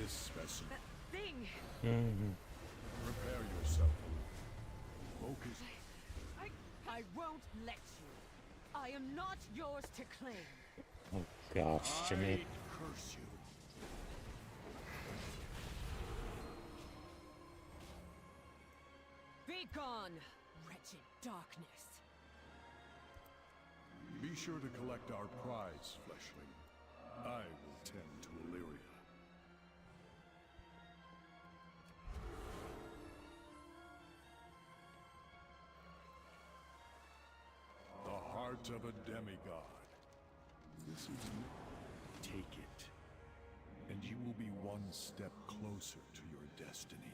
This specimen. That thing! Prepare yourself. Focus. I won't let you. I am not yours to claim. Oh gosh, Jimmy. I curse you. Be gone, wretched darkness. Be sure to collect our prize, Fleshling. I will tend to Illyria. The heart of a demigod. This is... Take it, and you will be one step closer to your destiny.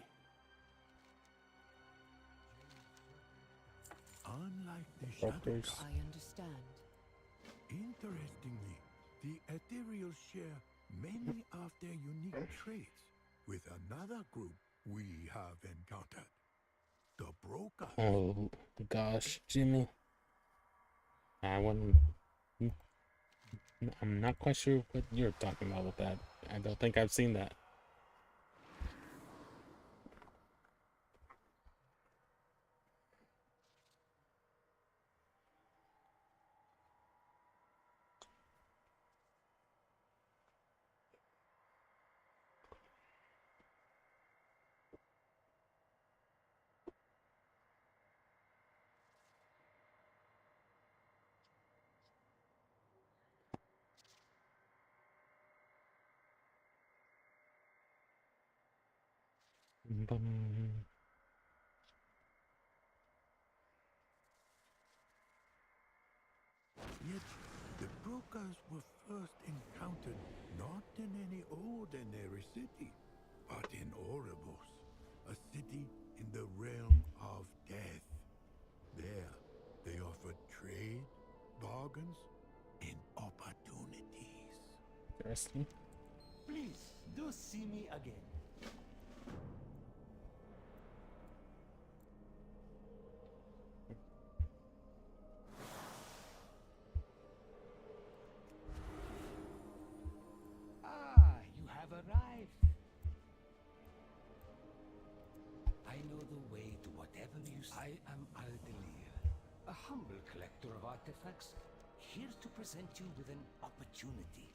Unlike the shadows, I understand. interestingly, the ethereal share many of their unique traits with another group we have encountered. The Brokers. Oh gosh, Jimmy. I wouldn't. I'm not quite sure what you're talking about with that. I don't think I've seen that. Yet, the Brokers were first encountered not in any ordinary city, but in Oribos, a city in the realm of death. There, they offered trade, bargains, and opportunities. Interesting. Please, do see me again. You have arrived. I know the way to whatever you say. I am 𝓒𝓸𝓵𝓭𝓱𝓮𝓪𝓻𝓽𝓵, a humble collector of artifacts, here to present you with an opportunity.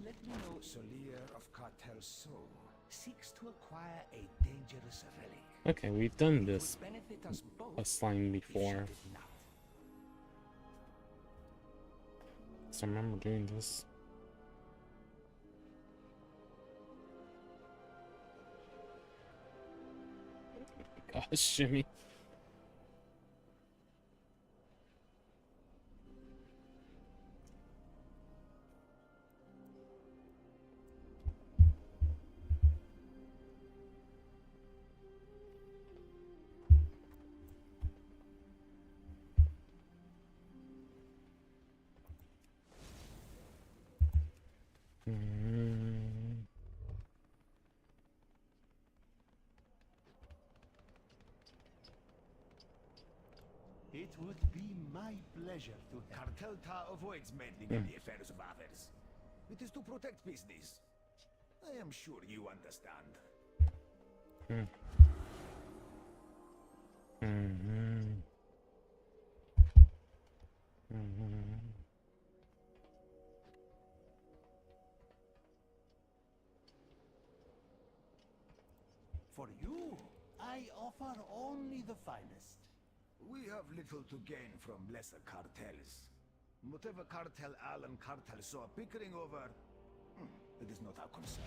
Let me know Solier of Cartel's soul seeks to acquire a dangerous relic. Okay, we've done It this would benefit us both quest line if she before. did not. So I remember doing this. Gosh, Jimmy. It would be my pleasure to... 𝓒𝓸𝓵𝓭𝓱𝓮𝓪𝓻𝓽𝓵 avoids meddling in the affairs of others. It is to protect business. I am sure you understand. For you, I offer only the finest. We have little to gain from lesser cartels. Whatever cartel Al and cartel So are bickering over, it is not our concern.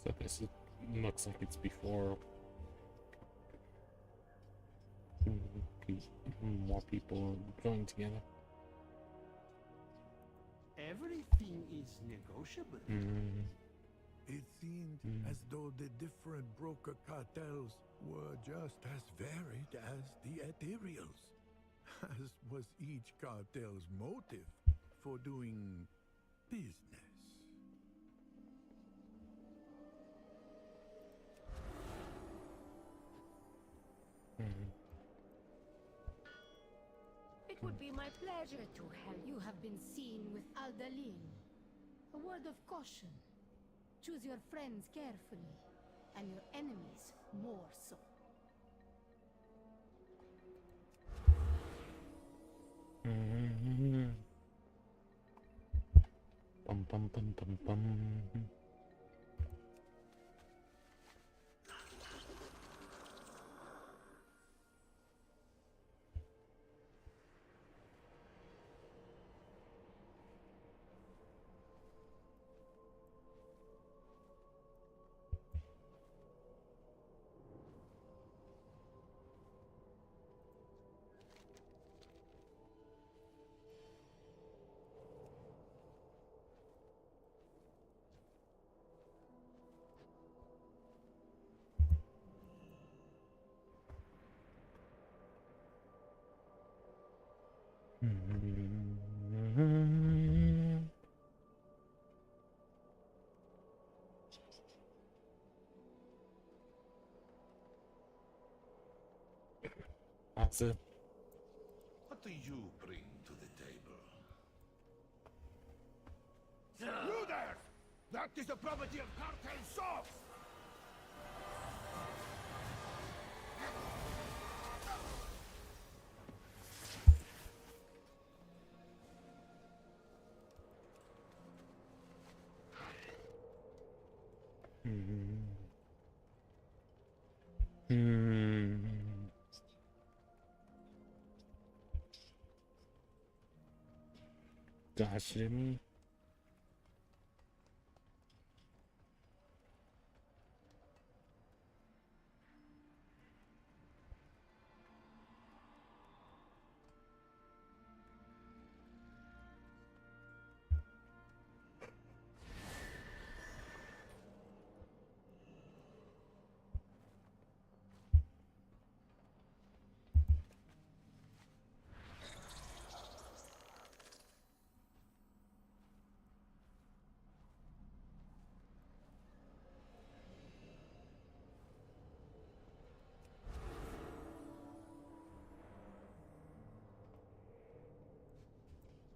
So this looks like it's before more people join together. Everything is negotiable. It seemed as though the different broker cartels were just as varied as the ethereals, as was each cartel's motive for doing business. It would be my pleasure to help. You have been seen with 𝓒𝓸𝓵𝓭𝓱𝓮𝓪𝓻𝓽𝓵. A word of caution. Choose your friends carefully, and your enemies more so. Bum bum bum bum bum. That's it. What do you bring to the table? You there! That is the property of cartel So! Gosh, me.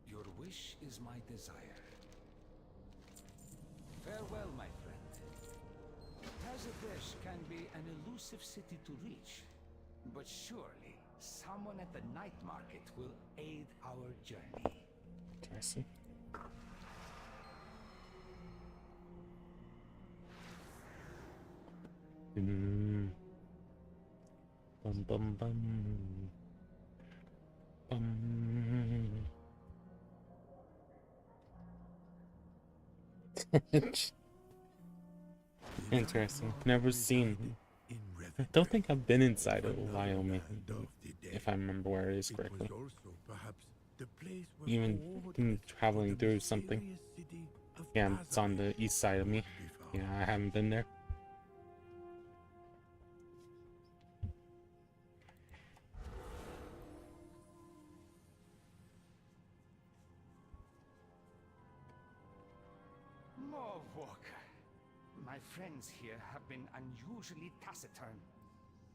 Your wish is my desire. Farewell, my friend. 𝓒𝓸𝓵𝓭𝓱𝓮𝓪𝓻𝓽𝓵 can be an elusive city to reach, but surely someone at the night market will aid our journey. I see. Bum bum bum. Interesting. Never seen. I don't think I've been inside of Wyoming, if I remember where it is correctly. Even traveling through something. Yeah, it's on the east side of me. Yeah, I haven't been there. More work. My friends here have been unusually taciturn.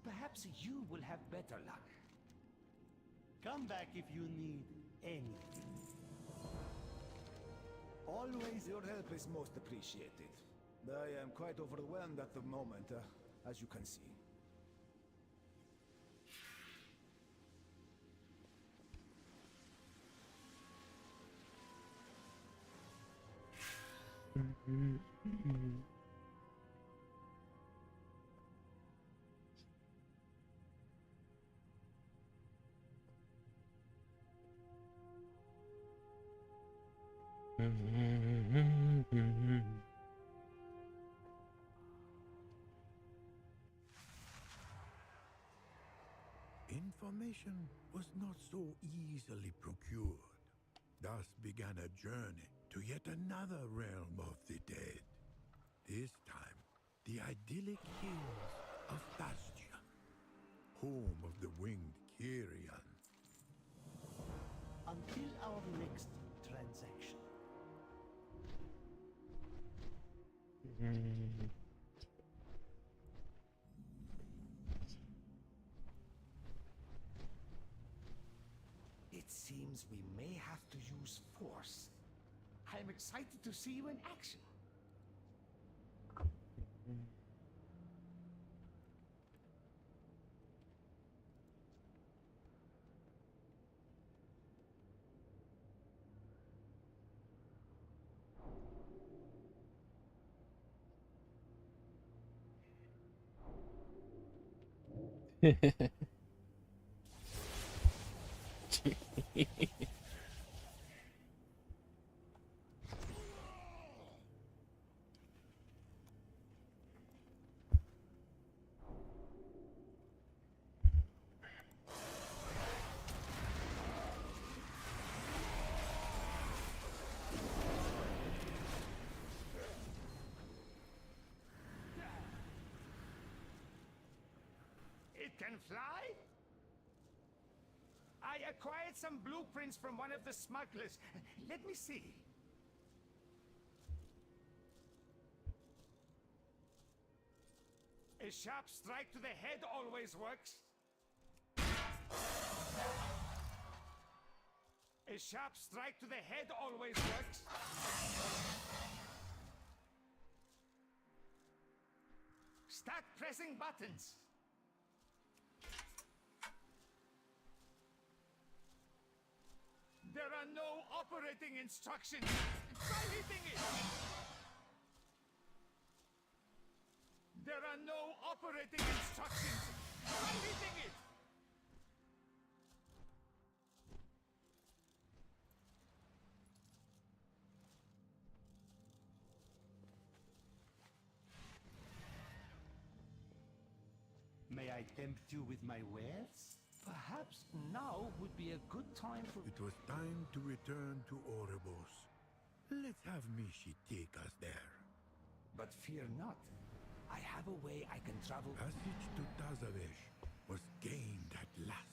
Perhaps you will have better luck. Come back if you need anything. Always your help is most appreciated. I am quite overwhelmed at the moment, as you can see. Information was not so easily procured. Thus began a journey to yet another realm of the dead. This time, the idyllic hills of Bastia, home of the winged Kyrian. Until our next transaction. It seems we may have to use force. I'm excited to see you in action. It can fly? I acquired some blueprints from one of the smugglers. Let me see. A sharp strike to the head always works. A sharp strike to the head always works. Start pressing buttons. There are no operating instructions. Try hitting it. There are no operating instructions. Try hitting it. May I tempt you with my wares? Perhaps now would be a good time for... It was time to return to Oribos. Let's have Mishi take us there. But fear not. I have a way I can travel... Passage to 𝓒𝓵𝓭𝓱𝓮𝓪𝓻𝓽𝓵 was gained at last.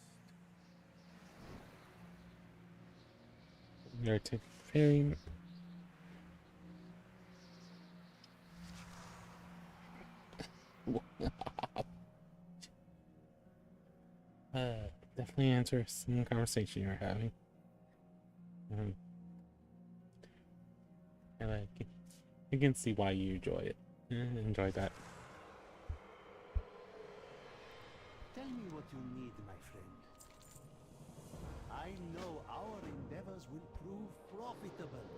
You're to very... definitely interesting conversation you're having. I like it. I can see why you enjoy it. Enjoy that. Tell me what you need, my friend. I know our endeavors will prove profitable.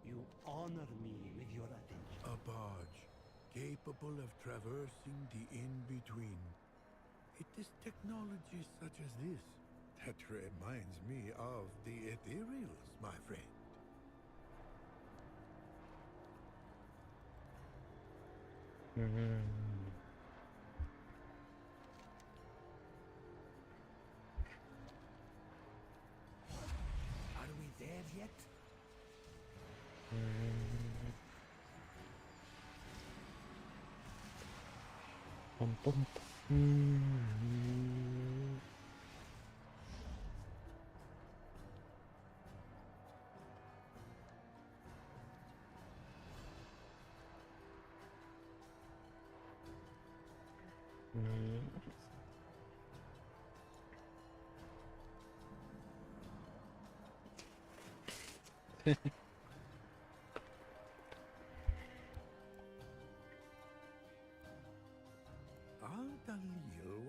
You honor me with your attention. A barge capable of traversing the in-between. It is technology such as this that reminds me of the ethereals, my friend. Are we there yet? Bum, bum, 𝓒𝓵𝓭𝓱𝓮𝓪𝓻𝓽𝓵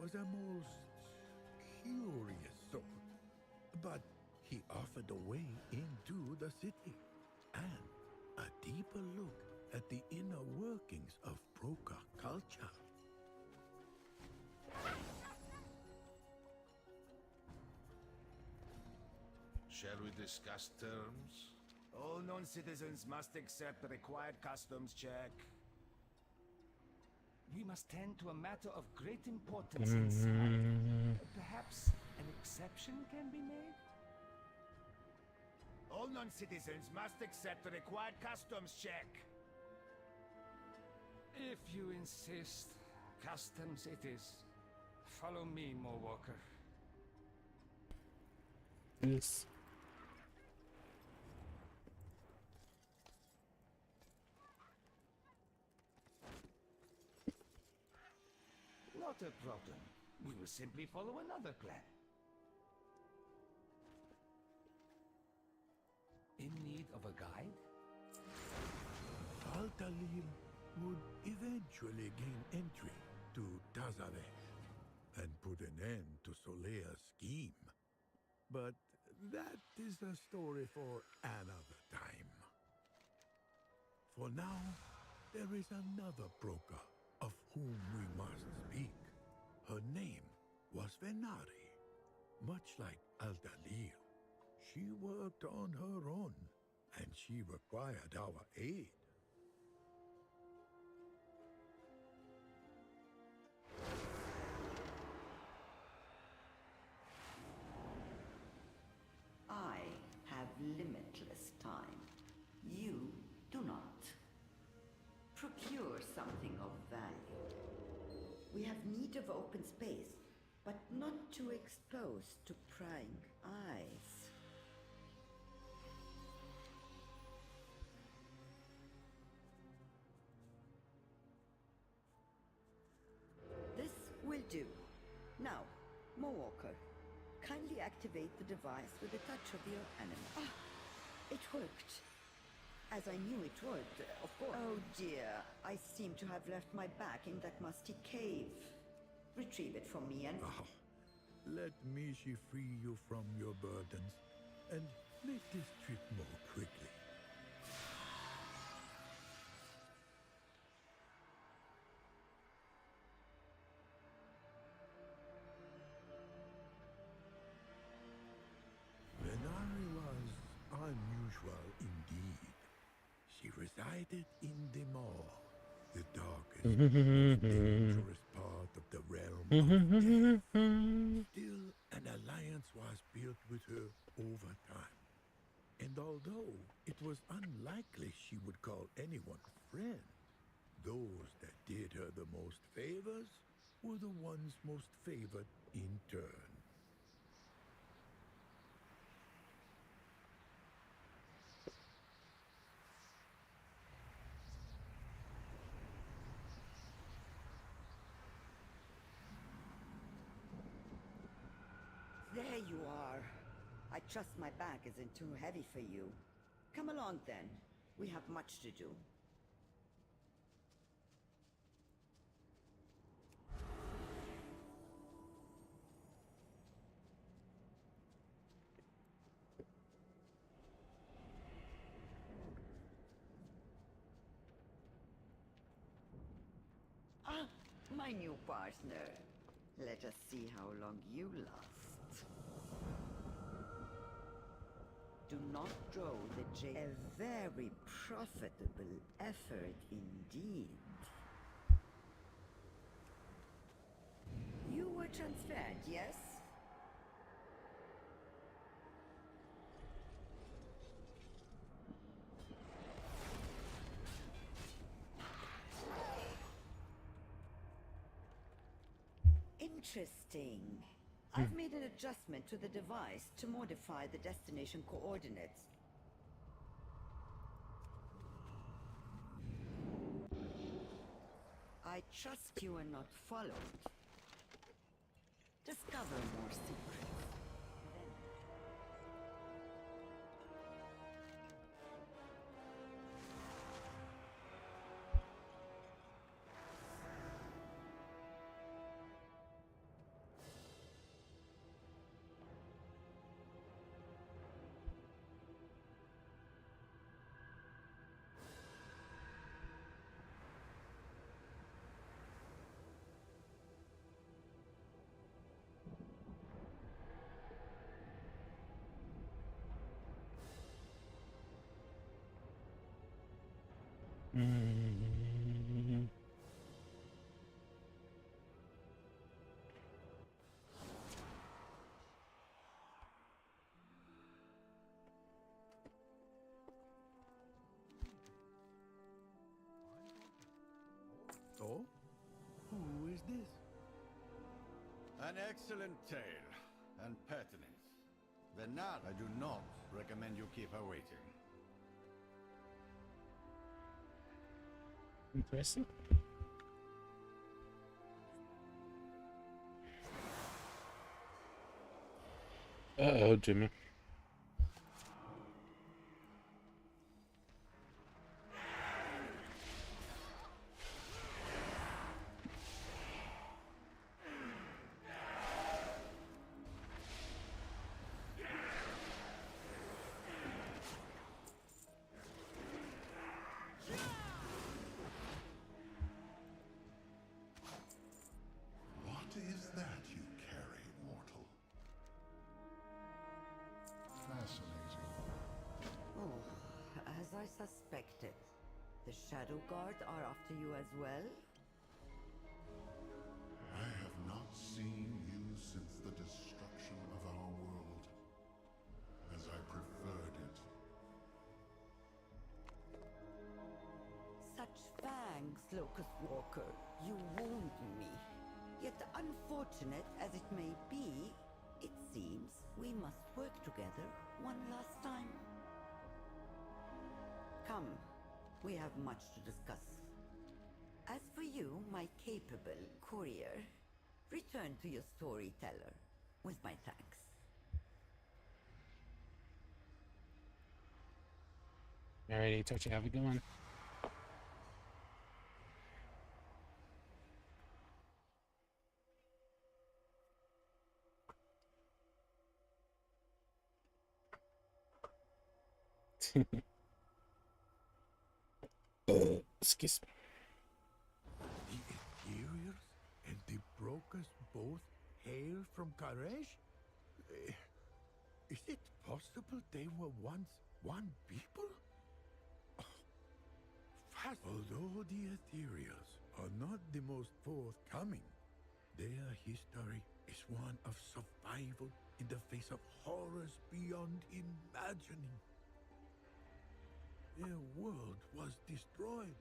was a most curious sort, but he offered a way into the city and a deeper look at the inner workings of Broca culture. Shall we discuss terms? All non-citizens must accept the required customs check. We must tend to a matter of great importance inside. Perhaps an exception can be made? All non-citizens must accept the required customs check. If you insist, customs it is. Follow me, Walker. Yes. Not a problem. We will simply follow another plan. In need of a guide? 𝓒𝓸𝓵𝓭𝓱𝓮𝓪𝓻𝓽𝓵 would eventually gain entry to 𝓒𝓸𝓵𝓭𝓱𝓮𝓪𝓻𝓽𝓵 and put an end to Solea's scheme. But that is a story for another time. For now, there is another Broca of whom we must speak. Her name was Venari. Much like 𝓒𝓸𝓵𝓭𝓱𝓮𝓪𝓻𝓽𝓵, she worked on her own, and she required our aid. I have limitless time. You do not. Procure something of value. We have need of open space, but not too exposed to prying eyes. This will do. Now, Walker, kindly activate the device with a touch of your animal. Ah, it worked. As I knew it would, of course. Oh dear, I seem to have left my bag in that musty cave. Retrieve it for me and... Oh, let me free you from your burdens and make this trip more quickly. Venari was unusual indeed. She resided in the Maw, the darkest, most dangerous part of the realm of death. Still, an alliance was built with her over time. And although it was unlikely she would call anyone friend, those that did her the most favors were the ones most favored in turn. There you are. I trust my bag isn't too heavy for you. Come along then. We have much to do. Ah, my new partner. Let us see how long you last. Do not throw the jade. A very profitable effort indeed. You were transferred, yes? Interesting. I've made an adjustment to the device to modify the destination coordinates. I trust you are not followed. Discover more secrets. Oh? Who is this? An excellent tale and pertinent. The Nar, I do not recommend you keep her waiting. Interesting. Uh-oh, Jimmy. What is that you carry, mortal? Fascinating. Oh, as I suspected. The Shadow Guard are after you as well? I have not seen you since the destruction of our world, as I preferred it. Such fangs, Locust Walker. You wound me. Yet unfortunate as it may be, it seems we must work together one last time. Come, we have much to discuss. As for you, my capable courier, return to your storyteller with my thanks. Alrighty, Tochi, have a good one. Excuse me. The Interiors and the Brokers both hail from Karesh? Is it possible they were once one people? Although the Ethereals are not the most forthcoming, their history is one of survival in the face of horrors beyond imagining. Their world was destroyed,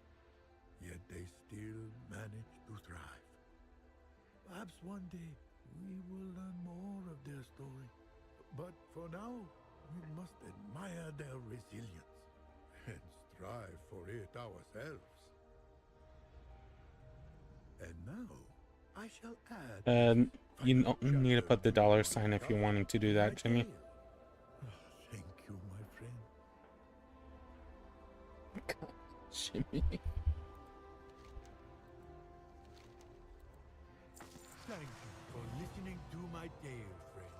yet they still managed to thrive. Perhaps one day we will learn more of their story, but for now, we must admire their resilience and strive for it ourselves. And now, I shall add... You need to put the $sign if you're wanting to do that, Jimmy. Thank you, my friend. God, Jimmy. Thank you for listening to my tale, friends.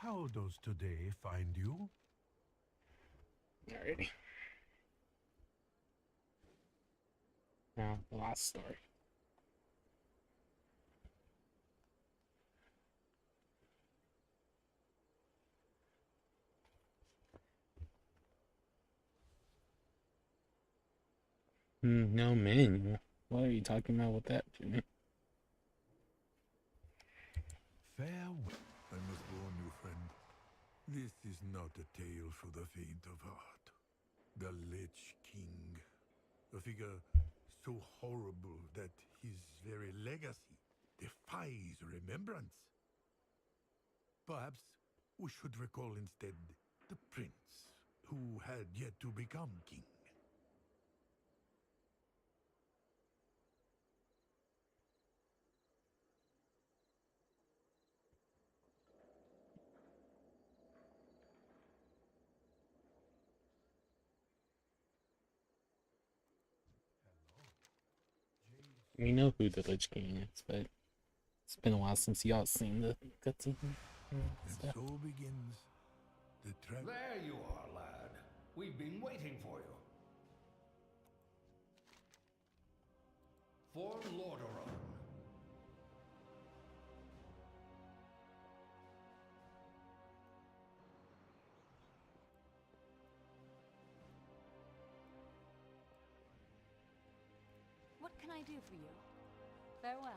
How does today find you? Alrighty. Now, the last story. No manual. What are you talking about with that, Jimmy? Farewell. I must warn you, friend. This is not a tale for the faint of heart. The Lich King. A figure so horrible that his very legacy defies remembrance. Perhaps we should recall instead the prince who had yet to become king. We know who the Lich King is, but it's been a while since y'all seen the cutscene and stuff. So begins the travel. There you are, lad. We've been waiting for you. For Lordaeron. What can I do for you? Farewell.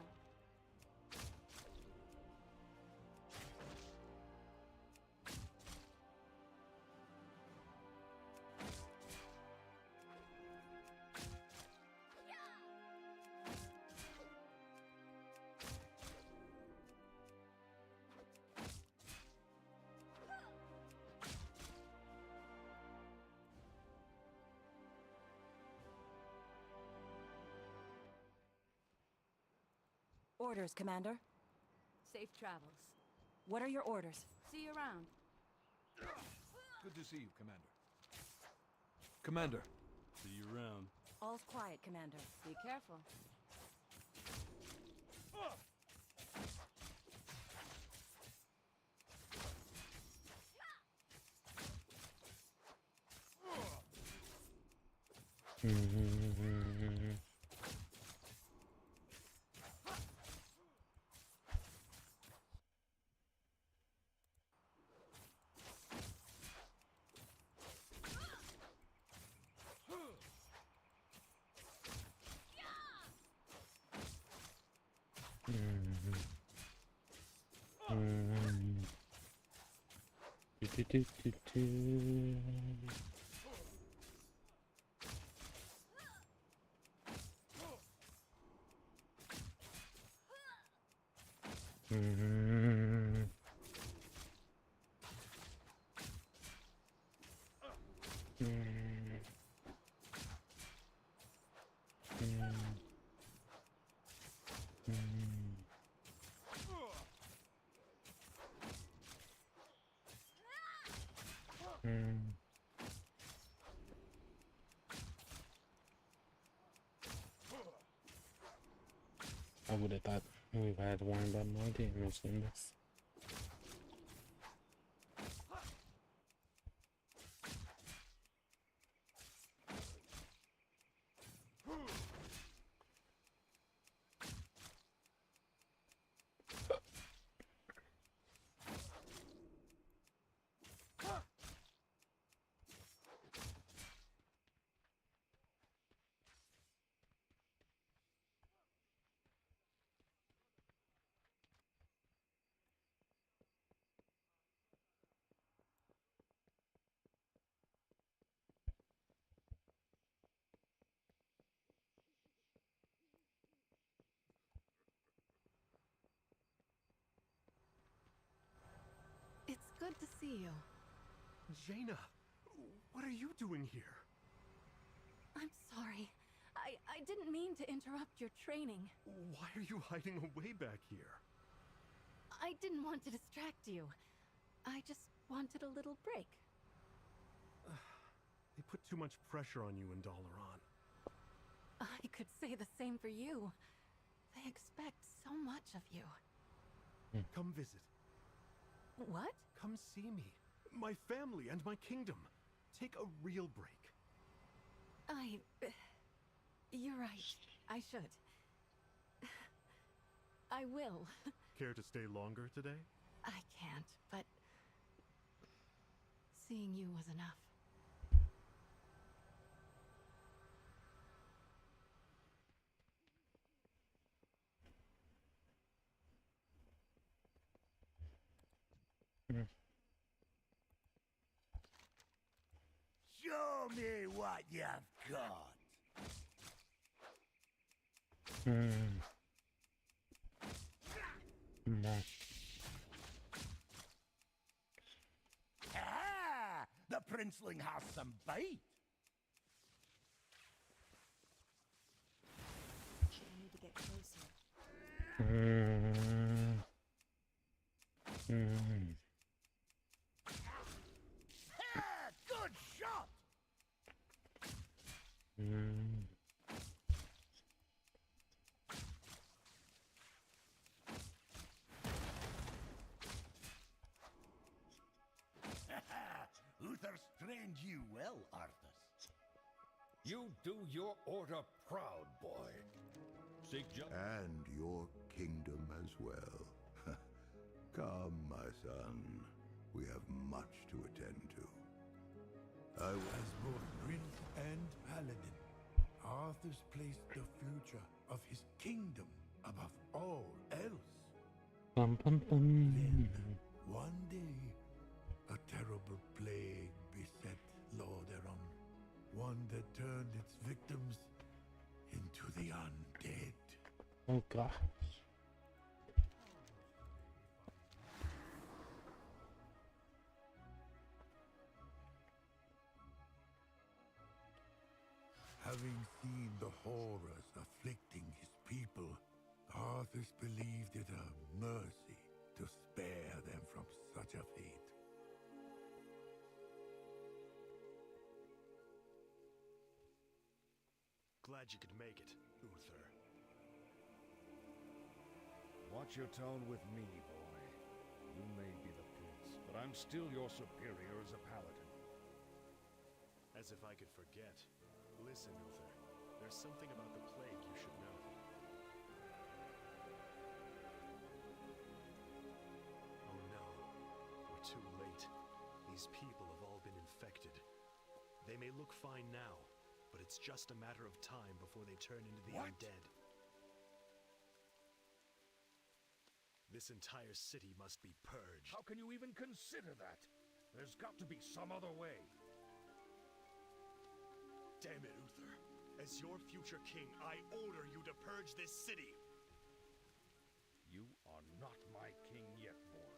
Orders, Commander. Safe travels. What are your orders? See you around. Good to see you, Commander. Commander. See you around. All's quiet, Commander. Be careful. I would have thought we've had one about more damage than this. It's good to see you. Jaina, what are you doing here? I'm sorry. I didn't mean to interrupt your training. Why are you hiding away back here? I didn't want to distract you. I just wanted a little break. They put too much pressure on you in Dalaran. I could say the same for you. They expect so much of you. Come visit. What? Come see me. My family and my kingdom. Take a real break. You're right. I should. I will. Care to stay longer today? I can't, but seeing you was enough. Show me what you've got. Ah, the princeling has some bite. I need to get closer. Ah, good shot. Uther's trained you well, Arthas. You do your order proud, boy. And your kingdom as well. Come, my son. We have much to attend to. As both prince and paladin, Arthur's placed the future of his kingdom above all else. Then, one day, a terrible plague beset 𝓒𝓸𝓵𝓭𝓱𝓮𝓪𝓻𝓽𝓵, one that turned its victims into the undead. Oh gosh. Having seen the horrors afflicting his people, Arthur believed it a mercy to spare them from such a fate. Glad you could make it, Uther. Watch your tone with me, boy. You may be the prince, but I'm still your superior as a paladin. As if I could forget. Listen, Uther. There's something about the plague you should know. Oh no. We're too late. These people have all been infected. They may look fine now, but it's just a matter of time before they turn into the undead. This entire city must be purged. How can you even consider that? There's got to be some other way. Damn it, Uther. As your future king, I order you to purge this city. You are not my king yet, boy.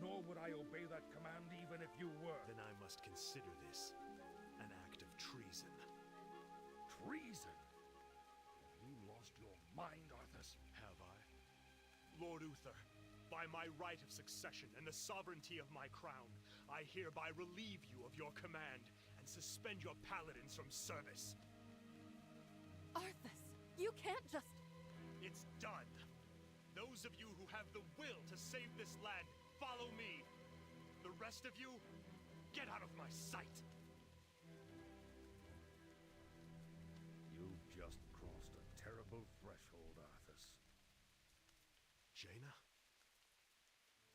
Nor would I obey that command even if you were. Then I must consider this an act of treason. Treason? Have you lost your mind, Arthas? Have I? Lord Uther, by my right of succession and the sovereignty of my crown, I hereby relieve you of your command and suspend your paladins from service. Arthas, you can't just... It's done. Those of you who have the will to save this land, follow me. The rest of you, get out of my sight. You've just crossed a terrible threshold, Arthas. Jaina?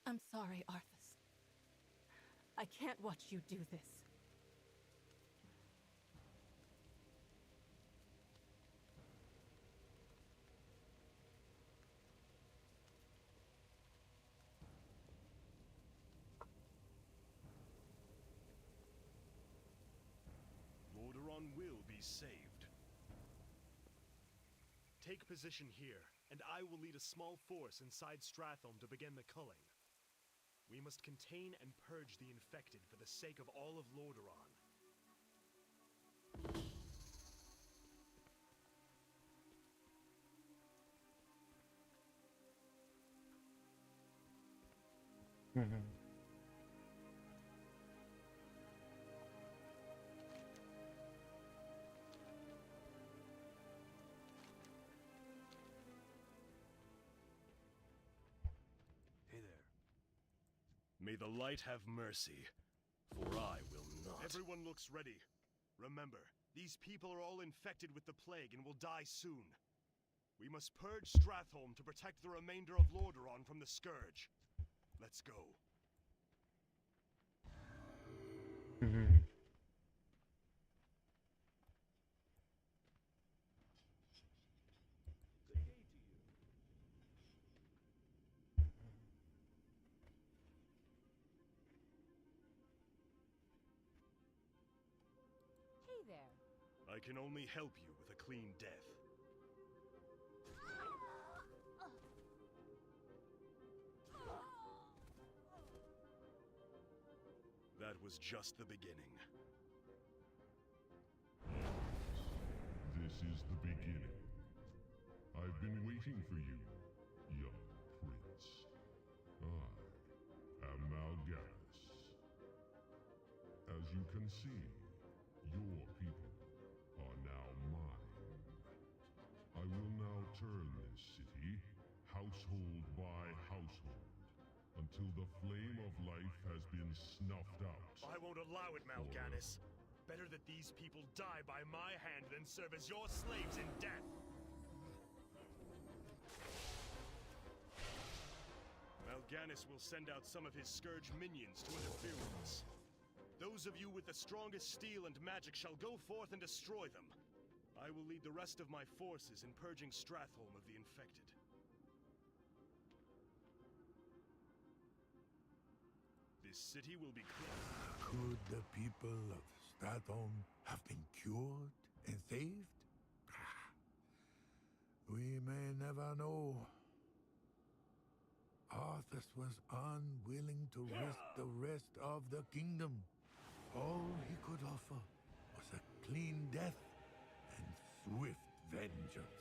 I'm sorry, Arthas. I can't watch you do this. 𝓒𝓸𝓵 will be saved. Take position here, and I will lead a small force inside 𝓒𝓸𝓵 to begin the culling. We must contain and purge the infected for the sake of all of 𝓒𝓸𝓵. Hey there. May the light have mercy, for I will not. Everyone looks ready. Remember, these people are all infected with the plague and will die soon. We must purge 𝓒𝓸𝓵 to protect the remainder of 𝓒𝓸𝓵 from the scourge. Let's go. there. I can only help you with a clean death. That was just the beginning. This is the beginning. I've been waiting for you, young prince. I am Mal'Ganis. As you can see, your people are now mine. I will now turn this city household by household until the flame of life has been snuffed out. I won't allow it, Mal'Ganis. Better that these people die by my hand than serve as your slaves in death. Mal'Ganis will send out some of his Scourge minions to interfere with us. Those of you with the strongest steel and magic shall go forth and destroy them. I will lead the rest of my forces in purging Stratholme of the infected. This city will be clean. Could the people of Stratholme have been cured and saved? We may never know. Arthas was unwilling to risk the rest of the kingdom. All he could offer was a clean death and swift vengeance.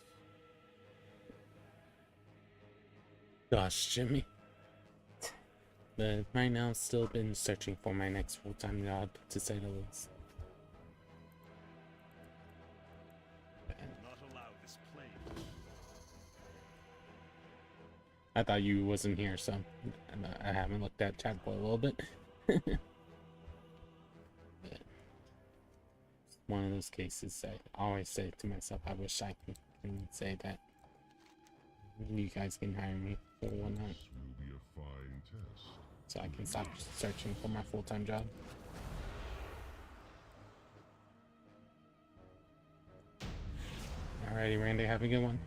Gosh, Jimmy. But right now, I've still been searching for my next full-time job, to say the least. Not allow this plague. I thought you wasn't here, so I haven't looked at chat for a little bit. One of those cases I always say to myself, I wish I can say that you guys can hire me for whatnot. This will be a fine test. So I can stop searching for my full-time job. Alrighty, Randy, have a good one.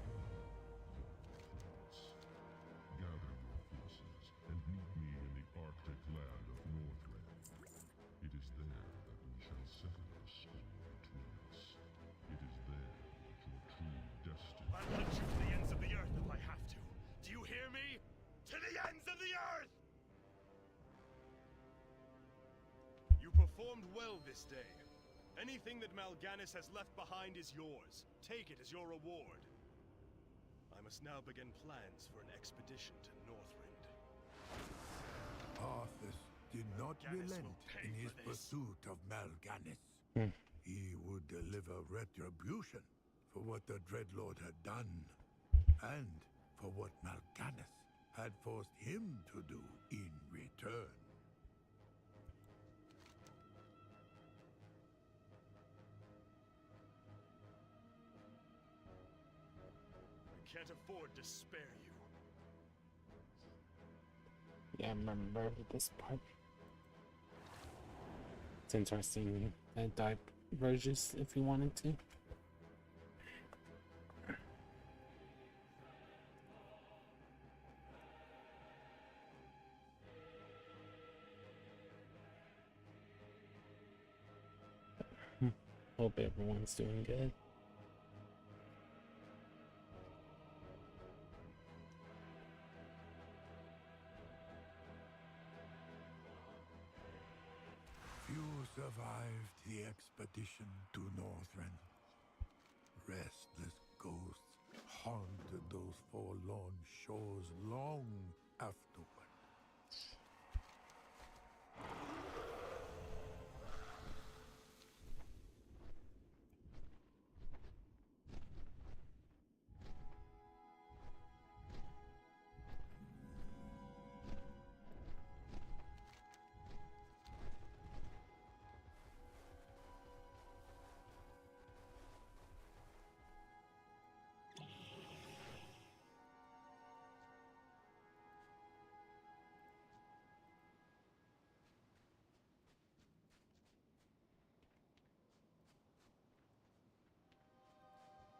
Gather your forces and meet me in the Arctic land of 𝓁𝓐𝓐𝓏. It is there that we shall settle the score between us. It is there that your true destiny... I'll hunt you to the ends of the earth if I have to. Do you hear me? To the ends of the earth! You performed well this day. Anything that Mal'Ganis has left behind is yours. Take it as your reward. I must now begin plans for an expedition to Northrend. Arthas did not relent in his pursuit of Mal'Ganis. He would deliver retribution for what the Dreadlord had done, and for what Mal'Ganis had forced him to do in return. I can't afford to spare you. Yeah, I remember this part. It's interesting to diverges if you wanted to. Hope everyone's doing good. Few survived the expedition to Northrend. Restless ghosts haunted those forlorn shores long afterward.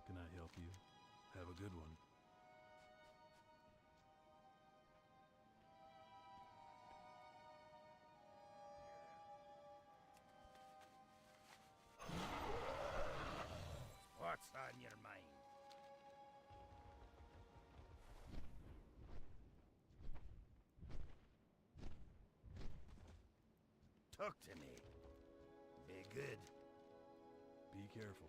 Can I help you? Have a good one. Talk to me. Be good. Be careful.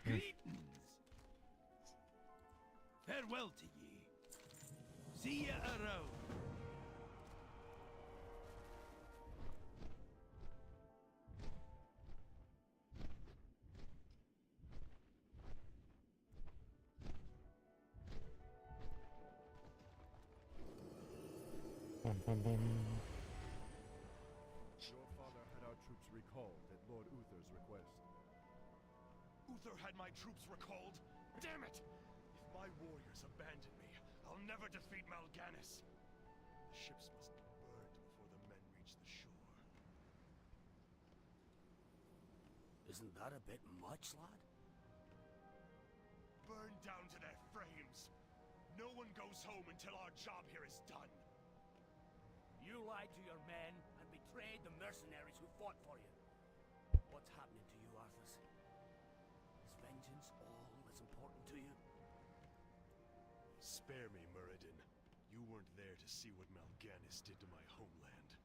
Greetings. Farewell to ye. See ya around. Your father had our troops recalled at Lord Uther's request. Uther had my troops recalled? Damn it! If my warriors abandon me, I'll never defeat Mal'Ganis. The ships must be burned before the men reach the shore. Isn't that a bit much, lad? Burn down to their frames. No one goes home until our job here is done. You lied to your men and betrayed the mercenaries who fought for you. What's happening to you, Arthas? Is vengeance all that's important to you? Spare me, Muradin. You weren't there to see what Mal'Ganis did to my homeland.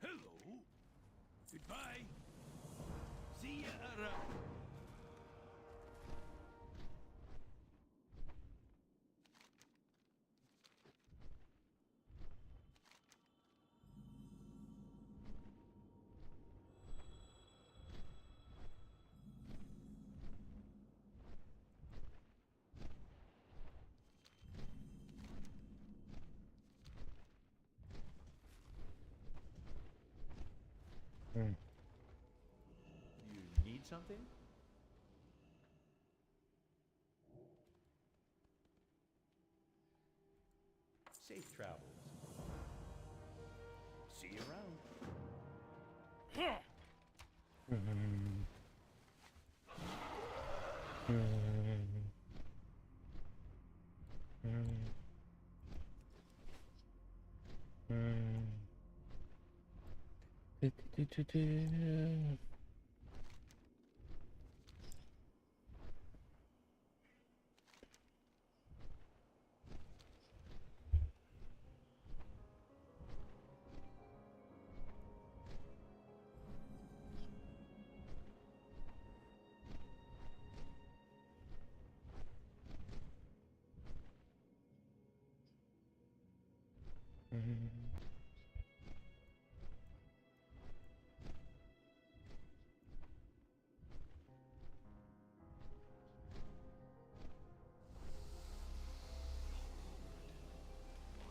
Hello. Goodbye. See ya around. You need something? Safe travels. See you around.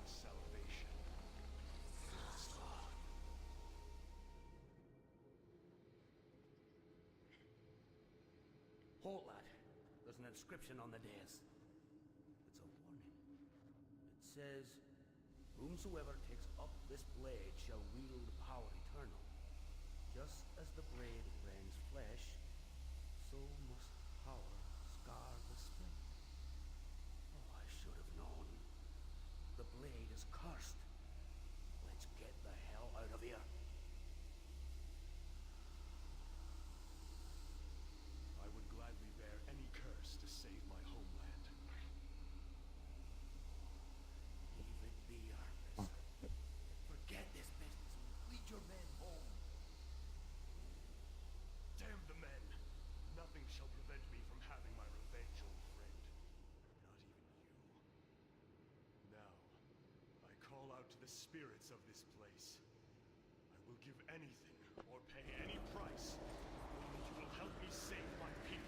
Salvation. Halt, lad. There's an inscription on the dais. It's a warning. It says, "Whomsoever takes up this blade shall wield power eternal. Just as the blade rends flesh, so must power scar the spirit." Oh, I should have known. The blade is cursed. Let's get the hell out of here. I would gladly bear any curse to save my homeland. Leave it be, Arthas. Forget this business and lead your men home. Damn the men! Nothing shall prevent me from having my revenge, old friend. Not even you. Now, I call out to the spirits of this place. I will give anything, or pay any price, only you will help me save my people.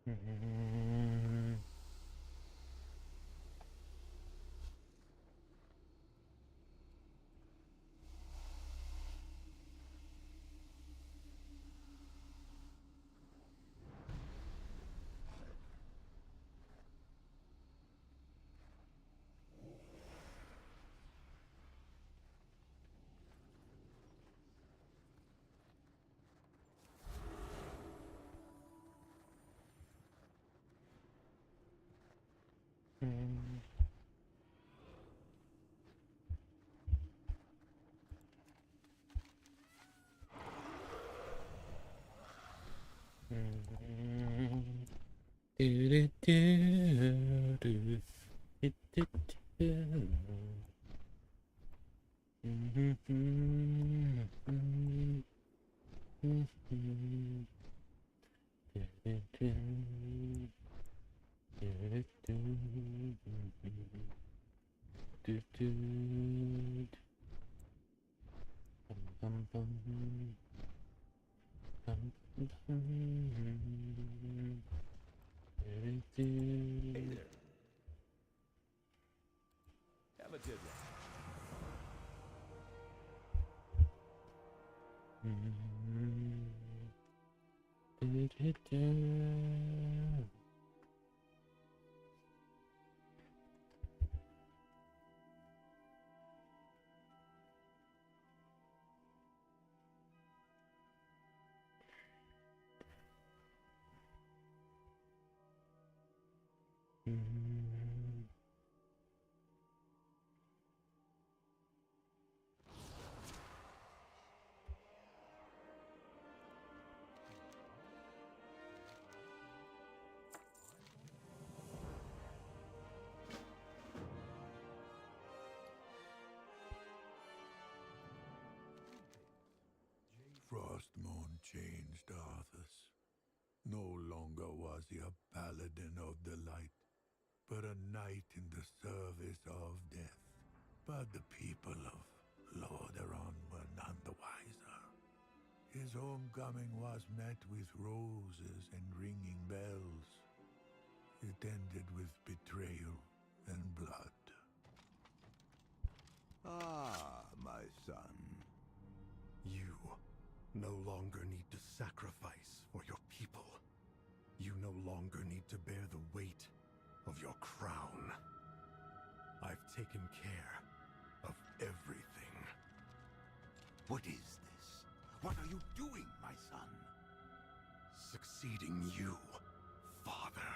Hey there. Have a good one. Frostmourne changed Arthas. No longer was he a paladin of the light, but a knight in the service of death. But the people of 𝓒𝓸𝓵𝓭𝓱𝓮𝓪𝓻𝓽𝓵 were none the wiser. His homecoming was met with roses and ringing bells. It ended with betrayal and blood. Ah, my son. You no longer need to sacrifice for your people. You no longer need to bear the weight of your crown. I've taken care of everything. What is this? What are you doing, my son? Succeeding you, father.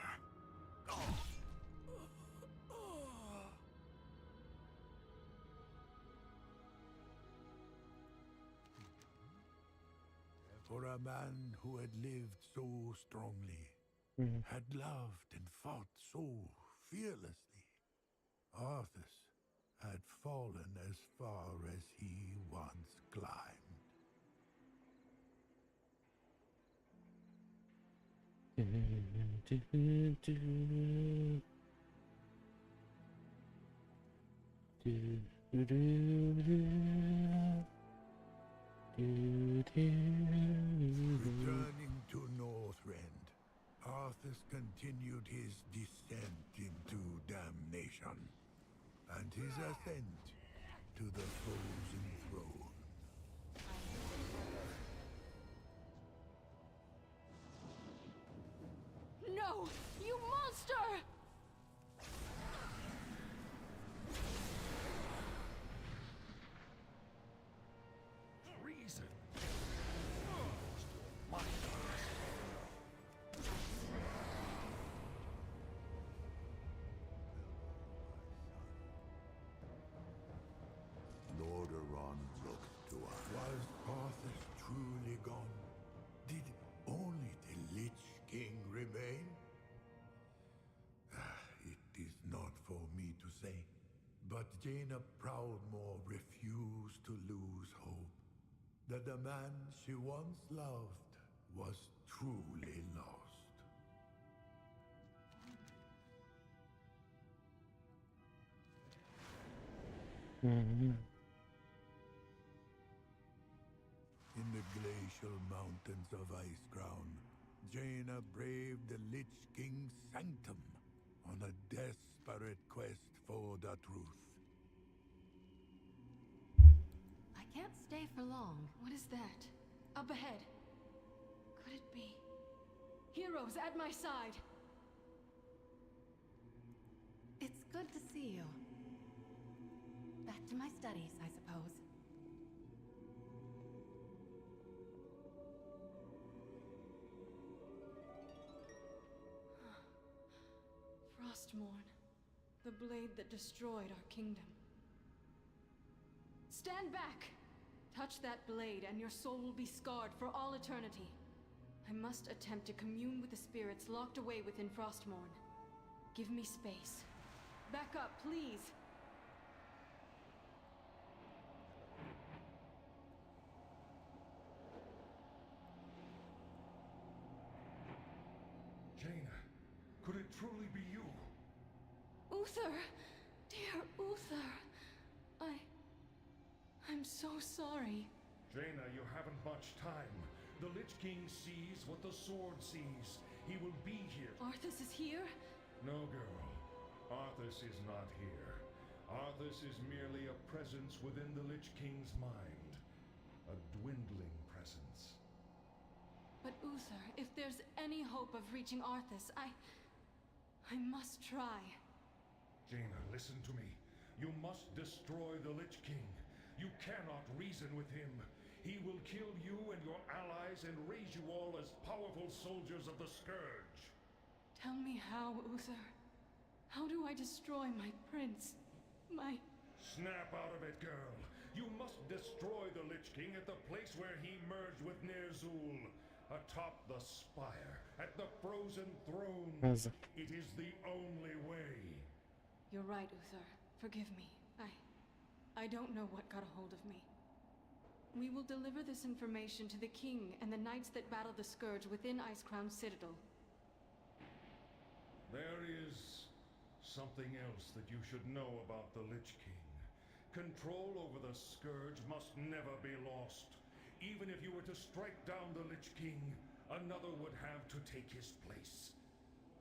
For a man who had lived so strongly, had loved and fought so fearlessly, Arthas had fallen as far as he once climbed. Returning to Northrend, Arthas continued his descent into damnation, and his ascent to the frozen throne. No! You monster! Reason. 𝓒𝓸𝓵𝓭𝓱𝓮𝓪𝓻𝓽𝓵 looked to us. Was Arthas truly gone? Did only the Lich King remain? It is not for me to say, but Jaina Proudmoore refused to lose hope that the man she once loved was truly lost. In the glacial mountains of Iceground, Jaina braved the Lich King's sanctum on a desperate quest for the truth. I can't stay for long. What is that? Up ahead. Could it be? Heroes at my side! It's good to see you. Back to my studies, I suppose. Frostmourne. The blade that destroyed our kingdom. Stand back! Touch that blade and your soul will be scarred for all eternity. I must attempt to commune with the spirits locked away within Frostmourne. Give me space. Back up, please! Jaina, could it truly be you? Uther! Dear Uther! I'm so sorry. Jaina, you haven't much time. The Lich King sees what the sword sees. He will be here. Arthas is here? No, girl. Arthas is not here. Arthas is merely a presence within the Lich King's mind. A dwindling presence. But Uther, if there's any hope of reaching Arthas, I must try. Jaina, listen to me. You must destroy the Lich King. You cannot reason with him. He will kill you and your allies and raise you all as powerful soldiers of the Scourge. Tell me how, Uther. How do I destroy my prince? My... Snap out of it, girl. You must destroy the Lich King at the place where he merged with 𝓒𝓸𝓵𝓭𝓱𝓮𝓪𝓻𝓽𝓵, atop the spire, at the frozen throne. It is the only way. You're right, Uther. Forgive me. I don't know what got a hold of me. We will deliver this information to the king and the knights that battle the Scourge within Icecrown Citadel. There is something else that you should know about the Lich King. Control over the Scourge must never be lost. Even if you were to strike down the Lich King, another would have to take his place.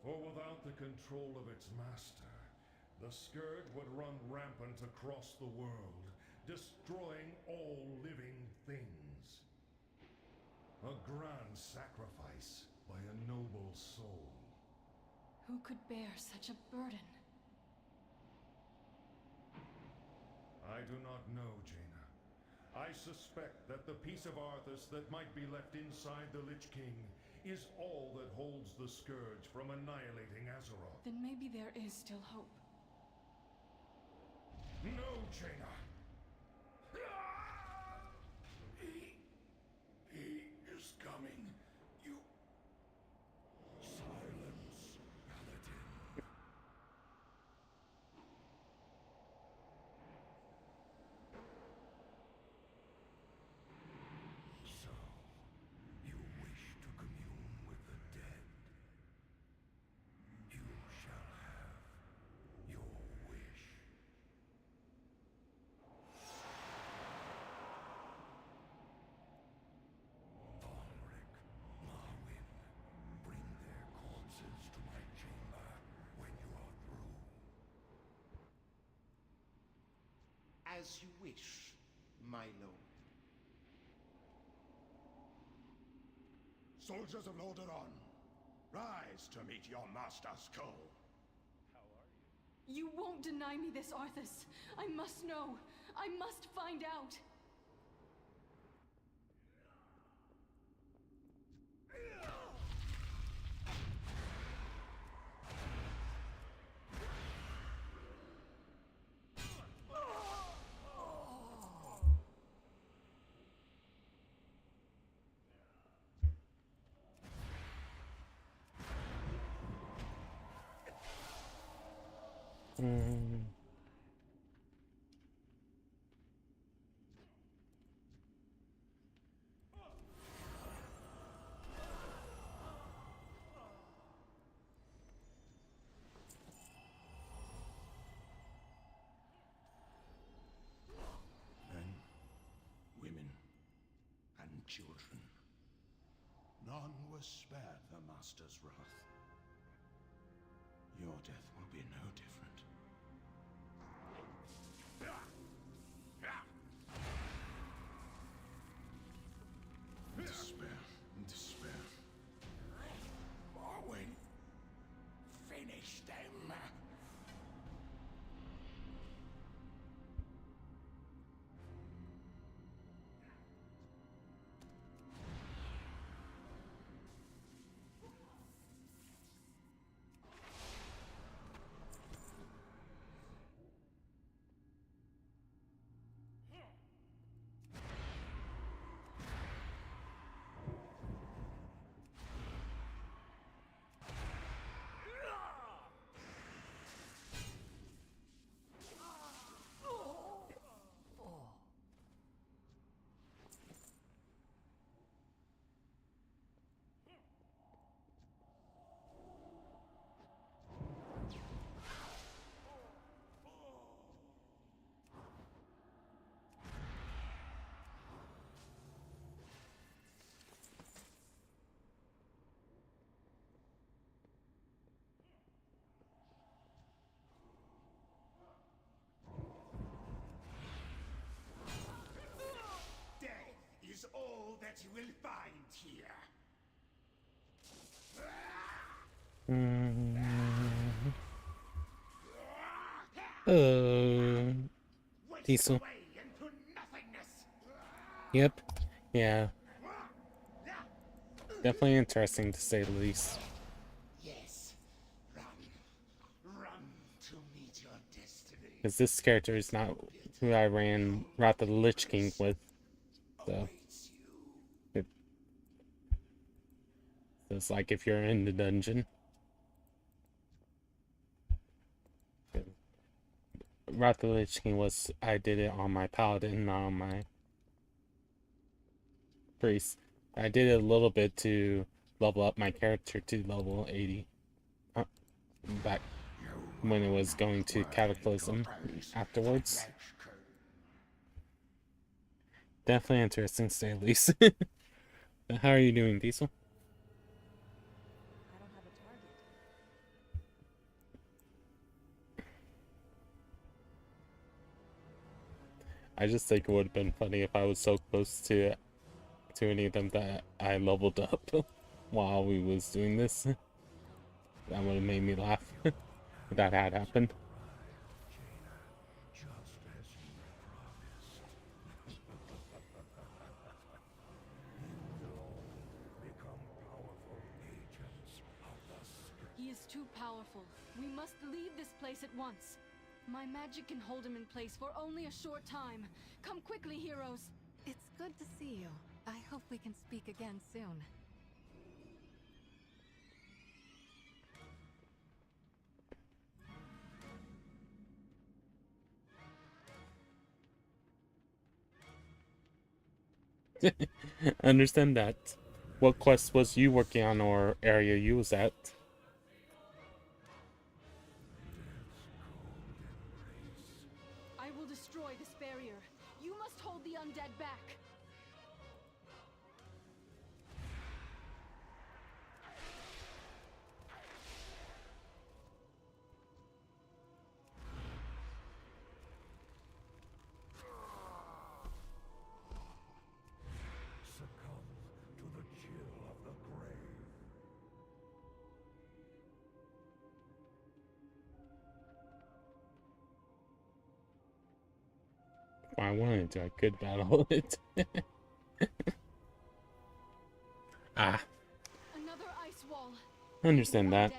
For without the control of its master, the Scourge would run rampant across the world, destroying all living things. A grand sacrifice by a noble soul. Who could bear such a burden? I do not know, Jaina. I suspect that the piece of Arthas that might be left inside the Lich King is all that holds the Scourge from annihilating Azeroth. Then maybe there is still hope. No, Jaina! He is coming. You... Silence, Paladin. So, you wish to commune with the dead. You shall have your wish. Bring their corpses to my chamber when you are through. As you wish, my lord. Soldiers of Lordaeron, rise to meet your master Skull. You won't deny me this, Arthas. I must know. I must find out. Men, women, and children. None was spared the Master's wrath. Your death will be no different. Despair, despair. Morwen, finish them. Is all that you will find here. Diesel. Yep. Yeah. Definitely interesting to say the least. Yes. Run to meet your destiny. Because this character is not who I ran Wrath of the Lich King with. So it's like if you're in the dungeon. Wrath of the Lich King was, I did it on my paladin, not on my priest. I did it a little bit to level up my character to level 80. Back when it was going to Cataclysm afterwards. Definitely interesting to say the least. How are you doing, Diesel? I just think it would have been funny if I was so close to any of them that I leveled up while we was doing this. That would have made me laugh if that had happened. He is too powerful. We must leave this place at once. My magic can hold him in place for only a short time. Come quickly, heroes. It's good to see you. I hope we can speak again soon. Understand that. What quest was you working on or area you was at? I will destroy this barrier. You must hold the undead back. Succumb to the chill of the grave. If I wanted to, I could battle it. Another ice wall. I understand that.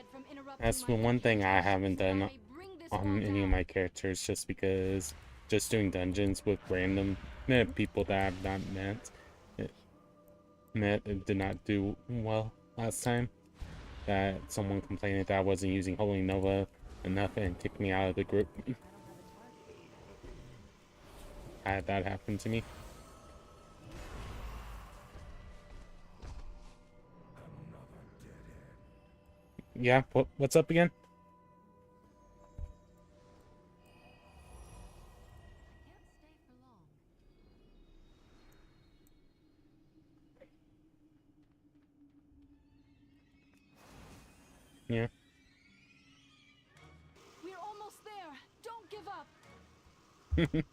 That's the one thing I haven't done on any of my characters, just because just doing dungeons with random people that I've not met, it did not do well last time. That someone complained that I wasn't using Holy Nova enough and kicked me out of the group. I had that happen to me. Yeah, what's up again? Yeah. We're almost there. Don't give up. It's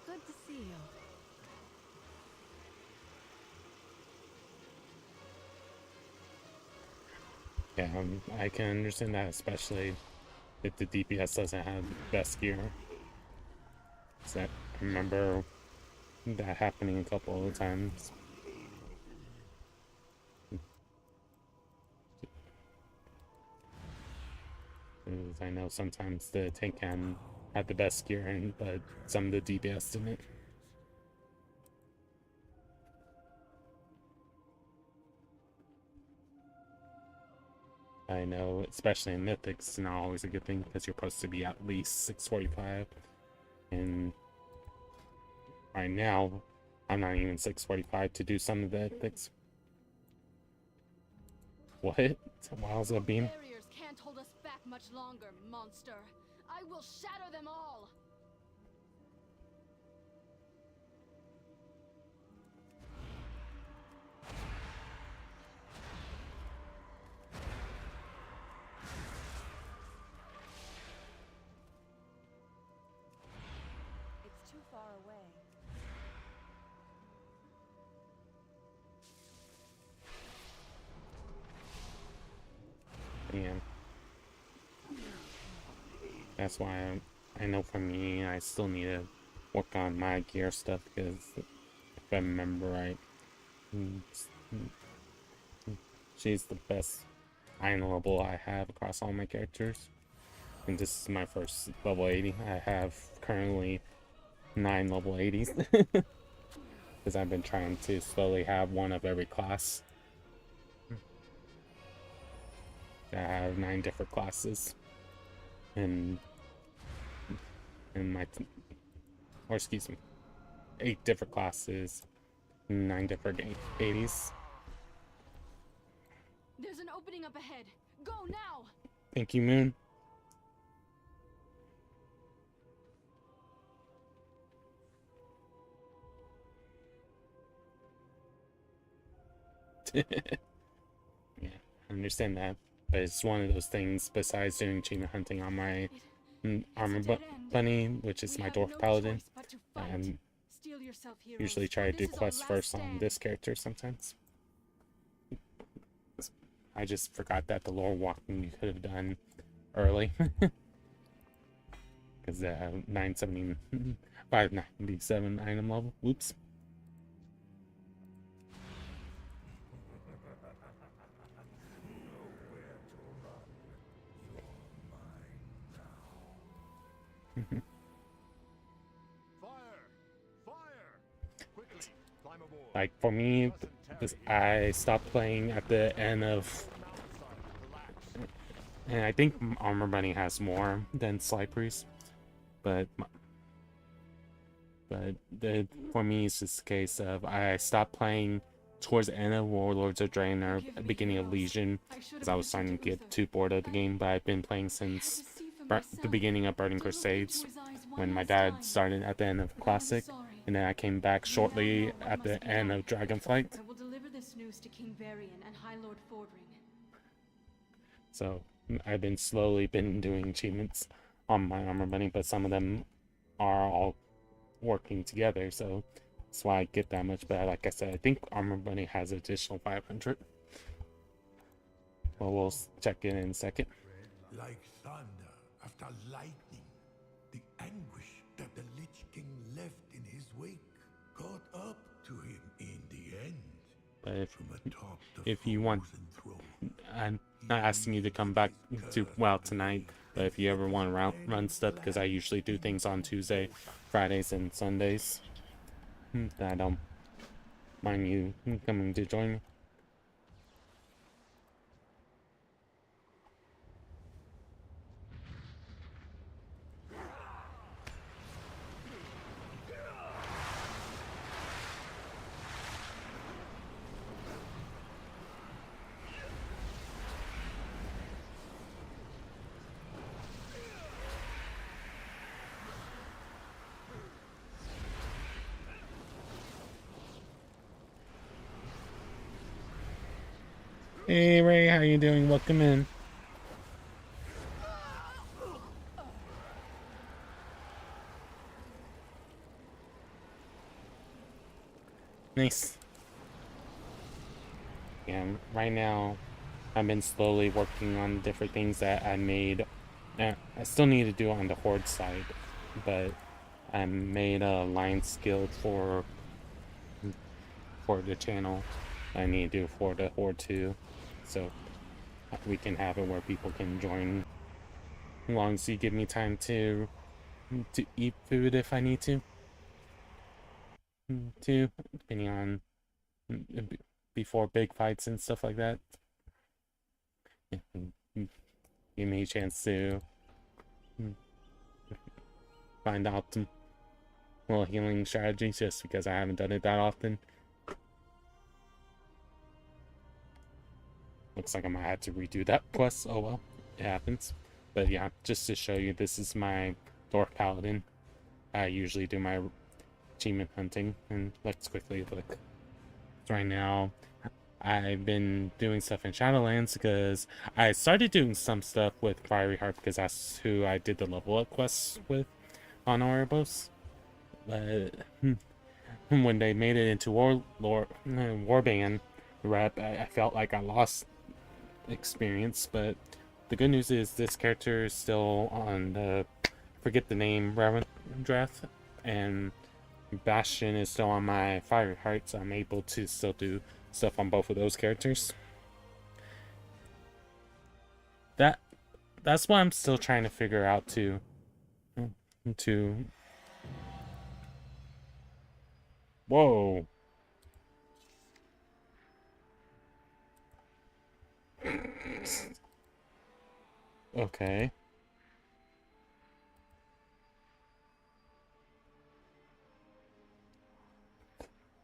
good to see you. Yeah, I can understand that, especially if the DPS doesn't have the best gear. So I remember that happening a couple of times. I know sometimes the tank can have the best gear, but some of the DPS didn't. I know, especially in Mythics, it's not always a good thing because you're supposed to be at least 645. And right now, I'm not even 645 to do some of the Mythics. What? Wow's a beam? Barriers can't hold us back much longer, monster. I will shatter them all. It's too far away. Yeah. That's why I know for me, I still need to work on my gear stuff, because if I remember right, she's the best iron level I have across all my characters. And this is my first level 80. I have currently 9 level 80s. Because I've been trying to slowly have one of every class. I have 9 different classes. And my, or excuse me, 8 different classes, 9 different 80s. There's an opening up ahead. Go now. Thank you, Moon. Yeah, I understand that, but it's one of those things. Besides doing achievement hunting on my armor bunny, which is my dwarf paladin, and usually try to do quests first on this character sometimes. I just forgot that the lore walking you could have done early. Because 597 item level. Whoops. Like for me, I stopped playing at the end of, and I think Armor Bunny has more than Sly Priest, but for me it's just a case of I stopped playing towards the end of Warlords of Draenor or beginning of Legion because I was starting to get too bored of the game. But I've been playing since the beginning of Burning Crusades, when my dad started at the end of Classic, and then I came back shortly at the end of Dragonflight. I will deliver this news to King Varian and High Lord Fordring. So I've been slowly doing achievements on my Armor Bunny, but some of them are all working together, so that's why I get that much. But like I said, I think Armor Bunny has additional 500. Well, we'll check in a second. Like thunder after lightning, the anguish that the Lich King left in his wake caught up to him in the end. But if you want, I'm not asking you to come back to WoW tonight, but if you ever want to run stuff, because I usually do things on Tuesday, Fridays, and Sundays, I don't mind you coming to join me. Hey Ray, how you doing? Welcome in. Nice. Yeah, right now I've been slowly working on different things that I made. I still need to do on the Horde side, but I made a Alliance guild for the channel. I need to do for the Horde too, so we can have it where people can join, as long as you give me time to eat food if I need to, depending on before big fights and stuff like that. Give me a chance to find out some little healing strategies, just because I haven't done it that often. Looks like I might have to redo that quest. Oh well, it happens. But yeah, just to show you, this is my Dwarf Paladin. I usually do my achievement hunting, and let's quickly look. Right now, I've been doing stuff in Shadowlands because I started doing some stuff with Fiery Heart because that's who I did the level up quests with on Ouroboros. But when they made it into Warband rep, I felt like I lost experience. But the good news is this character is still on the, forget the name, Ravendrath, and Bastion is still on my Fiery Heart, so I'm able to still do stuff on both of those characters. That's what I'm still trying to figure out too. Whoa. Okay.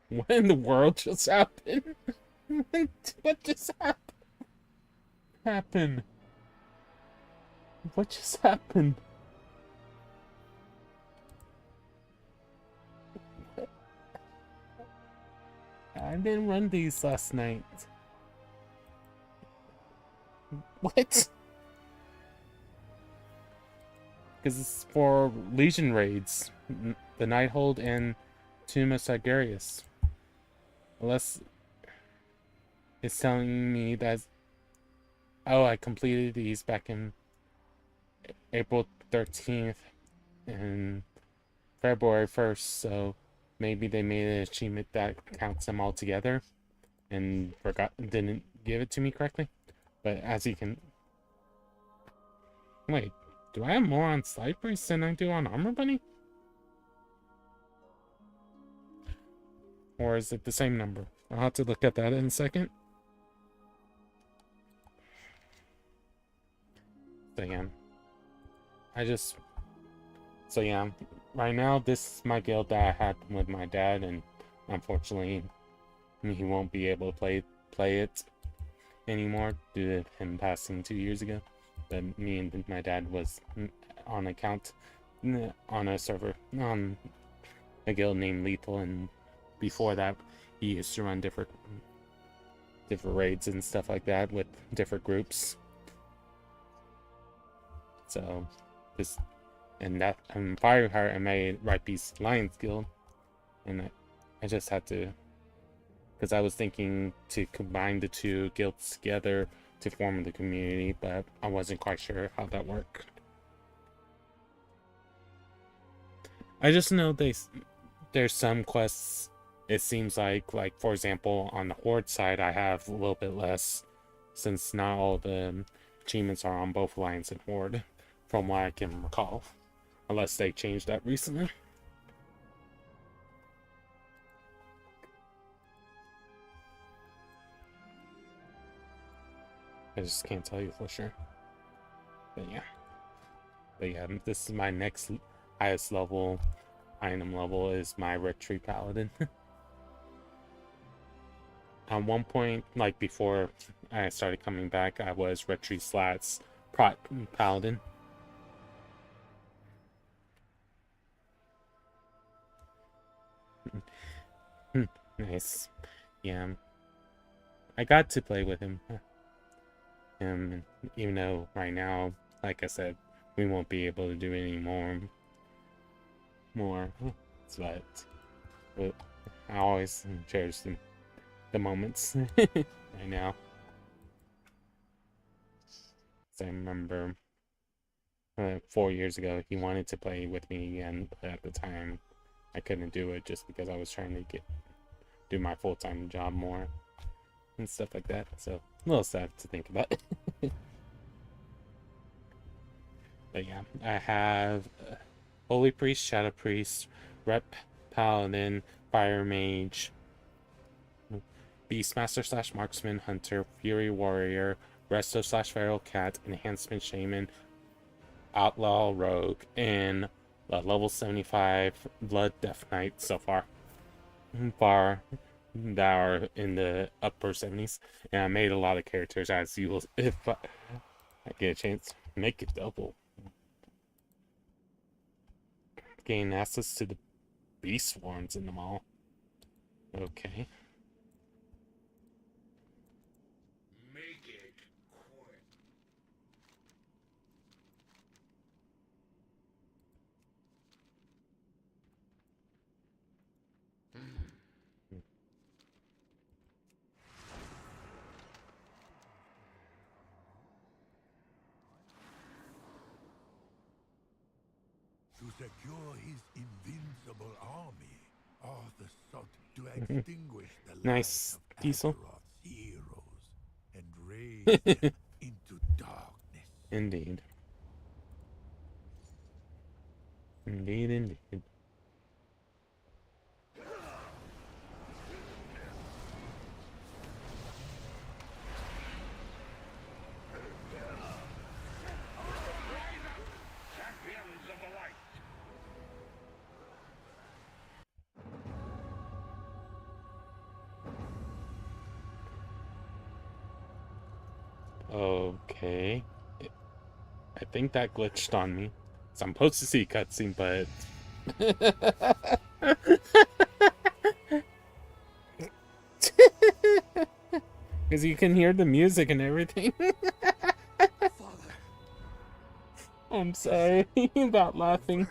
What in the world just happened? What just happened? What just happened? I didn't run these last night. What? Because it's for Legion raids, the Nighthold and 𝐁𝐞𝐚𝐧𝐢𝐿. Unless it's telling me that, oh, I completed these back in April 13th and February 1st, so maybe they made an achievement that counts them all together and didn't give it to me correctly. But as you can, wait, do I have more on Slide Priest than I do on Armor Bunny? Or is it the same number? I'll have to look at that in a second. So yeah, so yeah, right now this is my guild that I had with my dad, and unfortunately he won't be able to play it anymore due to him passing 2 years ago. But me and my dad was on account on a server on a guild named Lethal, and before that he used to run different raids and stuff like that with different groups. So this and that Fiery Heart, I made Rhypi's Lions Guild, and I just had to, because I was thinking to combine the two guilds together to form the community, but I wasn't quite sure how that worked. I just know there's some quests, it seems like for example on the Horde side I have a little bit less, since not all the achievements are on both Alliance and Horde, from what I can recall, unless they changed that recently. I just can't tell you for sure. But yeah, this is my next highest level item level, is my 𝓂 Paladin. At one point, like before I started coming back, I was 𝓂/Slats Paladin. Nice. Yeah, I got to play with him. him, even though right now, like I said, we won't be able to do any more. But I always cherish the moments right now. So I remember 4 years ago, he wanted to play with me again, but at the time, I couldn't do it just because I was trying to do my full-time job more and stuff like that. So a little sad to think about. But yeah, I have Holy Priest, Shadow Priest, Rep Paladin, Fire Mage, Beastmaster / Marksman, Hunter, Fury Warrior, Resto / Feral Cat, Enhancement Shaman, Outlaw Rogue, and level 75 Blood Death Knight so far. That are in the upper 70s. And I made a lot of characters, as you will, if I get a chance, make it double. Gain access to the beast swarms in the mall. Okay. Make it quick. To secure his invincible army, Arthur sought to extinguish the Nice, Diesel. Azeroth's heroes and raise them into darkness. Indeed. Indeed. Okay. I think that glitched on me. So I'm supposed to see cutscene, but because you can hear the music and everything. I'm sorry about laughing.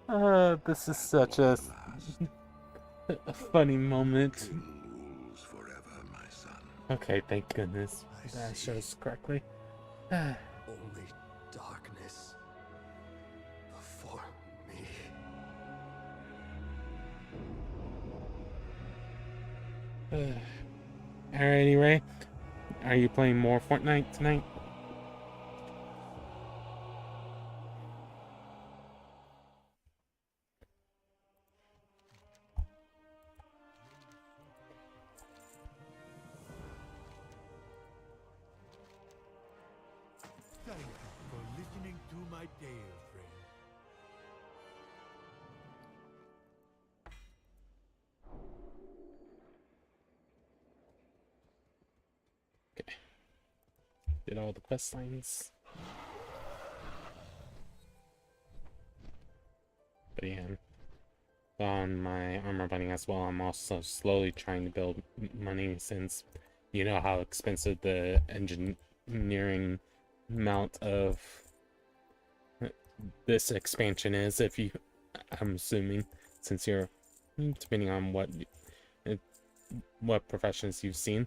This is such a funny moment. Okay, thank goodness that shows correctly. Only darkness before me. Alrighty, Ray. Are you playing more Fortnite tonight? Thank you for listening to my tale, friend. Okay. Did all the quest lines. But yeah, on my armor binding as well, I'm also slowly trying to build money, since you know how expensive the engineering amount of this expansion is. If you, I'm assuming, since you're, depending on what professions you've seen.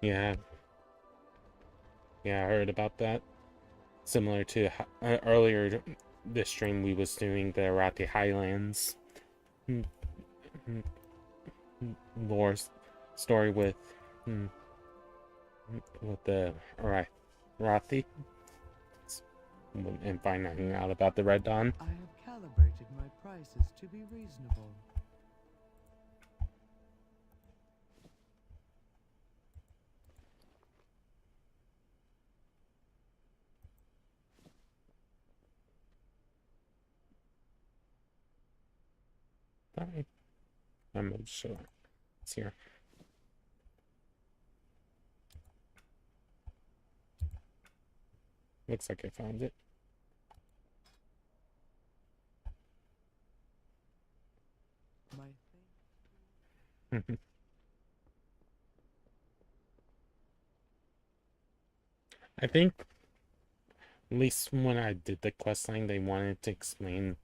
Yeah, I heard about that. Similar to earlier this stream, we was doing the Rati Highlands lore story with the Rati, and finding out about the Red Dawn. I have calibrated my prices to be reasonable. Alright. I'm not sure. It's here. Looks like I found it. I think, at least when I did the quest line, they wanted to explain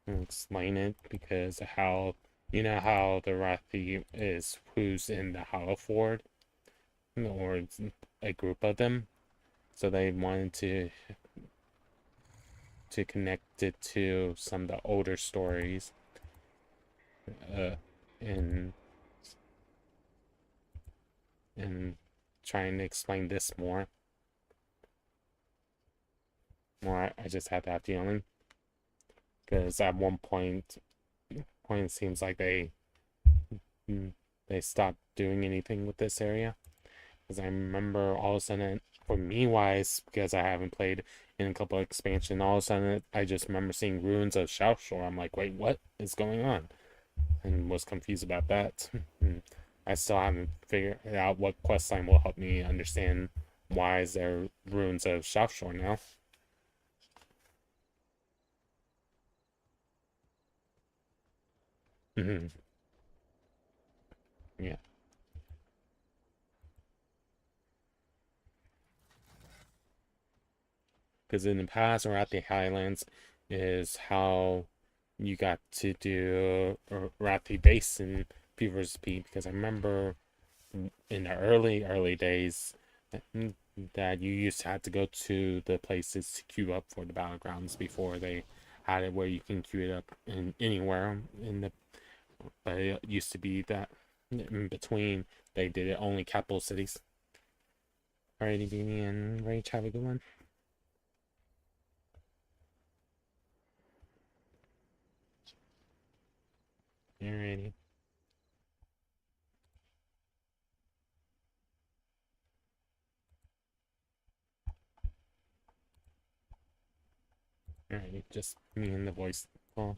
it because of how, you know how the Rhypi is who's in the Hollow Ford, or a group of them, so they wanted to connect it to some of the older stories, and trying to explain this more. I just had that feeling, because at one point it seems like they stopped doing anything with this area. Because I remember all of a sudden, for me wise, because I haven't played in a couple of expansions, all of a sudden I just remember seeing ruins of 𝓁𝓁. I'm like, wait, what is going on? And was confused about that. I still haven't figured out what questline will help me understand why is there ruins of 𝓁𝓁 now. Yeah. Because in the past, or at the Highlands, is how you got to do Rhypi base in PvP. Because I remember in the early days that you used to have to go to the places to queue up for the battlegrounds before they had it where you can queue it up in anywhere in the. But it used to be that in between they did it only capital cities. Alrighty, Beanie and Rage, have a good one. Alrighty. Alrighty, just me and the voice call.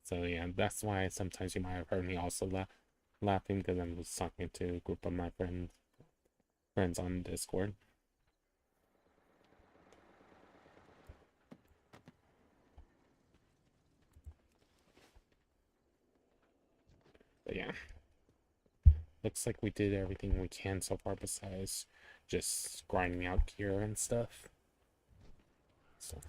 So yeah, that's why sometimes you might have heard me also laughing, because I was talking to a group of my friends on Discord. But yeah, looks like we did everything we can so far besides just grinding out gear and stuff. So.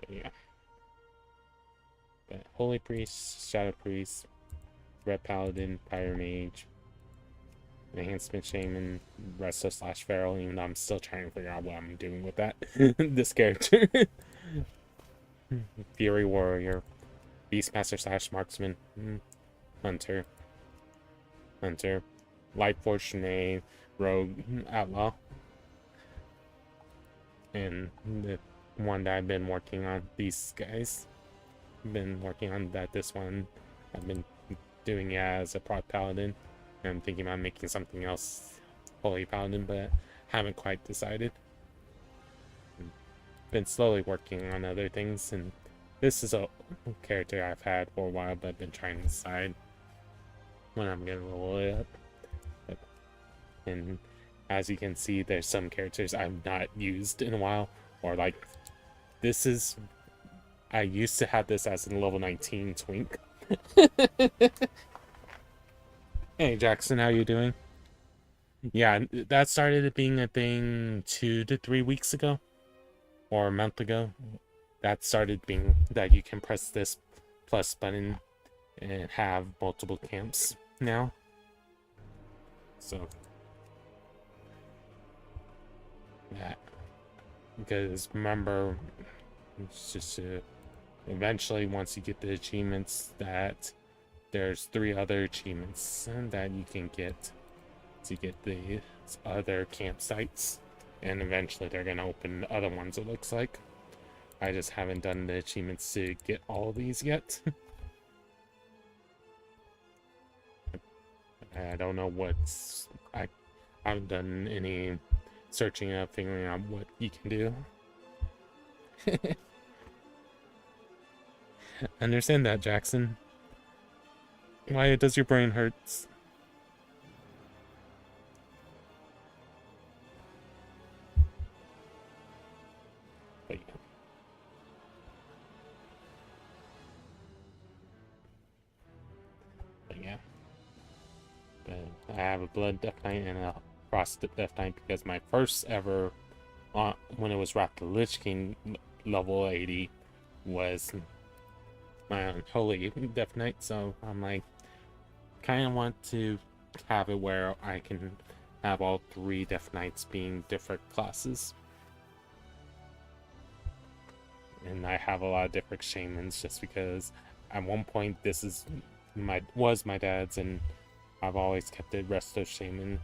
But yeah. But Holy Priest, Shadow Priest, Red Paladin, Pyro Mage, Enhancement Shaman, Resto/Feral, even though I'm still trying to figure out what I'm doing with that. This character. Fury Warrior, Beastmaster/Marksman, Hunter, Lightforged Grenade, Rogue, Outlaw. And the one that I've been working on, these guys. I've been working on that. This one I've been doing it as a Prot Paladin. I'm thinking about making something else Holy Paladin, but haven't quite decided. Been slowly working on other things, and this is a character I've had for a while, but I've been trying to decide when I'm gonna roll it up. And as you can see, there's some characters I've not used in a while, or like this is. I used to have this as a level 19 twink. Hey Jackson, how you doing? Yeah, that started being a thing 2 to 3 weeks ago, or a month ago. That started being that you can press this plus button and have multiple camps now. So yeah, because remember, it's just eventually once you get the achievements, that there's 3 other achievements that you can get to get the other campsites, and eventually they're gonna open other ones, it looks like. I just haven't done the achievements to get all these yet. I don't know what's... I haven't done any searching up, figuring out what you can do. Understand that, Jackson. Why does your brain hurts? But yeah. But yeah. But I have a Blood Death Knight and a Frost Death Knight because my first ever, when it was Wrath of the Lich King level 80, was my Unholy Death Knight. So I'm like, kind of want to have it where I can have all 3 Death Knights being different classes. And I have a lot of different shamans just because at one point this is was my dad's, and I've always kept it Resto Shaman.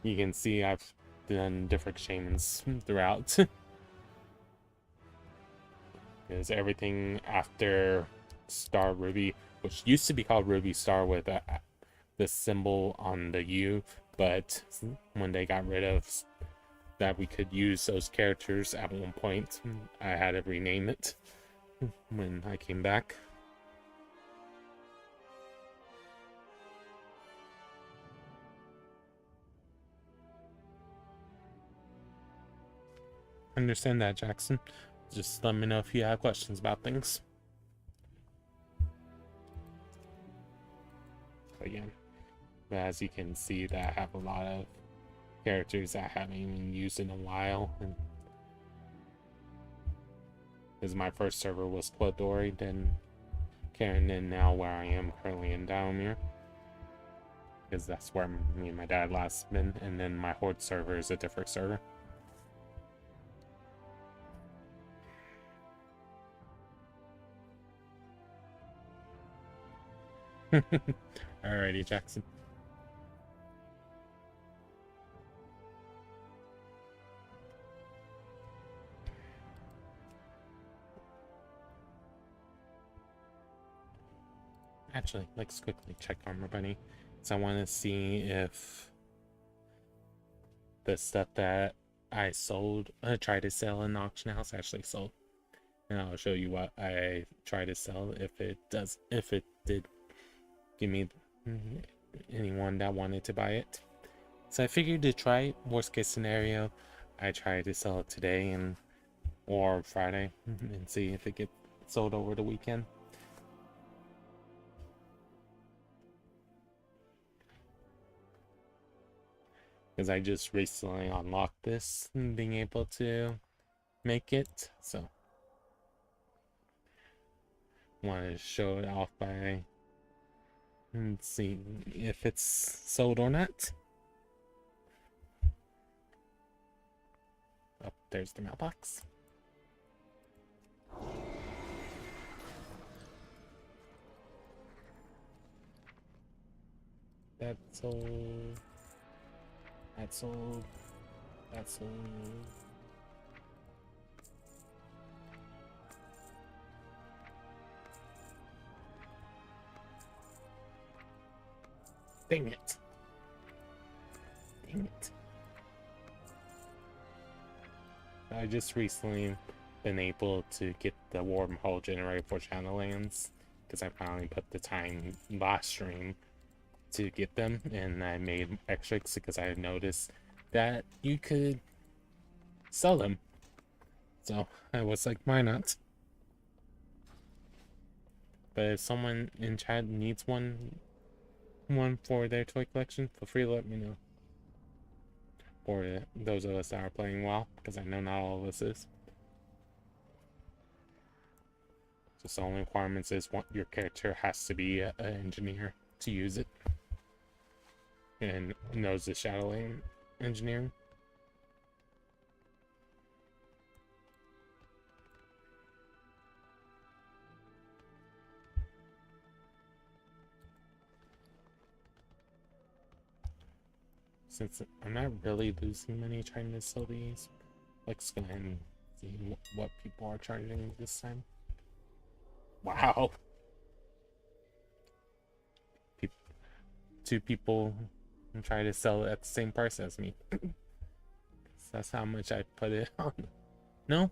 You can see I've done different shamans throughout. Because everything after Star Ruby, which used to be called Ruby Star with the symbol on the U, but when they got rid of that, we could use those characters at one point, I had to rename it when I came back. Understand that, Jackson. Just let me know if you have questions about things. But yeah, but as you can see, that I have a lot of characters that I haven't even used in a while, and because my first server was Cladori, then Karen, and now where I am currently in DWheelchair, because that's where me and my dad last been, and then my Horde server is a different server. Alrighty, Jackson. Actually, let's quickly check Armor Bunny, because I want to see if the stuff that I sold, tried to sell in the auction house actually sold. And I'll show you what I tried to sell if it did give me anyone that wanted to buy it. So I figured to try, worst case scenario, I try to sell it today or Friday and see if it gets sold over the weekend. Because I just recently unlocked this and being able to make it, so want to show it off by and see if it's sold or not. Oh, there's the mailbox. That's sold. That's sold. That's sold. Dang it. Dang it. I just recently been able to get the wormhole generator for Shadowlands because I finally put the time last stream to get them, and I made extras because I noticed that you could sell them. So I was like, why not? But if someone in chat needs one for their toy collection, feel free to let me know. For those of us that are playing WoW, because I know not all of us is. Just the only requirements is your character has to be an engineer to use it, and knows the Shadowland engineering. Since I'm not really losing money trying to sell these, let's go ahead and see what people are charging this time. Wow. two people and try to sell it at the same price as me. That's how much I put it on. No?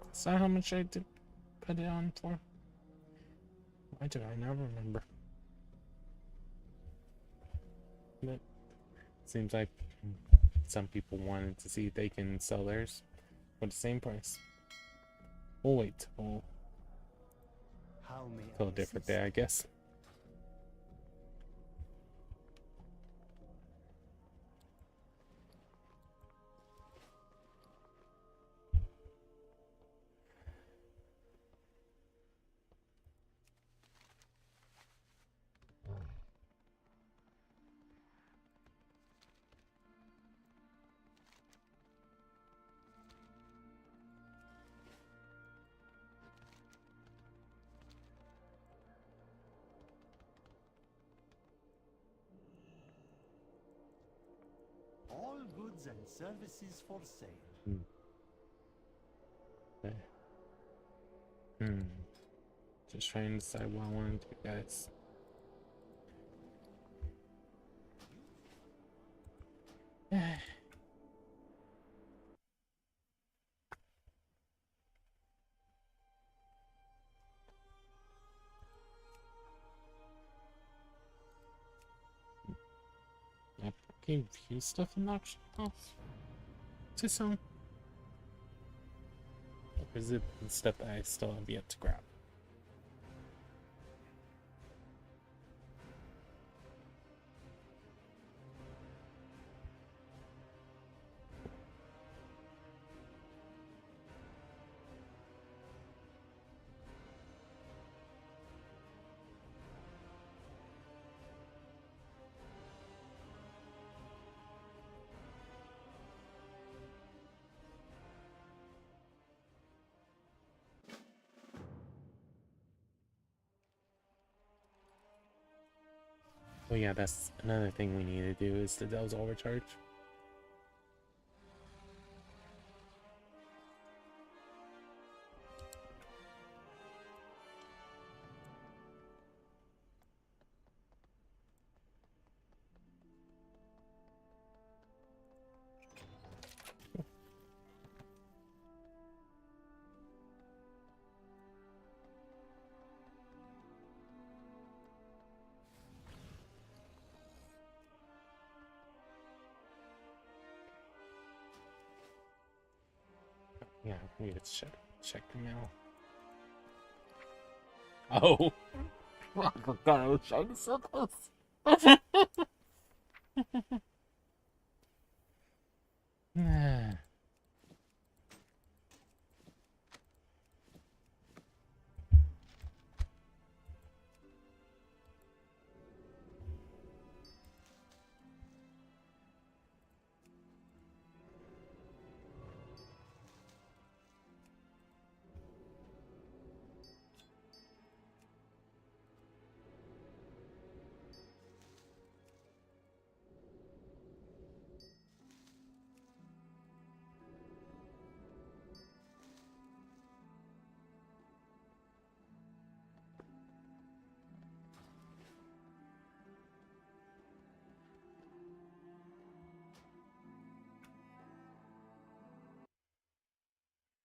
That's not how much I did put it on for. Why do I not remember? But seems like some people wanted to see if they can sell theirs for the same price. We'll wait till a different day, I guess. All goods and services for sale. Okay. Just trying to decide what I want to do, guys. Okay, view stuff in auction house. To some. Or is it stuff that I still have yet to grab? Oh yeah, that's another thing we need to do is the Dell's overcharge. Yeah, we need to check the mail. Oh! Oh god, I was trying to so close.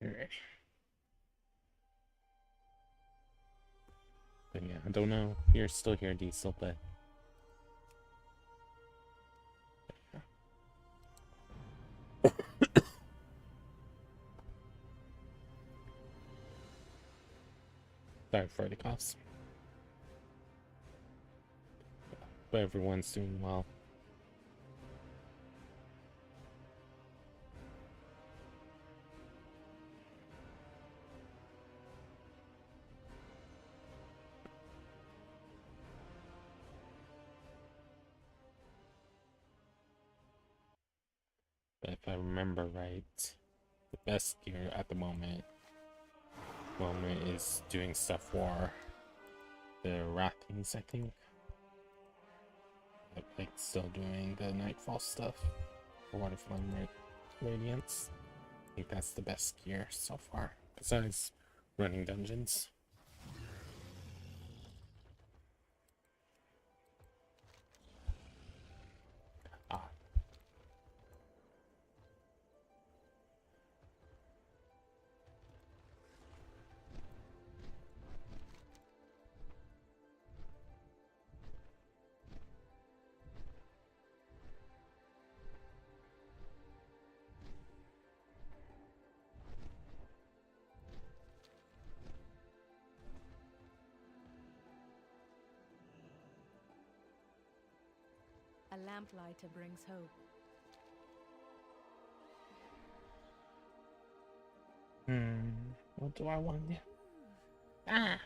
Alright. But yeah, I don't know. You're still here, Diesel, but sorry for the coughs. But everyone's doing well. But if I remember right, the best gear at the moment is doing stuff for the Rathies, I think. Like still doing the Nightfall stuff for Waterflame Radiance. I think that's the best gear so far, besides running dungeons. A lamplighter brings hope. What do I want to do? Ah!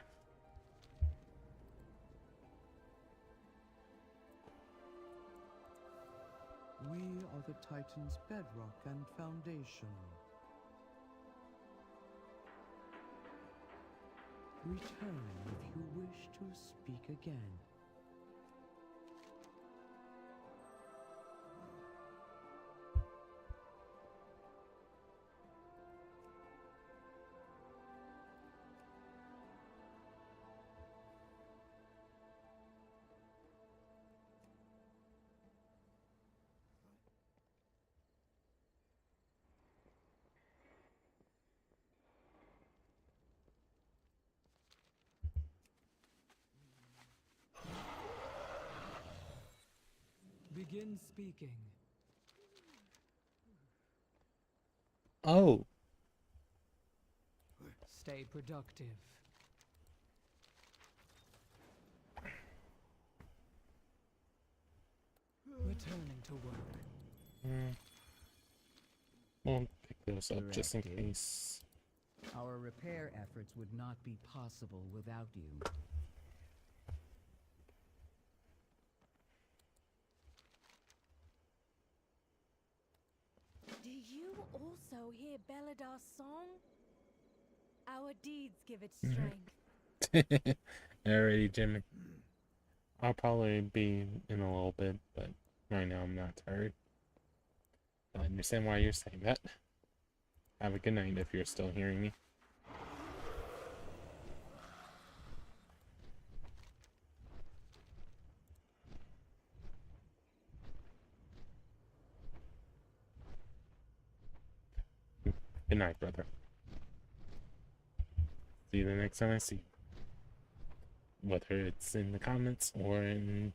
We are the Titan's bedrock and foundation. Return if you wish to speak again. Begin speaking. Oh. Stay productive. Returning to work. Won't pick those up just in case. Our repair efforts would not be possible without you. Do you also hear Beladar's song? Our deeds give it strength. Alrighty, Jimmy. I'll probably be in a little bit, but right now I'm not tired. I understand why you're saying that. Have a good night if you're still hearing me. Good night, brother. See you the next time I see you. Whether it's in the comments or in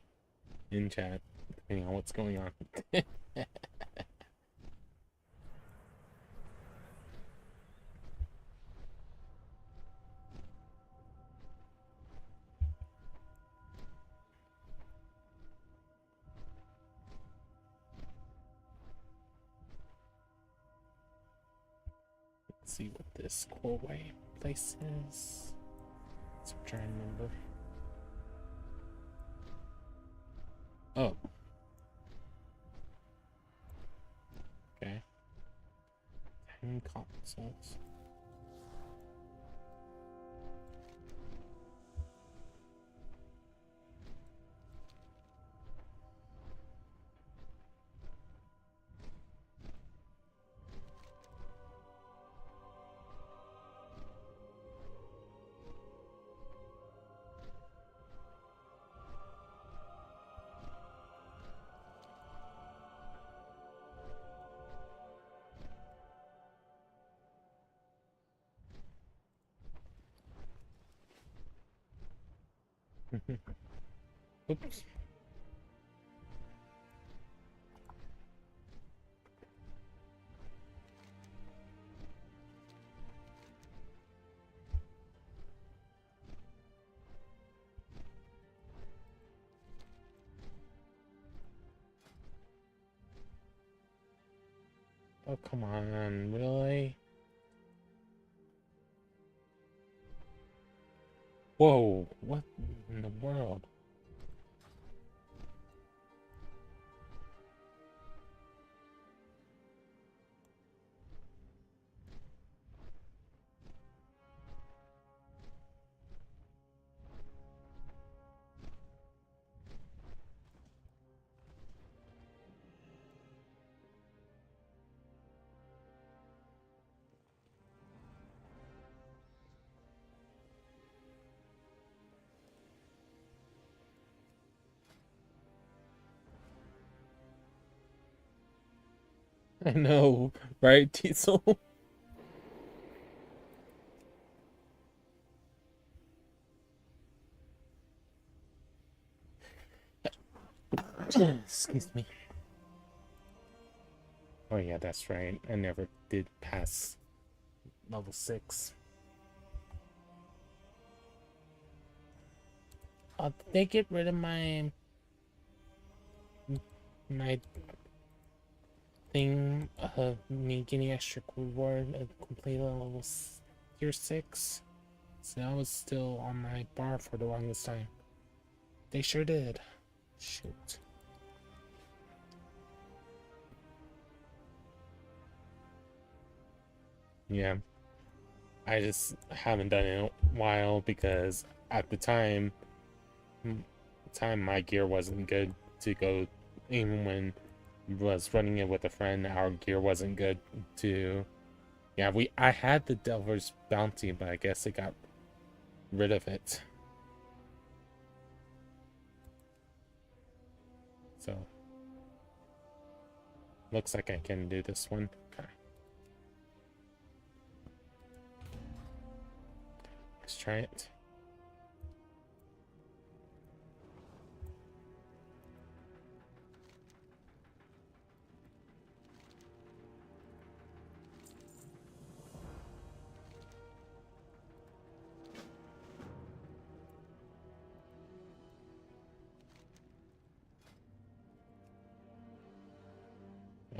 chat, depending on what's going on. Let's see what this 𝐁𝐞𝐚 place is. Let's try and remember. Oh. Okay. 10 consoles. Oops. Oh, come on, really? Whoa, what in the world? I know, right, Diesel? Excuse me. Oh yeah, that's right. I never did pass level 6. Did they get rid of my my thing of me getting extra reward of completing level tier 6. So that was still on my bar for the longest time. They sure did. Shoot. Yeah. I just haven't done it in a while because at the time my gear wasn't good to go. Even when I was running it with a friend, our gear wasn't good to. Yeah, I had the Delver's Bounty, but I guess it got rid of it. So looks like I can do this one. Okay. Let's try it.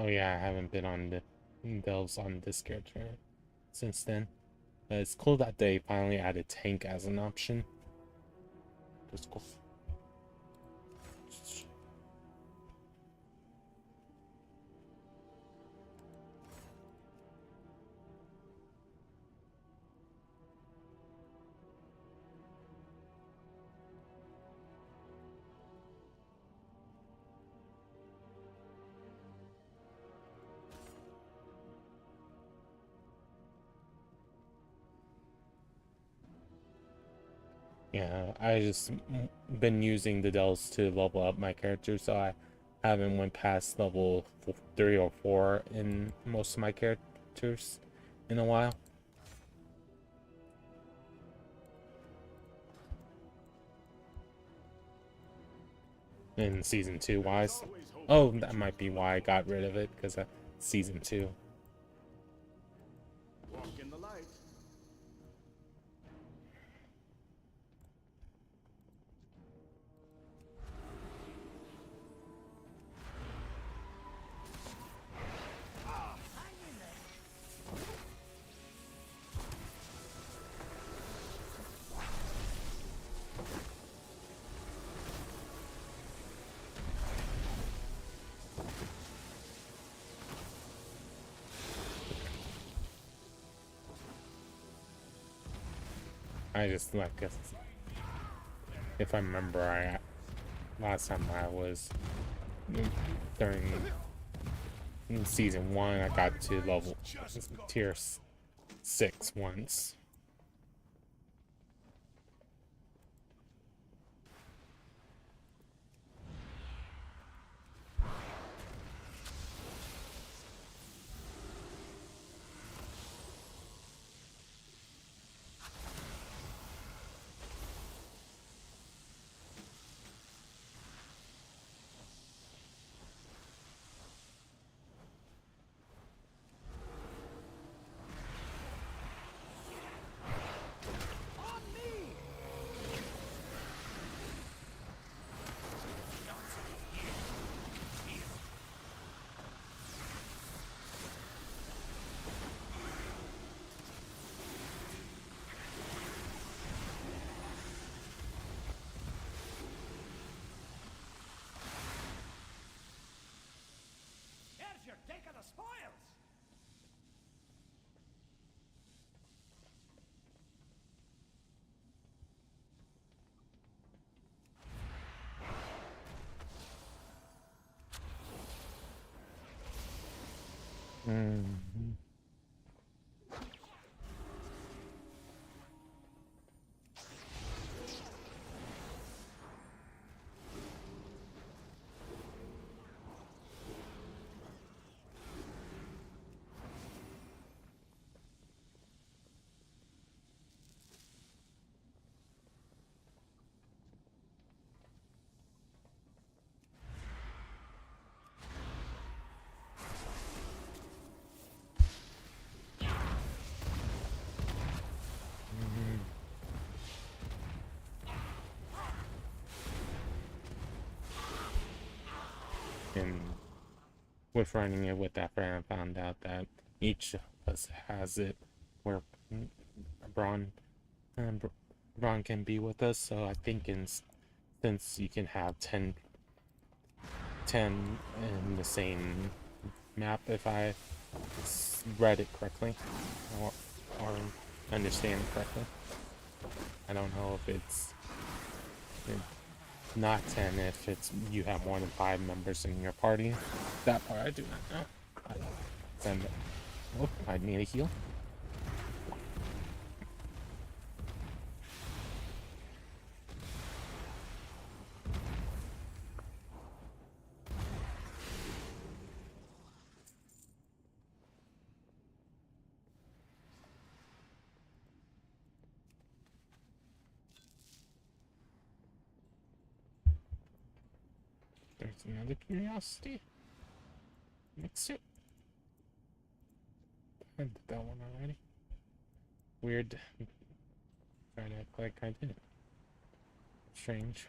Oh yeah, I haven't been on the delves on this character since then. But it's cool that they finally added tank as an option. That's cool. Yeah, I just been using the delves to level up my character, so I haven't went past level 3 or 4 in most of my characters in a while. In season 2 wise. Oh, that might be why I got rid of it, because of season 2. Walk in the light. I just like if I remember right, last time I was during season 1, I got to level tier 6 once. You're taking the spoils! and with running it with that friend, I found out that each of us has it where Braun can be with us. So I think since you can have 10 in the same map, if I read it correctly or understand it correctly. I don't know if it's not 10 if it's you have more than 5 members in your party. That part I do not know. Oh, I need a heal. There's another curiosity. Mix it. I did that one already. Weird. Trying to act like I did. Strange.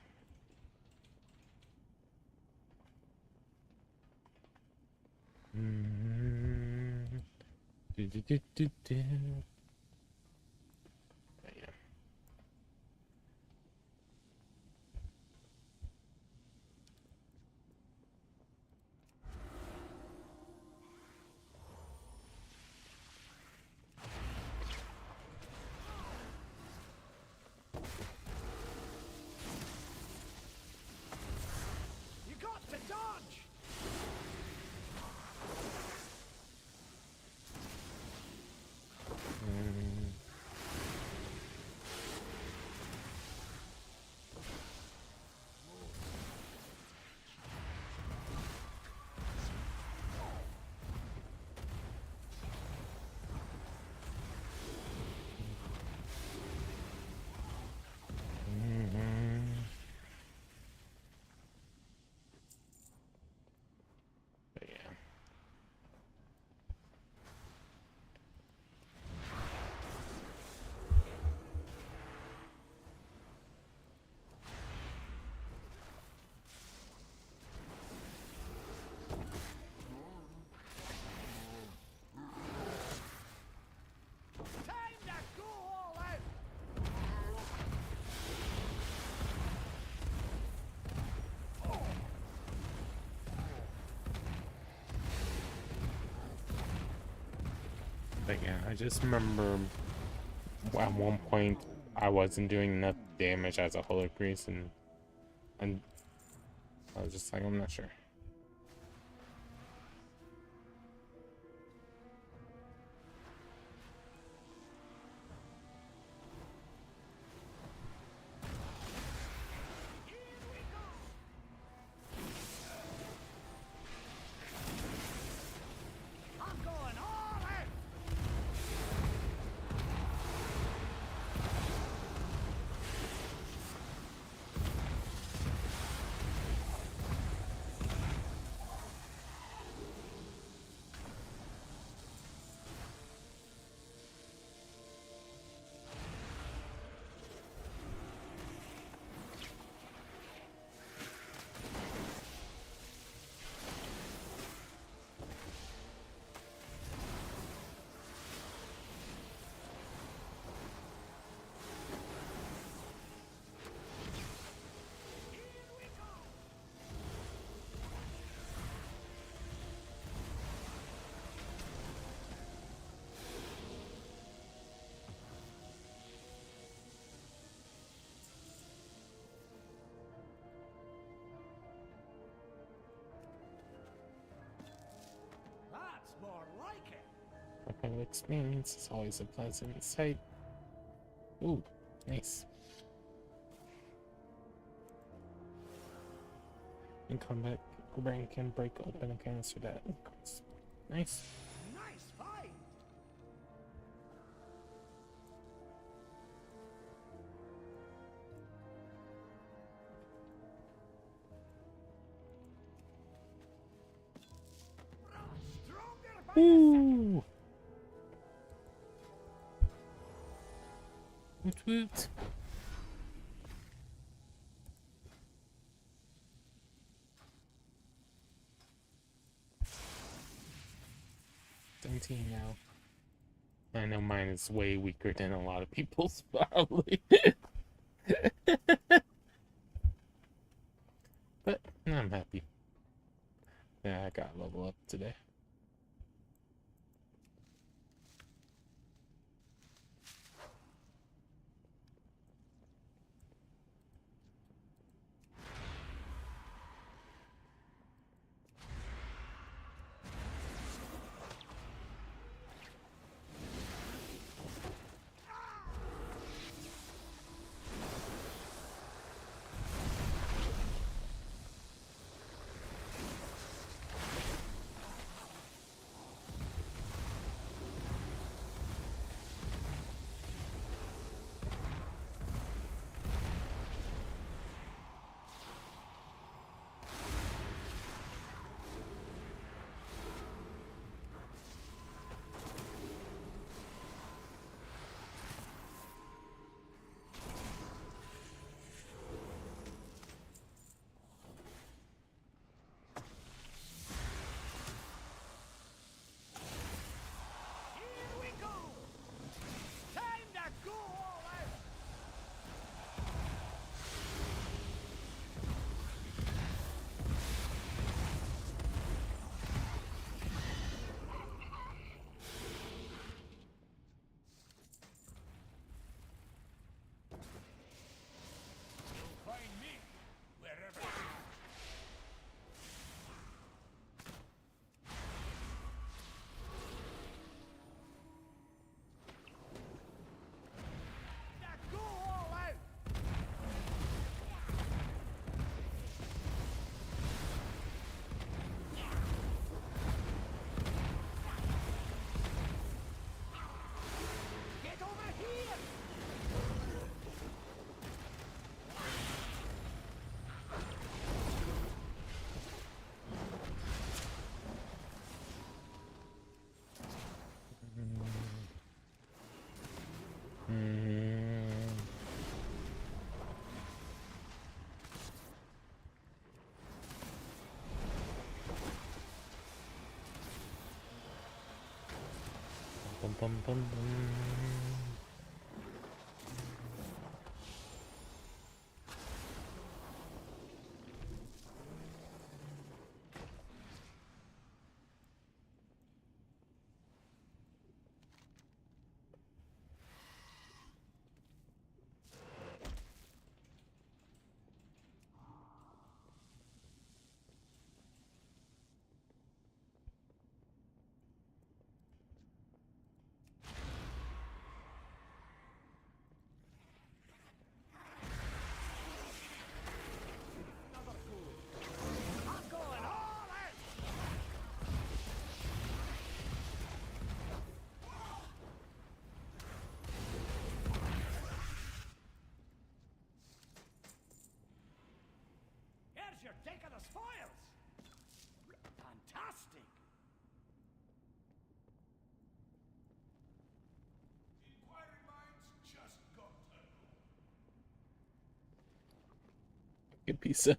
But yeah, I just remember at one point I wasn't doing enough damage as a Holy Priest, and I was just like, I'm not sure. More like it. That kind of experience is always a pleasant sight. Ooh, nice. In combat, brain can break open a canister that nice. Nice fight. Ooh. Woot woot. 17 now. I know mine is way weaker than a lot of people's, probably. But I'm happy. Yeah, I got level up today. Bum, bum, bum, bum. You're taking the spoils! Fantastic! Inquiring minds just got to. Good pizza.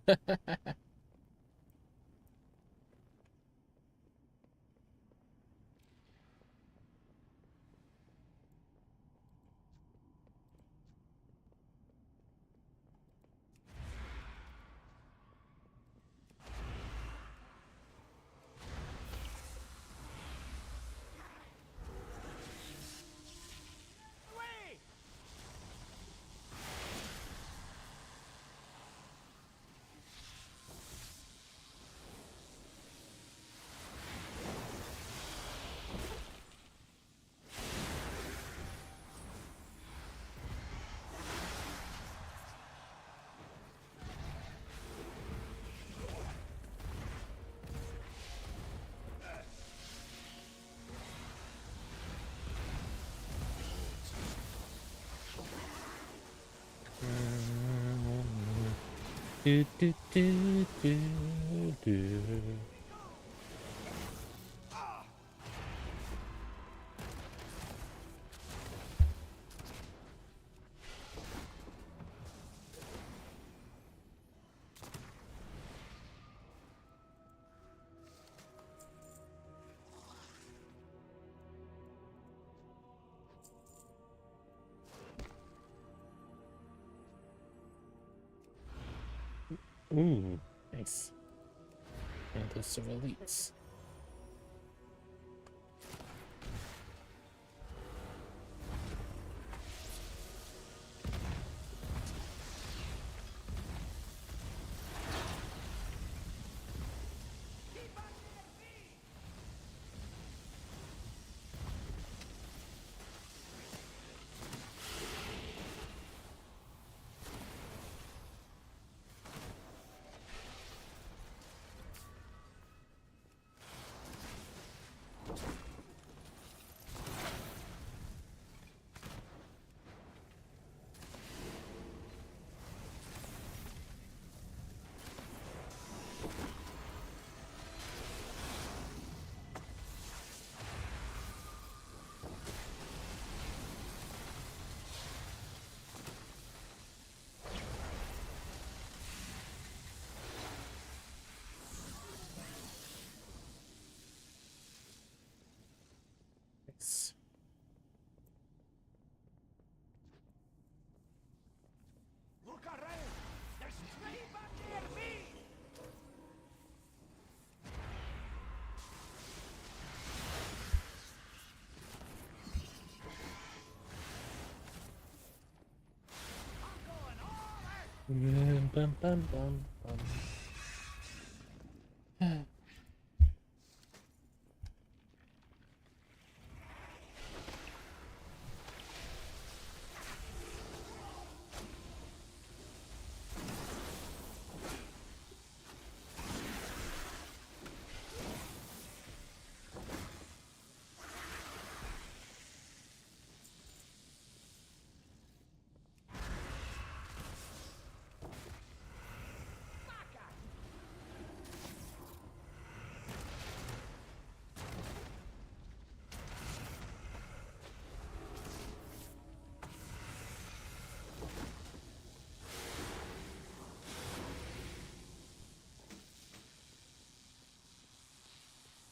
Do, do, do, do, do. Ooh, nice. And those are elites. Look around! There's three back near me! Bum, bum, bum, bum.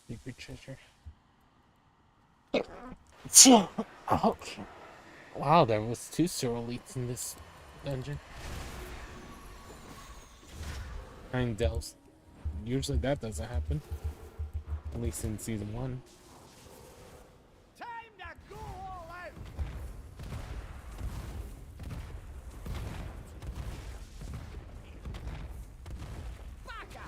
Secret treasure. Ouch. Wow, there was 2 Skele-Tees in this dungeon. 9 delves. Usually that doesn't happen. At least in season 1. Time to go all out! Baka!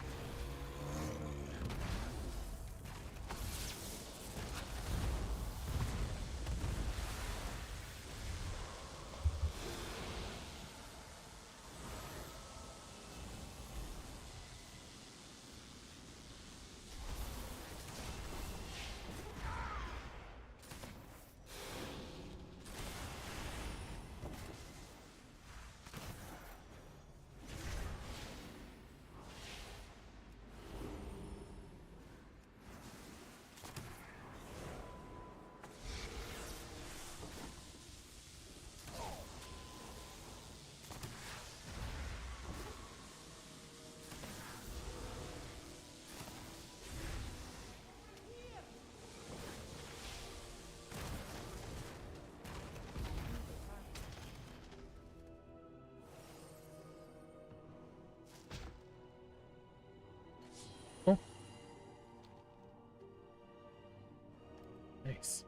Nice.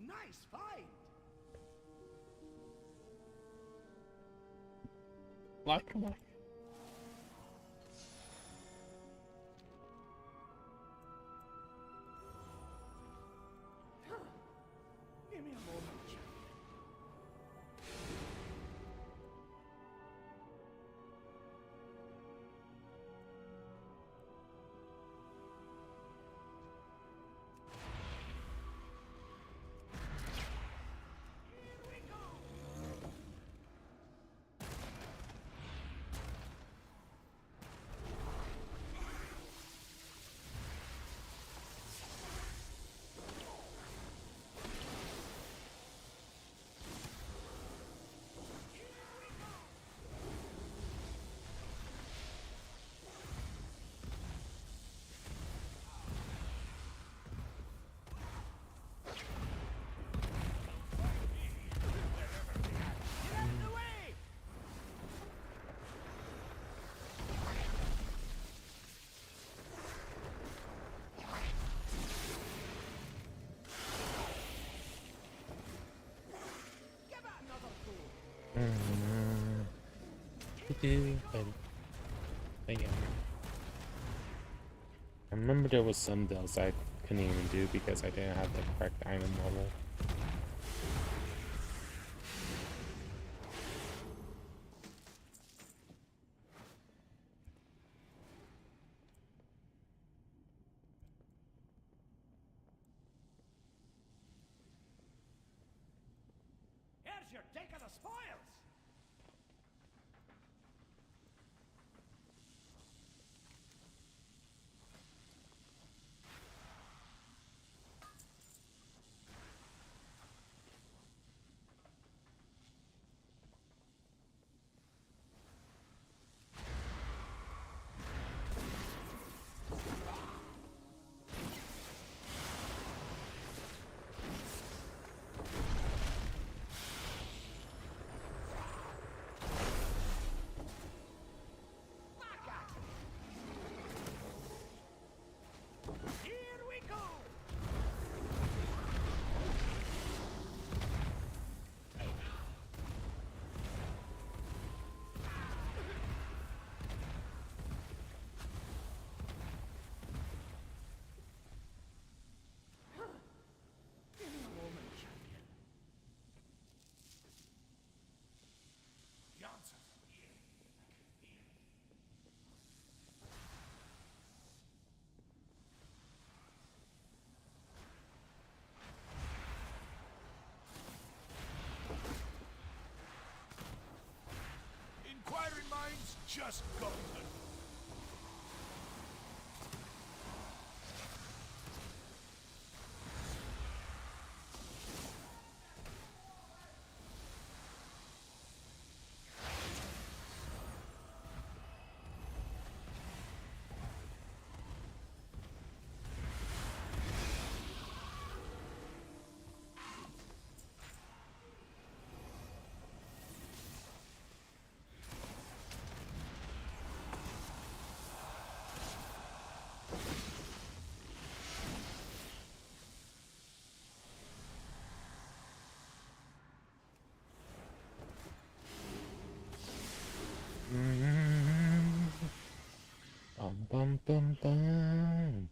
Nice find! Lock. Give me a moment, champion. I remember there was some builds I couldn't even do because I didn't have the correct item level. Here's your take of the spoils! Inquiring minds just go. Bum bum bum.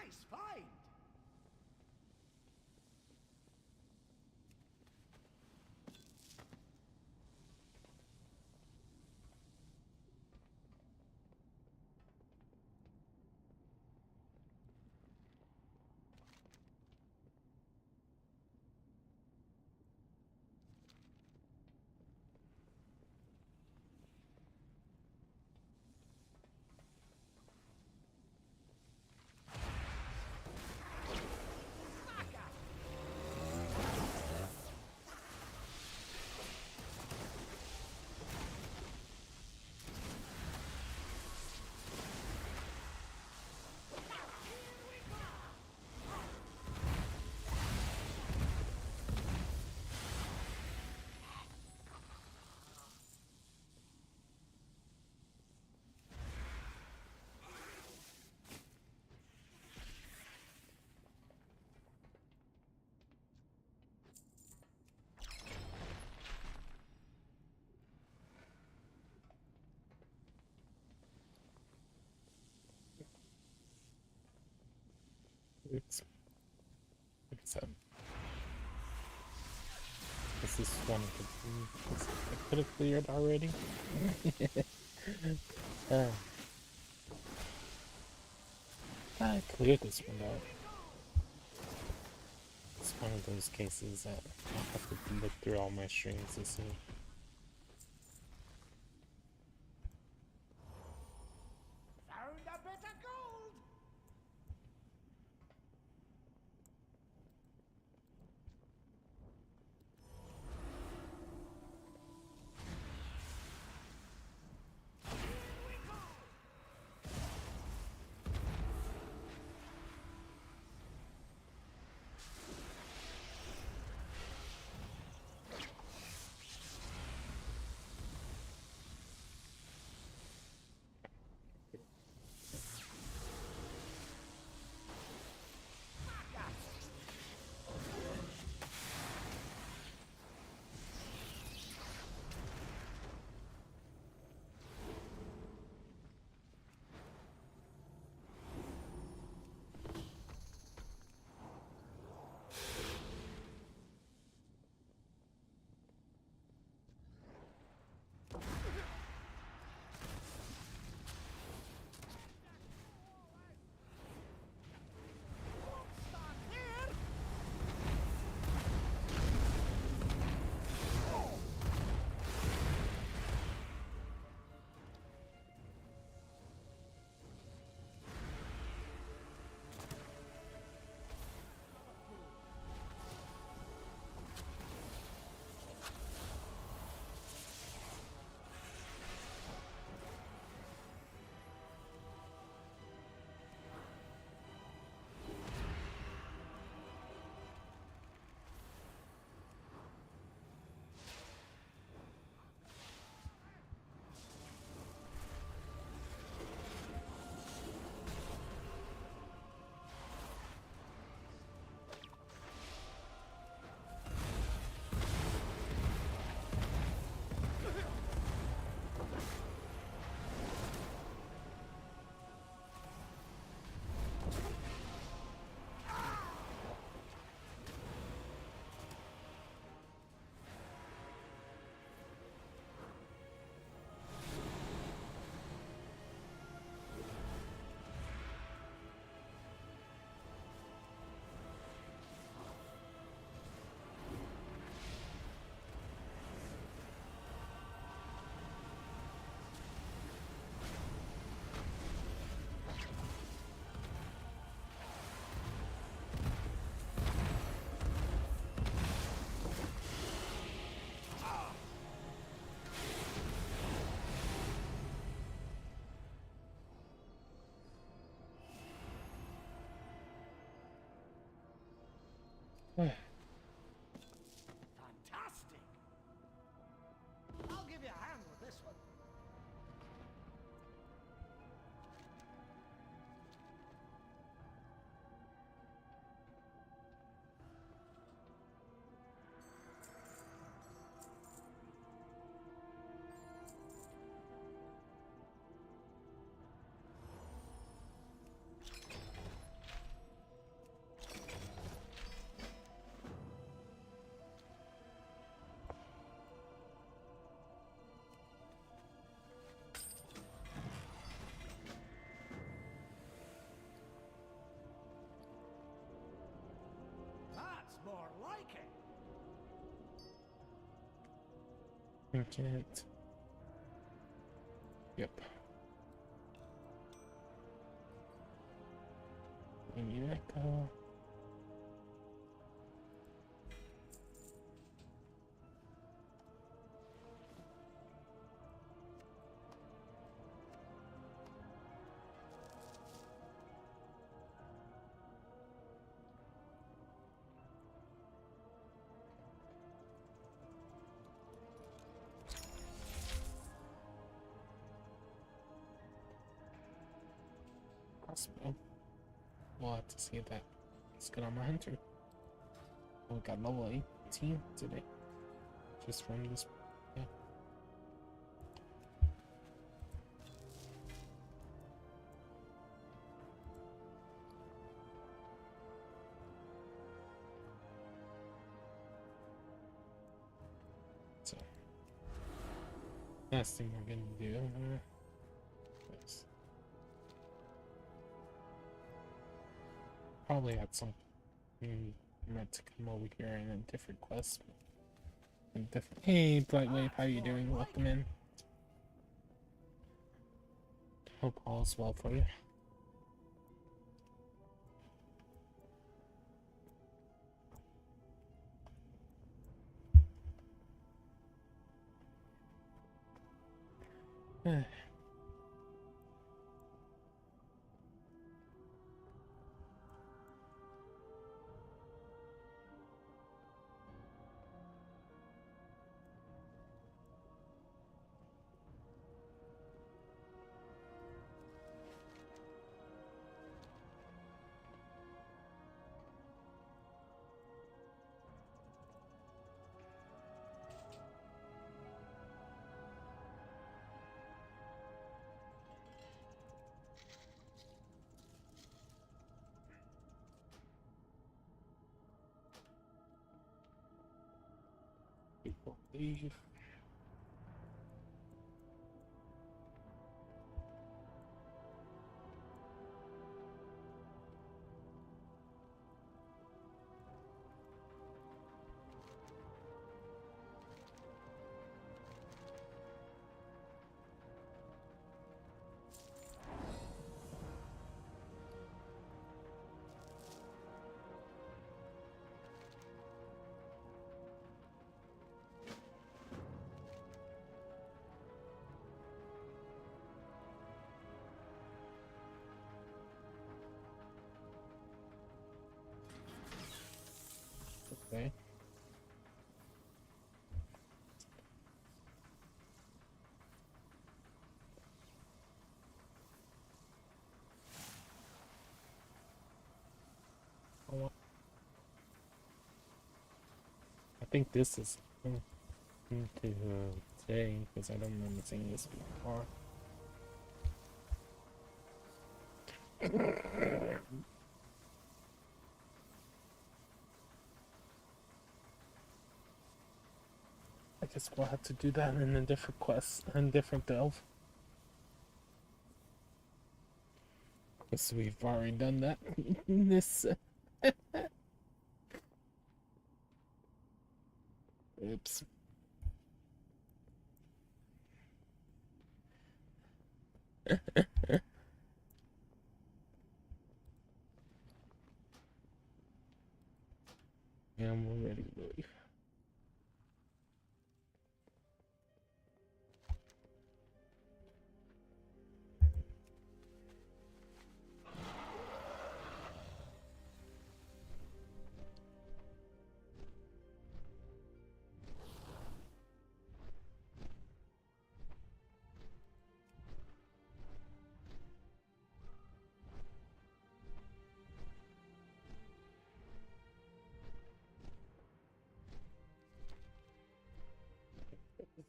Nice find! It's like I said. This is one of the things I could have cleared already. I cleared this one out. It's one of those cases that I'll have to look through all my streams to see. Found a bit of gold! Fantastic! I'll give you a hand with this one. Trinket. Yep. Maybe that go. Possible. We'll have to see that. Let's get on my hunter. Oh, we got level 18 today. Just from this. Yeah. So, last thing we're gonna do. Is probably had some meant to come over here in a different quest. Hey, Blightwave, how you doing? Welcome in. Hope all is well for you. People leave. Okay. I think this is into today because I don't remember seeing this before. I guess we'll have to do that in a different quest and different delve. Because we've already done that in this. Oops. And we're ready to leave.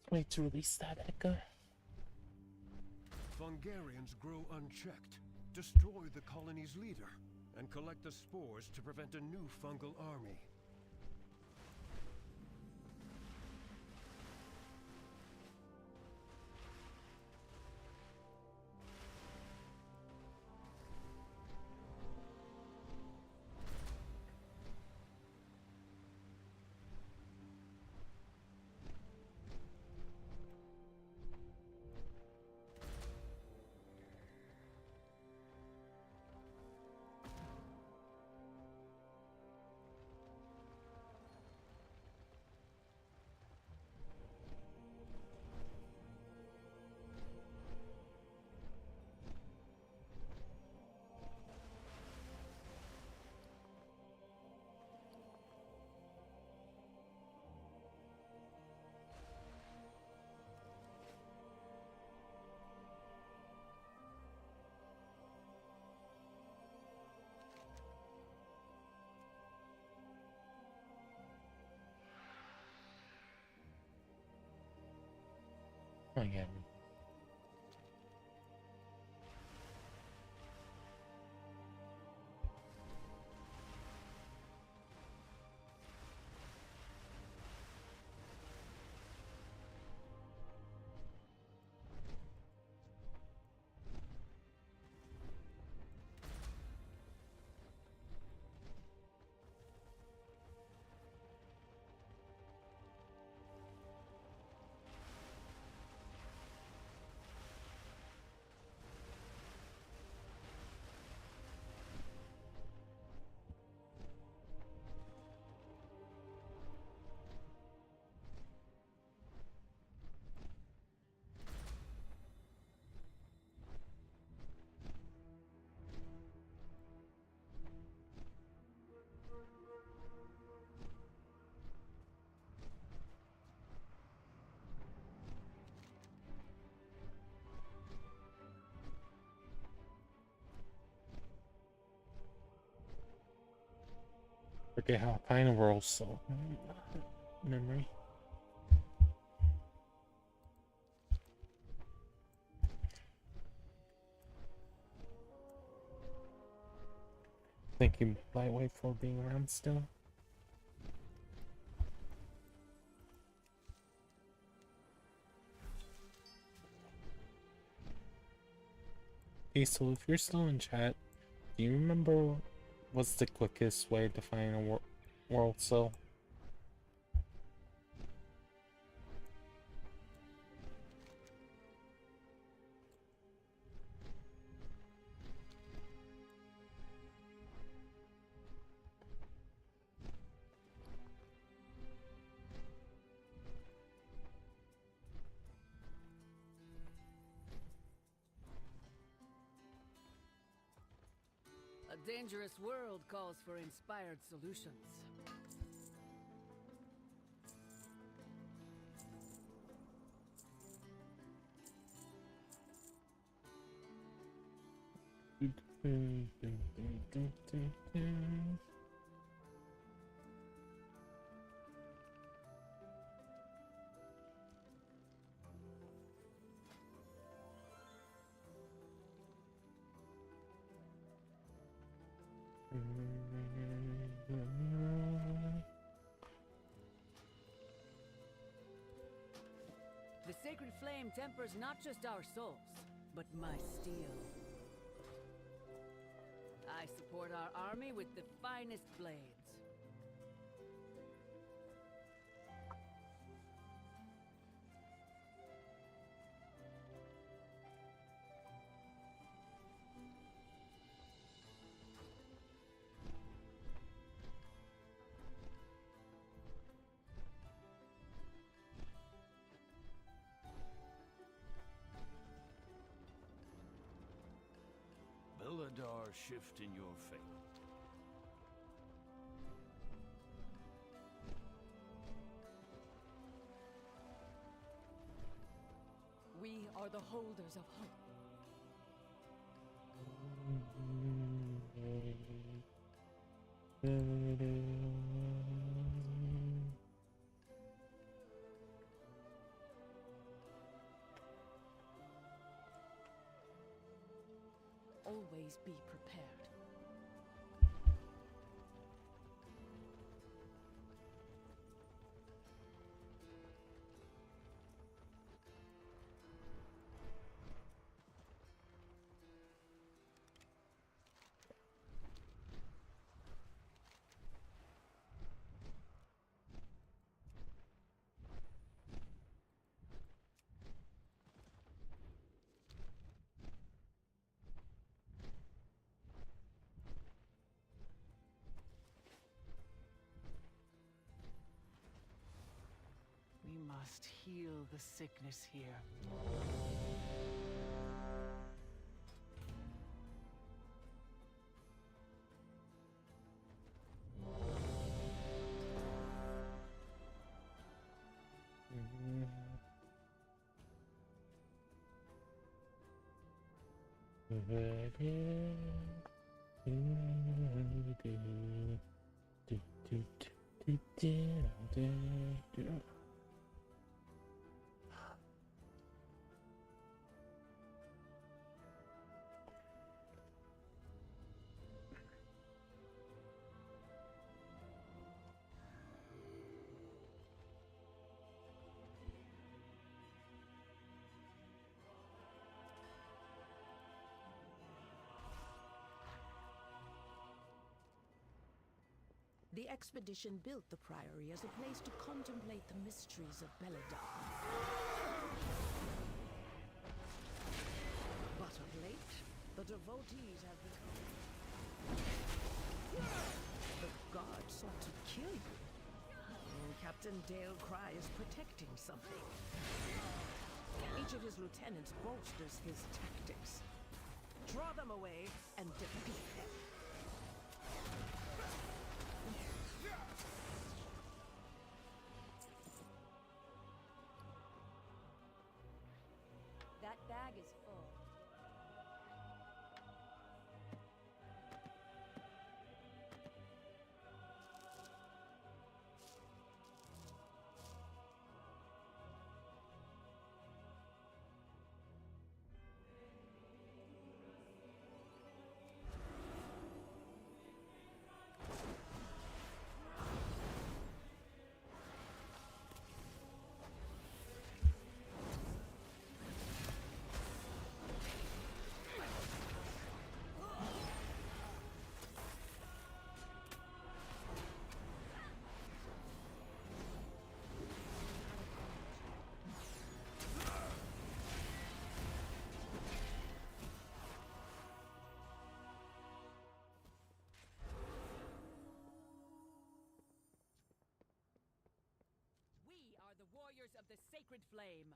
Wait to release that, Edgar. Fungarians grow unchecked. Destroy the colony's leader, and collect the spores to prevent a new fungal army. on, Gavin. Forget how I find a world so memory. Thank you, Lightweight, for being around still. Hey, so if you're still in chat, do you remember what's the quickest way to find a world cell? A dangerous world calls for inspired solutions. The sacred flame tempers not just our souls, but my steel. I support our army with the finest blades. 𝓒𝓸𝓵𝓭𝓱𝓮𝓪𝓻 shift in your fate. We are the holders of hope. Always be prepared. We must heal the sickness here. The expedition built the Priory as a place to contemplate the mysteries of Belladar. But of late, the devotees have become... The guard sought to kill you. Captain 𝓒𝓸𝓵𝓭𝓱𝓮𝓪𝓻𝓽𝓵 is protecting something. Each of his lieutenants bolsters his tactics. Draw them away and defeat them. That bag is full. The warriors of the sacred flame.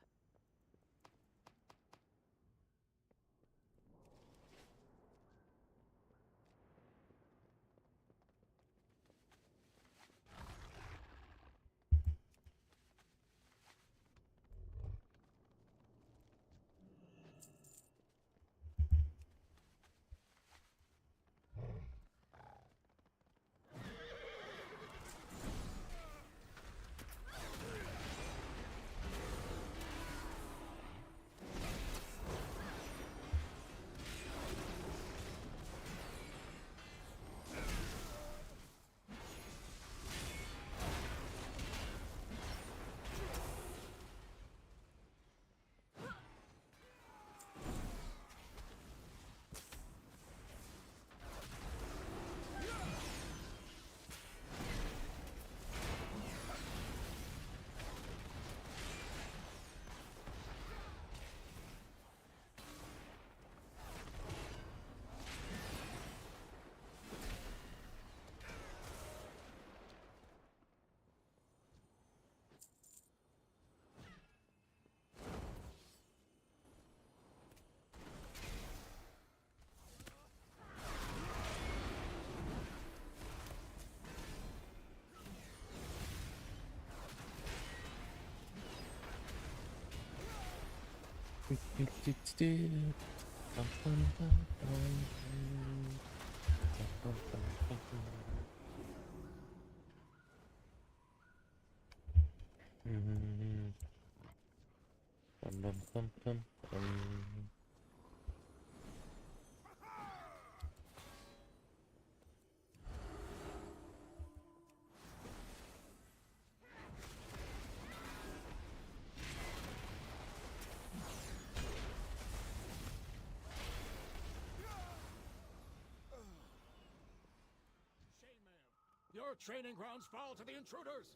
Your training grounds fall to the intruders!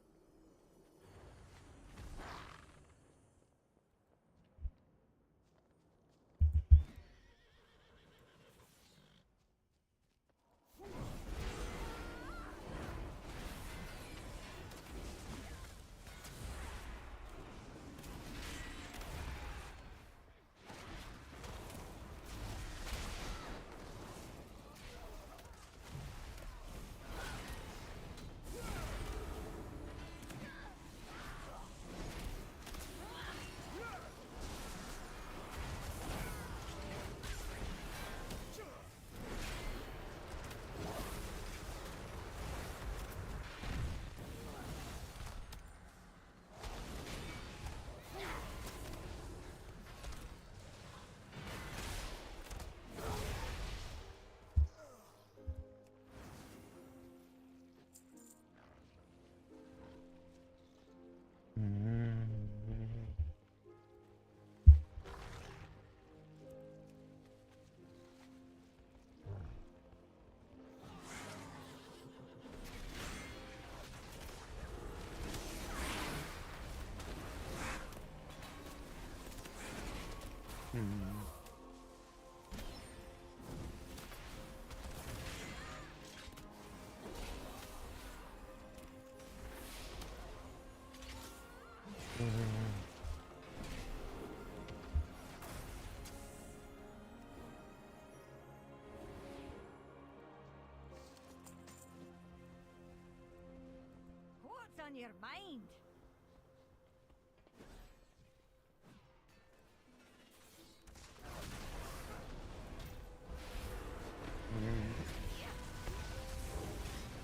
What's on your mind?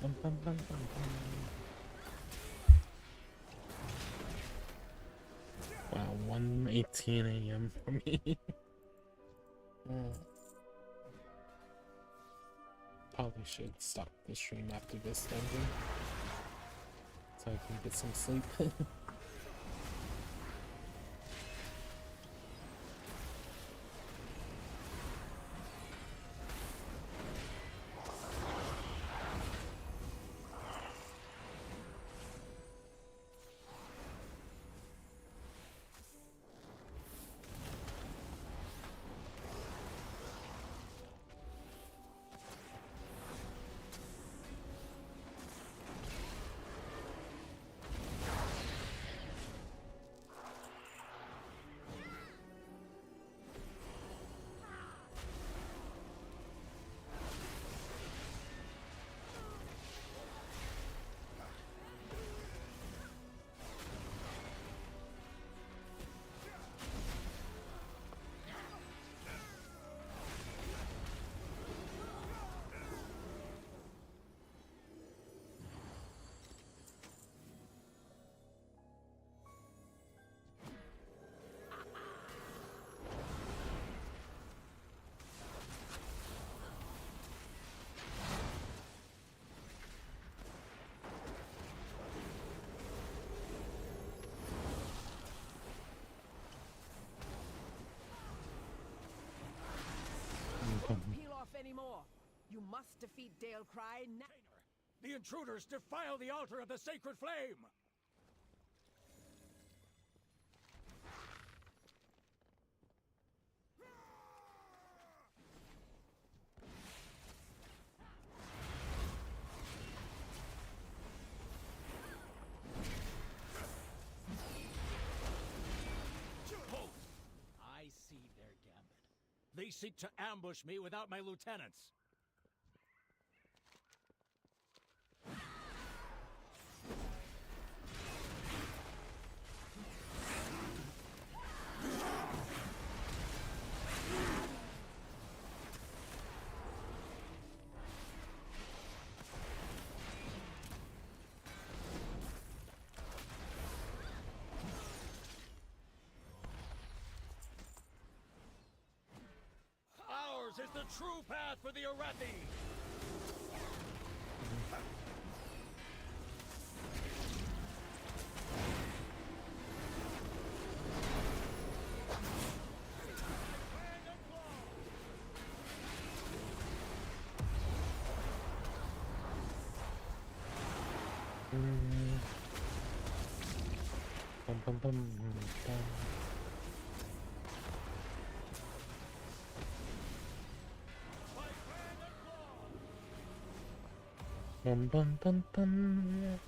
Bum, bum, bum, bum, bum. Wow, 1:18 a.m. for me. Probably should stop the stream after this dungeon so I can get some sleep. Peel off anymore. You must defeat 𝓒𝓸𝓵𝓭𝓱𝓮𝓪𝓻𝓽𝓵 now. The intruders defile the altar of the sacred flame! Halt! I see their gambit. They seek to ambush me without my lieutenants. Ours is the true path for the 𝓒𝓵𝓭𝓱𝓮𝓪𝓻𝓽𝓵. Bum, bum, bum, bum. Bum, bum, bum, bum.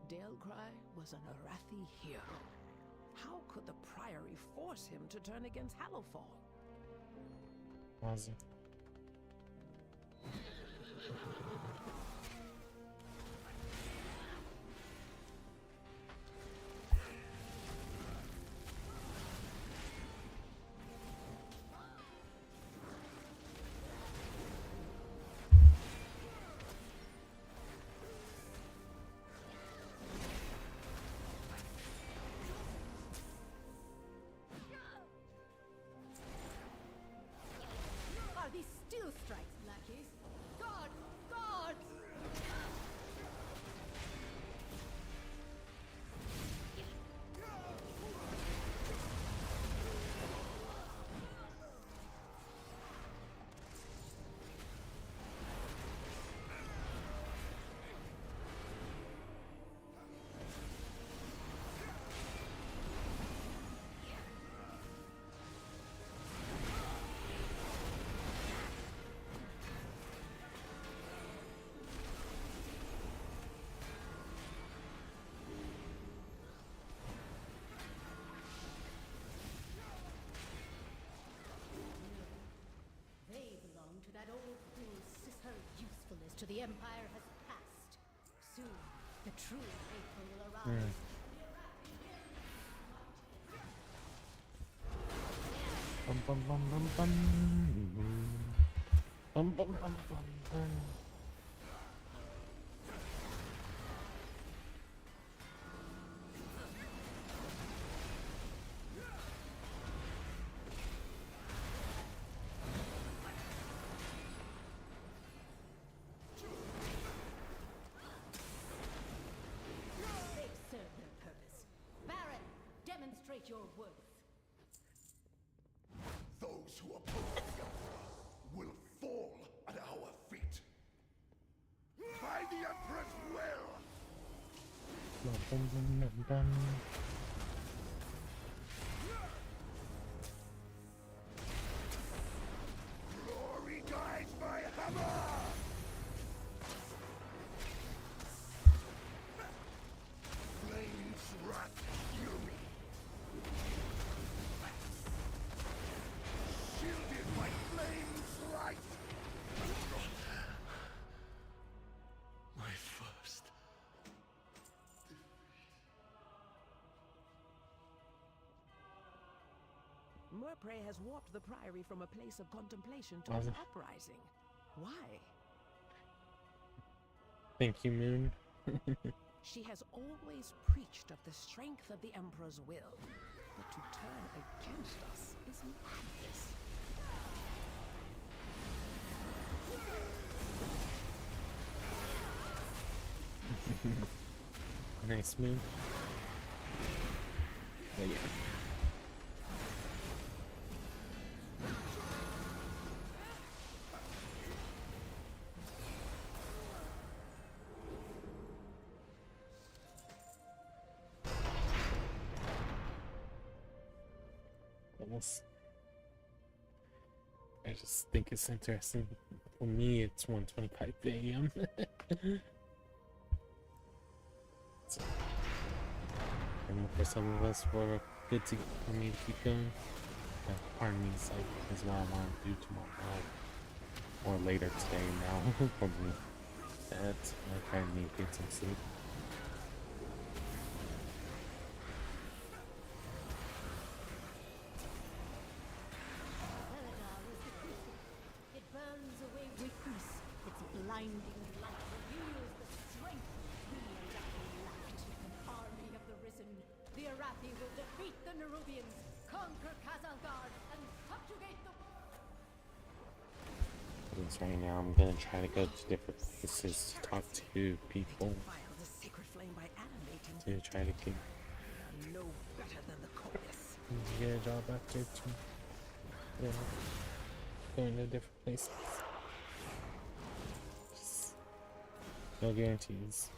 𝓒𝓸𝓵𝓭𝓱𝓮𝓪𝓻𝓽𝓵 was an 𝓒𝓵𝓵𝓭𝓨 hero. How could the Priory force him to turn against Hallowfall? Was it? Are these still strikes, lackeys? God! God! to the Empire has passed. Soon, the true faithful will arise. Bum bum bum bum bum. Bum bum bum bum bum. They've served their purpose. Baron, demonstrate your worth. Those who oppose the Emperor will fall at our feet. By the Emperor's will! Bum bum bum bum bum. Glory guides my hammer! Flames wrath heal me. Shielded by flames light. My first. 𝓁 has warped the priory from a place of contemplation to an uprising. Why? Thank you, Moon. She has always preached of the strength of the Emperor's will, but to turn against us is madness. Nice Moon. Oh, yeah. I just think it's interesting. For me, it's 1:25 a.m. So, I know for some of us, we're good for me to keep going. But part of me is like, this is what I want to do tomorrow or later today. Now for me, that's I kind of need to get some sleep. It burns away weakness. Its blinding light reveals the strength we Rhypi lacked. An army of the risen. The Rhypi will defeat the 𝓒𝓵𝓭𝓽𝓵, conquer 𝐁𝐞𝐴𝐧𝐻𝓚, and subjugate the... Because right now I'm gonna try to go to different places to talk to people. The sacred flame by Anon To try to keep no better than the chorus. get a job after to, you know, going to different places. Just no guarantees.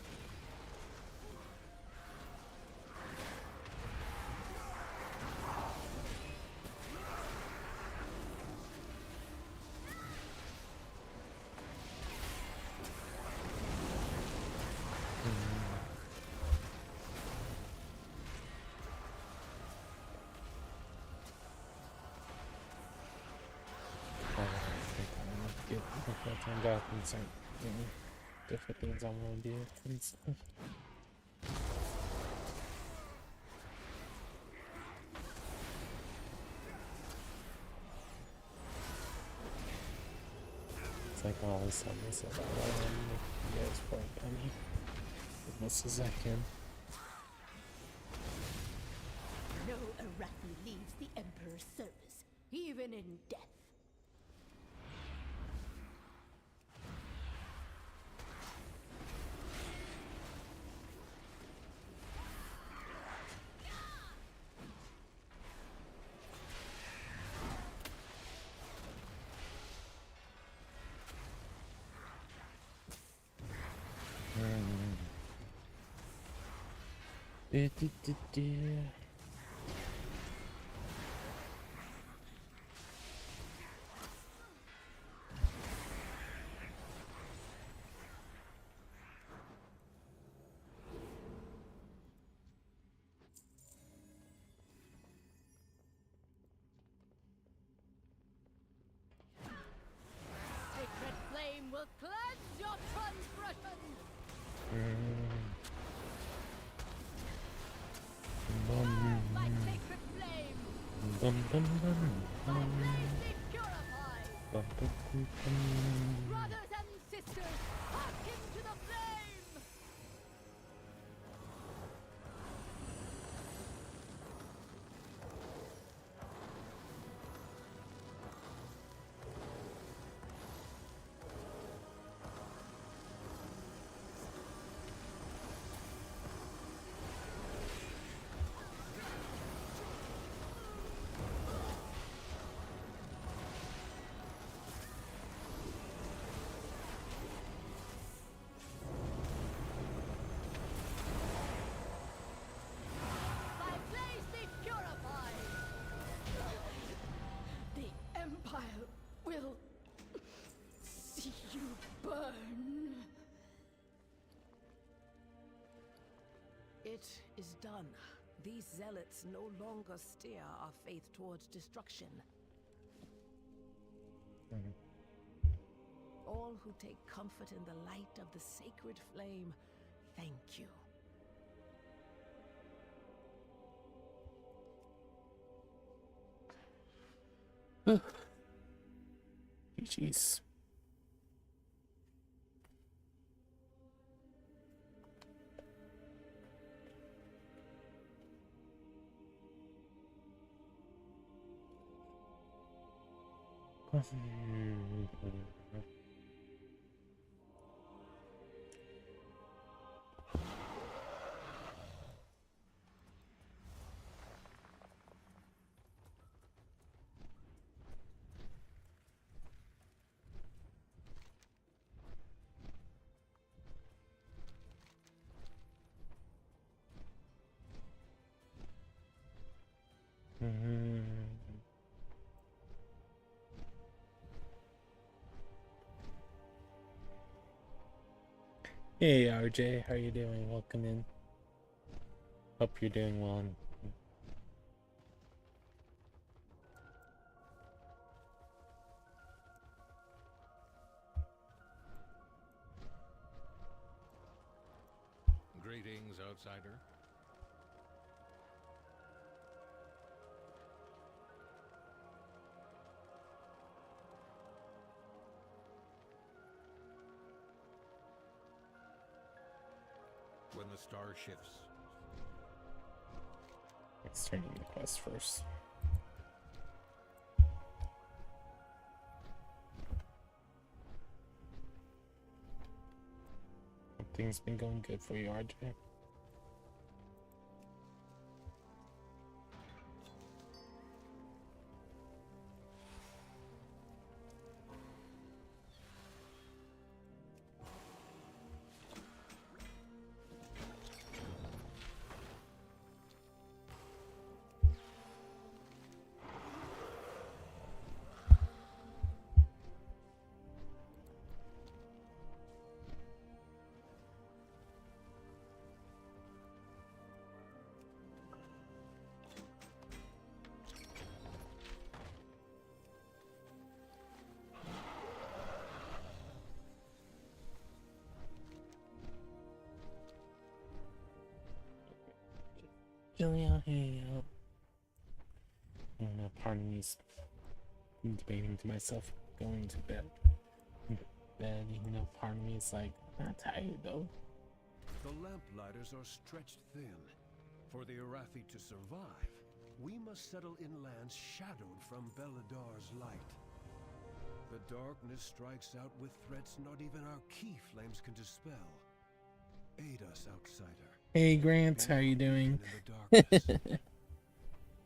And start doing different things I want to do and stuff. It's like all of a sudden I said, I want to make you guys proud of me as much as I can. No Rhypi leaves the Emperor's service, even in death. Sacred flame will will cleanse your transgression. My sacred flame. By blaze be purified. Brothers and sisters, hearken to the flame. By blaze be purified. The Empire will see you burn. It is done. These zealots no longer steer our faith towards destruction. All who take comfort in the light of the sacred flame, thank you. GG's. Hey RJ, how you doing? Welcome in. Hope you're doing well. Greetings, outsider. When the star shifts. Let's turn in the quest first. Things been going good for you, RJ. Julia, hey, pardon me, debating to myself, going to bed. Part of me is like, not tired though. The lamplighters are stretched thin. For the 𝓒𝓕𝓐 to survive, we must settle in lands shadowed from Beledar's light. The darkness strikes out with threats not even our key flames can dispel. Aid us, outsider. Hey Grant, how you doing?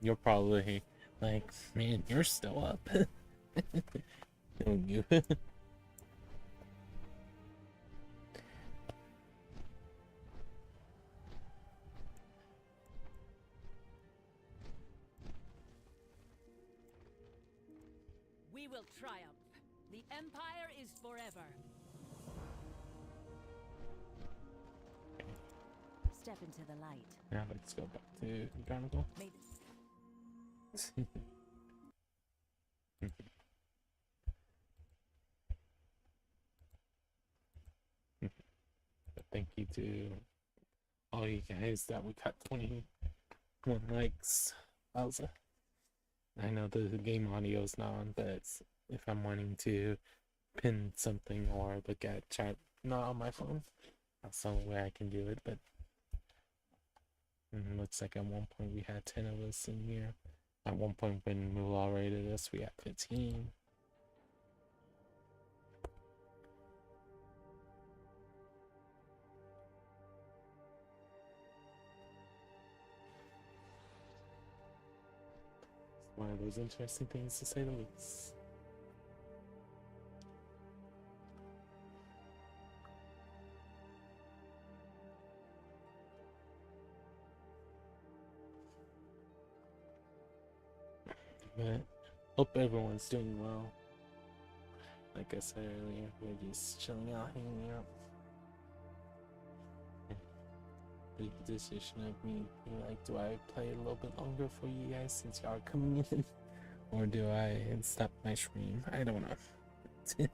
You're probably like, man, you're still up. No, you. We will triumph. The Empire is forever. Step into the light. Now let's go back to Chronicle. thank you to all you guys that we got 21 likes. I know the game audio is not on, but if I'm wanting to pin something or look at chat, not on my phone, that's the only way I can do it. But it looks like at one point we had 10 of us in here. At one point when Moolah rated us, we had 15. One of those interesting things, to say the least. But hope everyone's doing well. Like I said earlier, we're just chilling out, hanging out. Big decision of me, like, do I play a little bit longer for you guys since y'all are coming in, or do I stop my stream? I don't know. If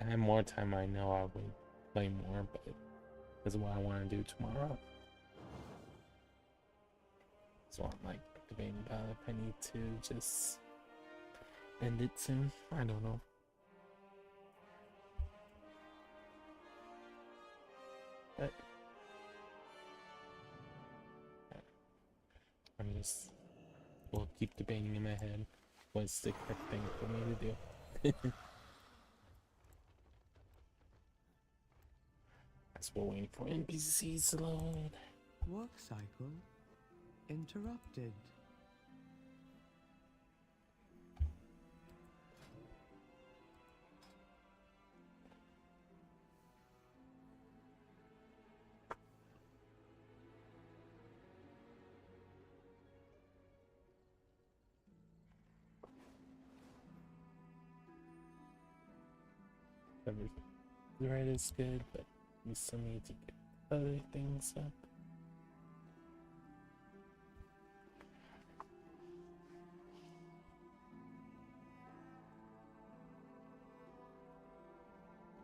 I had more time, I know I would play more, but this is what I want to do tomorrow. So I'm like debating about if I need to just end it soon. I don't know. But we'll keep debating in my head what's the correct thing for me to do. As we're waiting for NPCs to load. Work cycle interrupted. The right is good, but we still need to get other things up.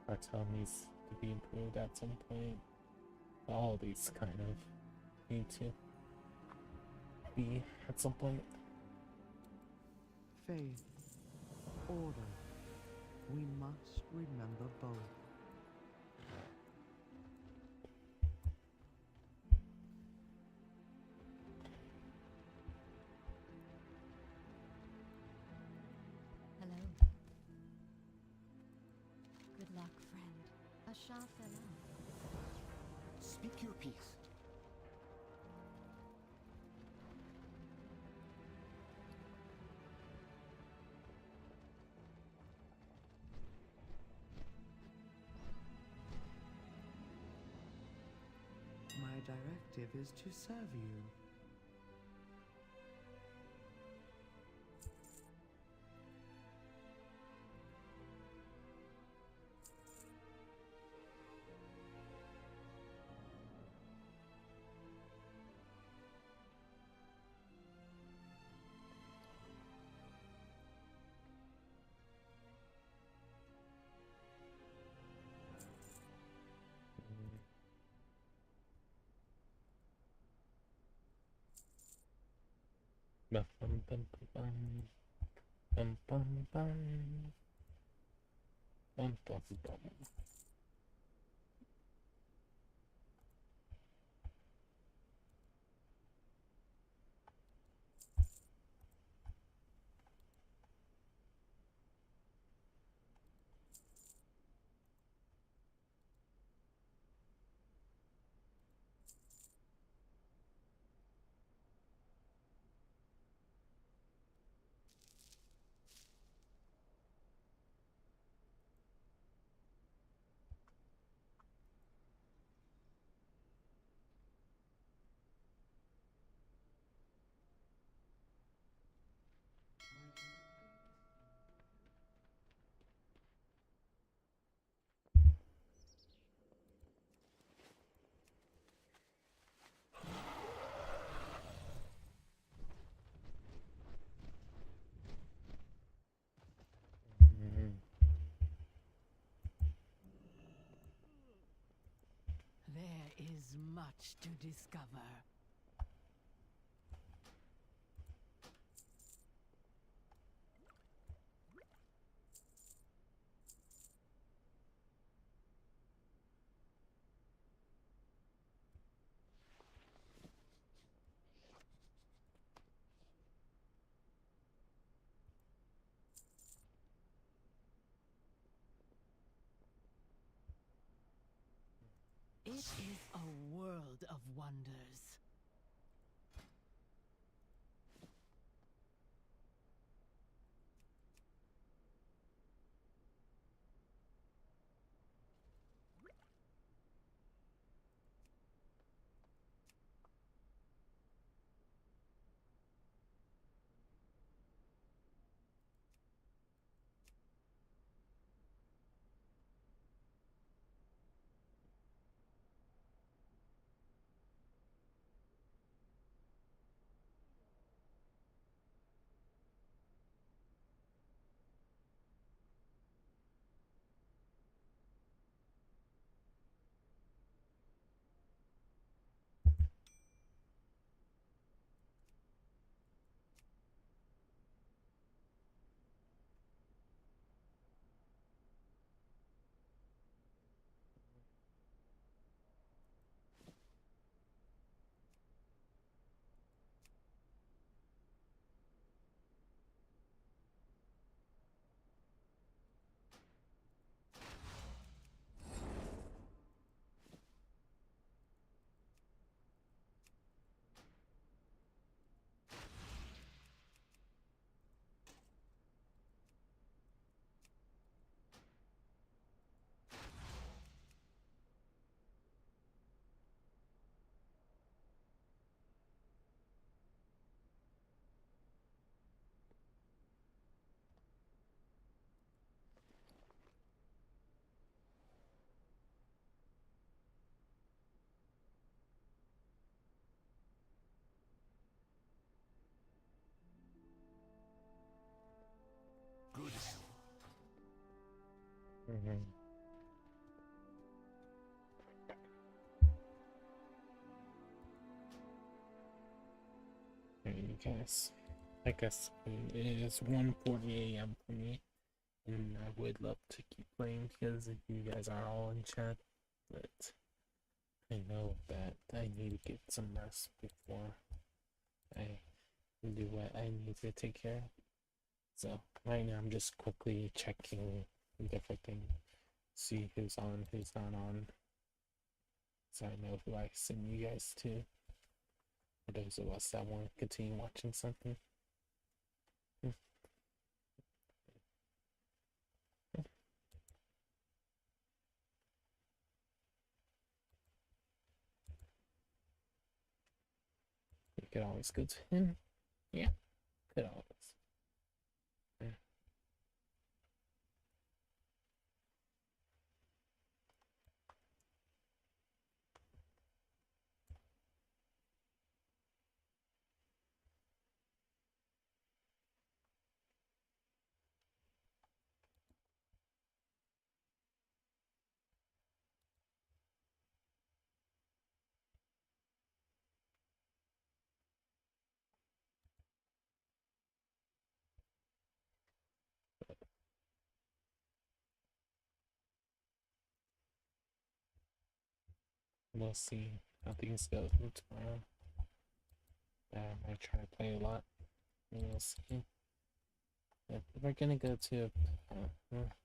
Cartel needs to be improved at some point. All these kind of need to be at some point. Faith, order. We must remember both. Hello. Good luck, friend. 𝓂𝓗𝓭𝓏. Speak your piece. My directive is to serve you. Bum bum bum bum bum bum bum bum bum bum. is much to discover. It is a world of wonders. Good. Hey guys, I guess it is 1:40 a.m. for me, and I would love to keep playing because you guys are all in chat, but I know that I need to get some rest before I do what I need to take care of. So right now I'm just quickly checking different things, see who's on, who's not on, so I know who I send you guys to. For those of us that want to continue watching something. You could always go to him. Yeah, could always. Yeah. We'll see how things go tomorrow. I might try to play a lot. We'll see. But we're gonna go to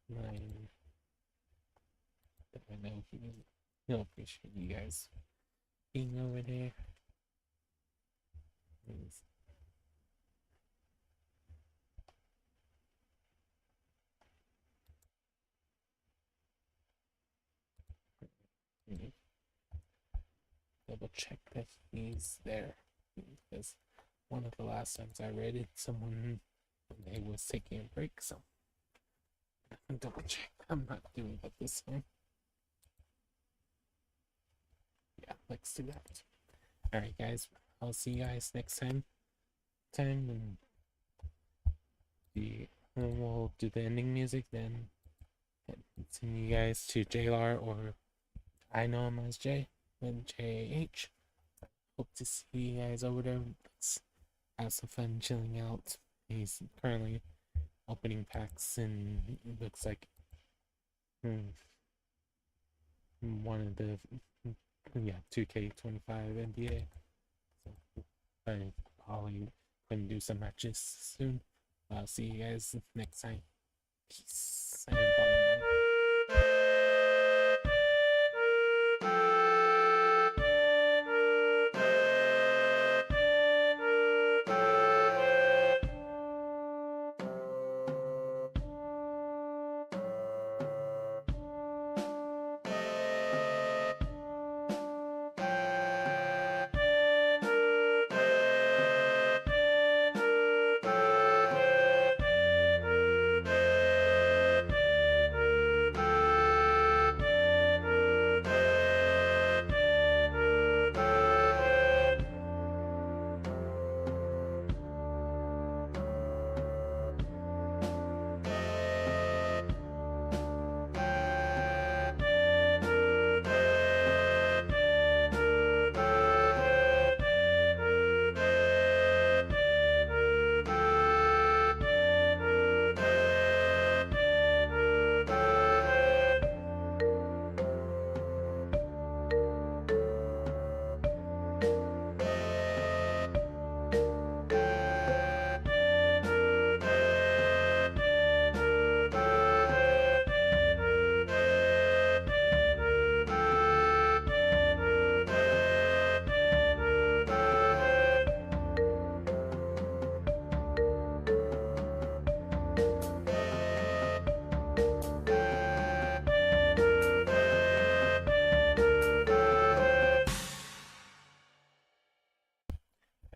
mine. I know he'll appreciate you guys being over there. Please. Double check that he's there, because one of the last times I raided someone, they was taking a break, so I can double check. I'm not doing that this time. Yeah, let's do that. Alright guys, I'll see you guys next time. And we'll do the ending music, then send you guys to JLR, or I know him as Jay. and JH. Hope to see you guys over there. Let's have some fun chilling out. He's currently opening packs, and it looks like one of the 2K25 NBA. So I probably can do some matches soon. I'll see you guys next time. Peace.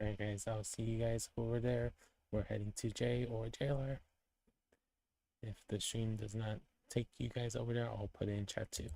Alright guys, I'll see you guys over there. We're heading to J or JLR. If the stream does not take you guys over there, I'll put it in chat too.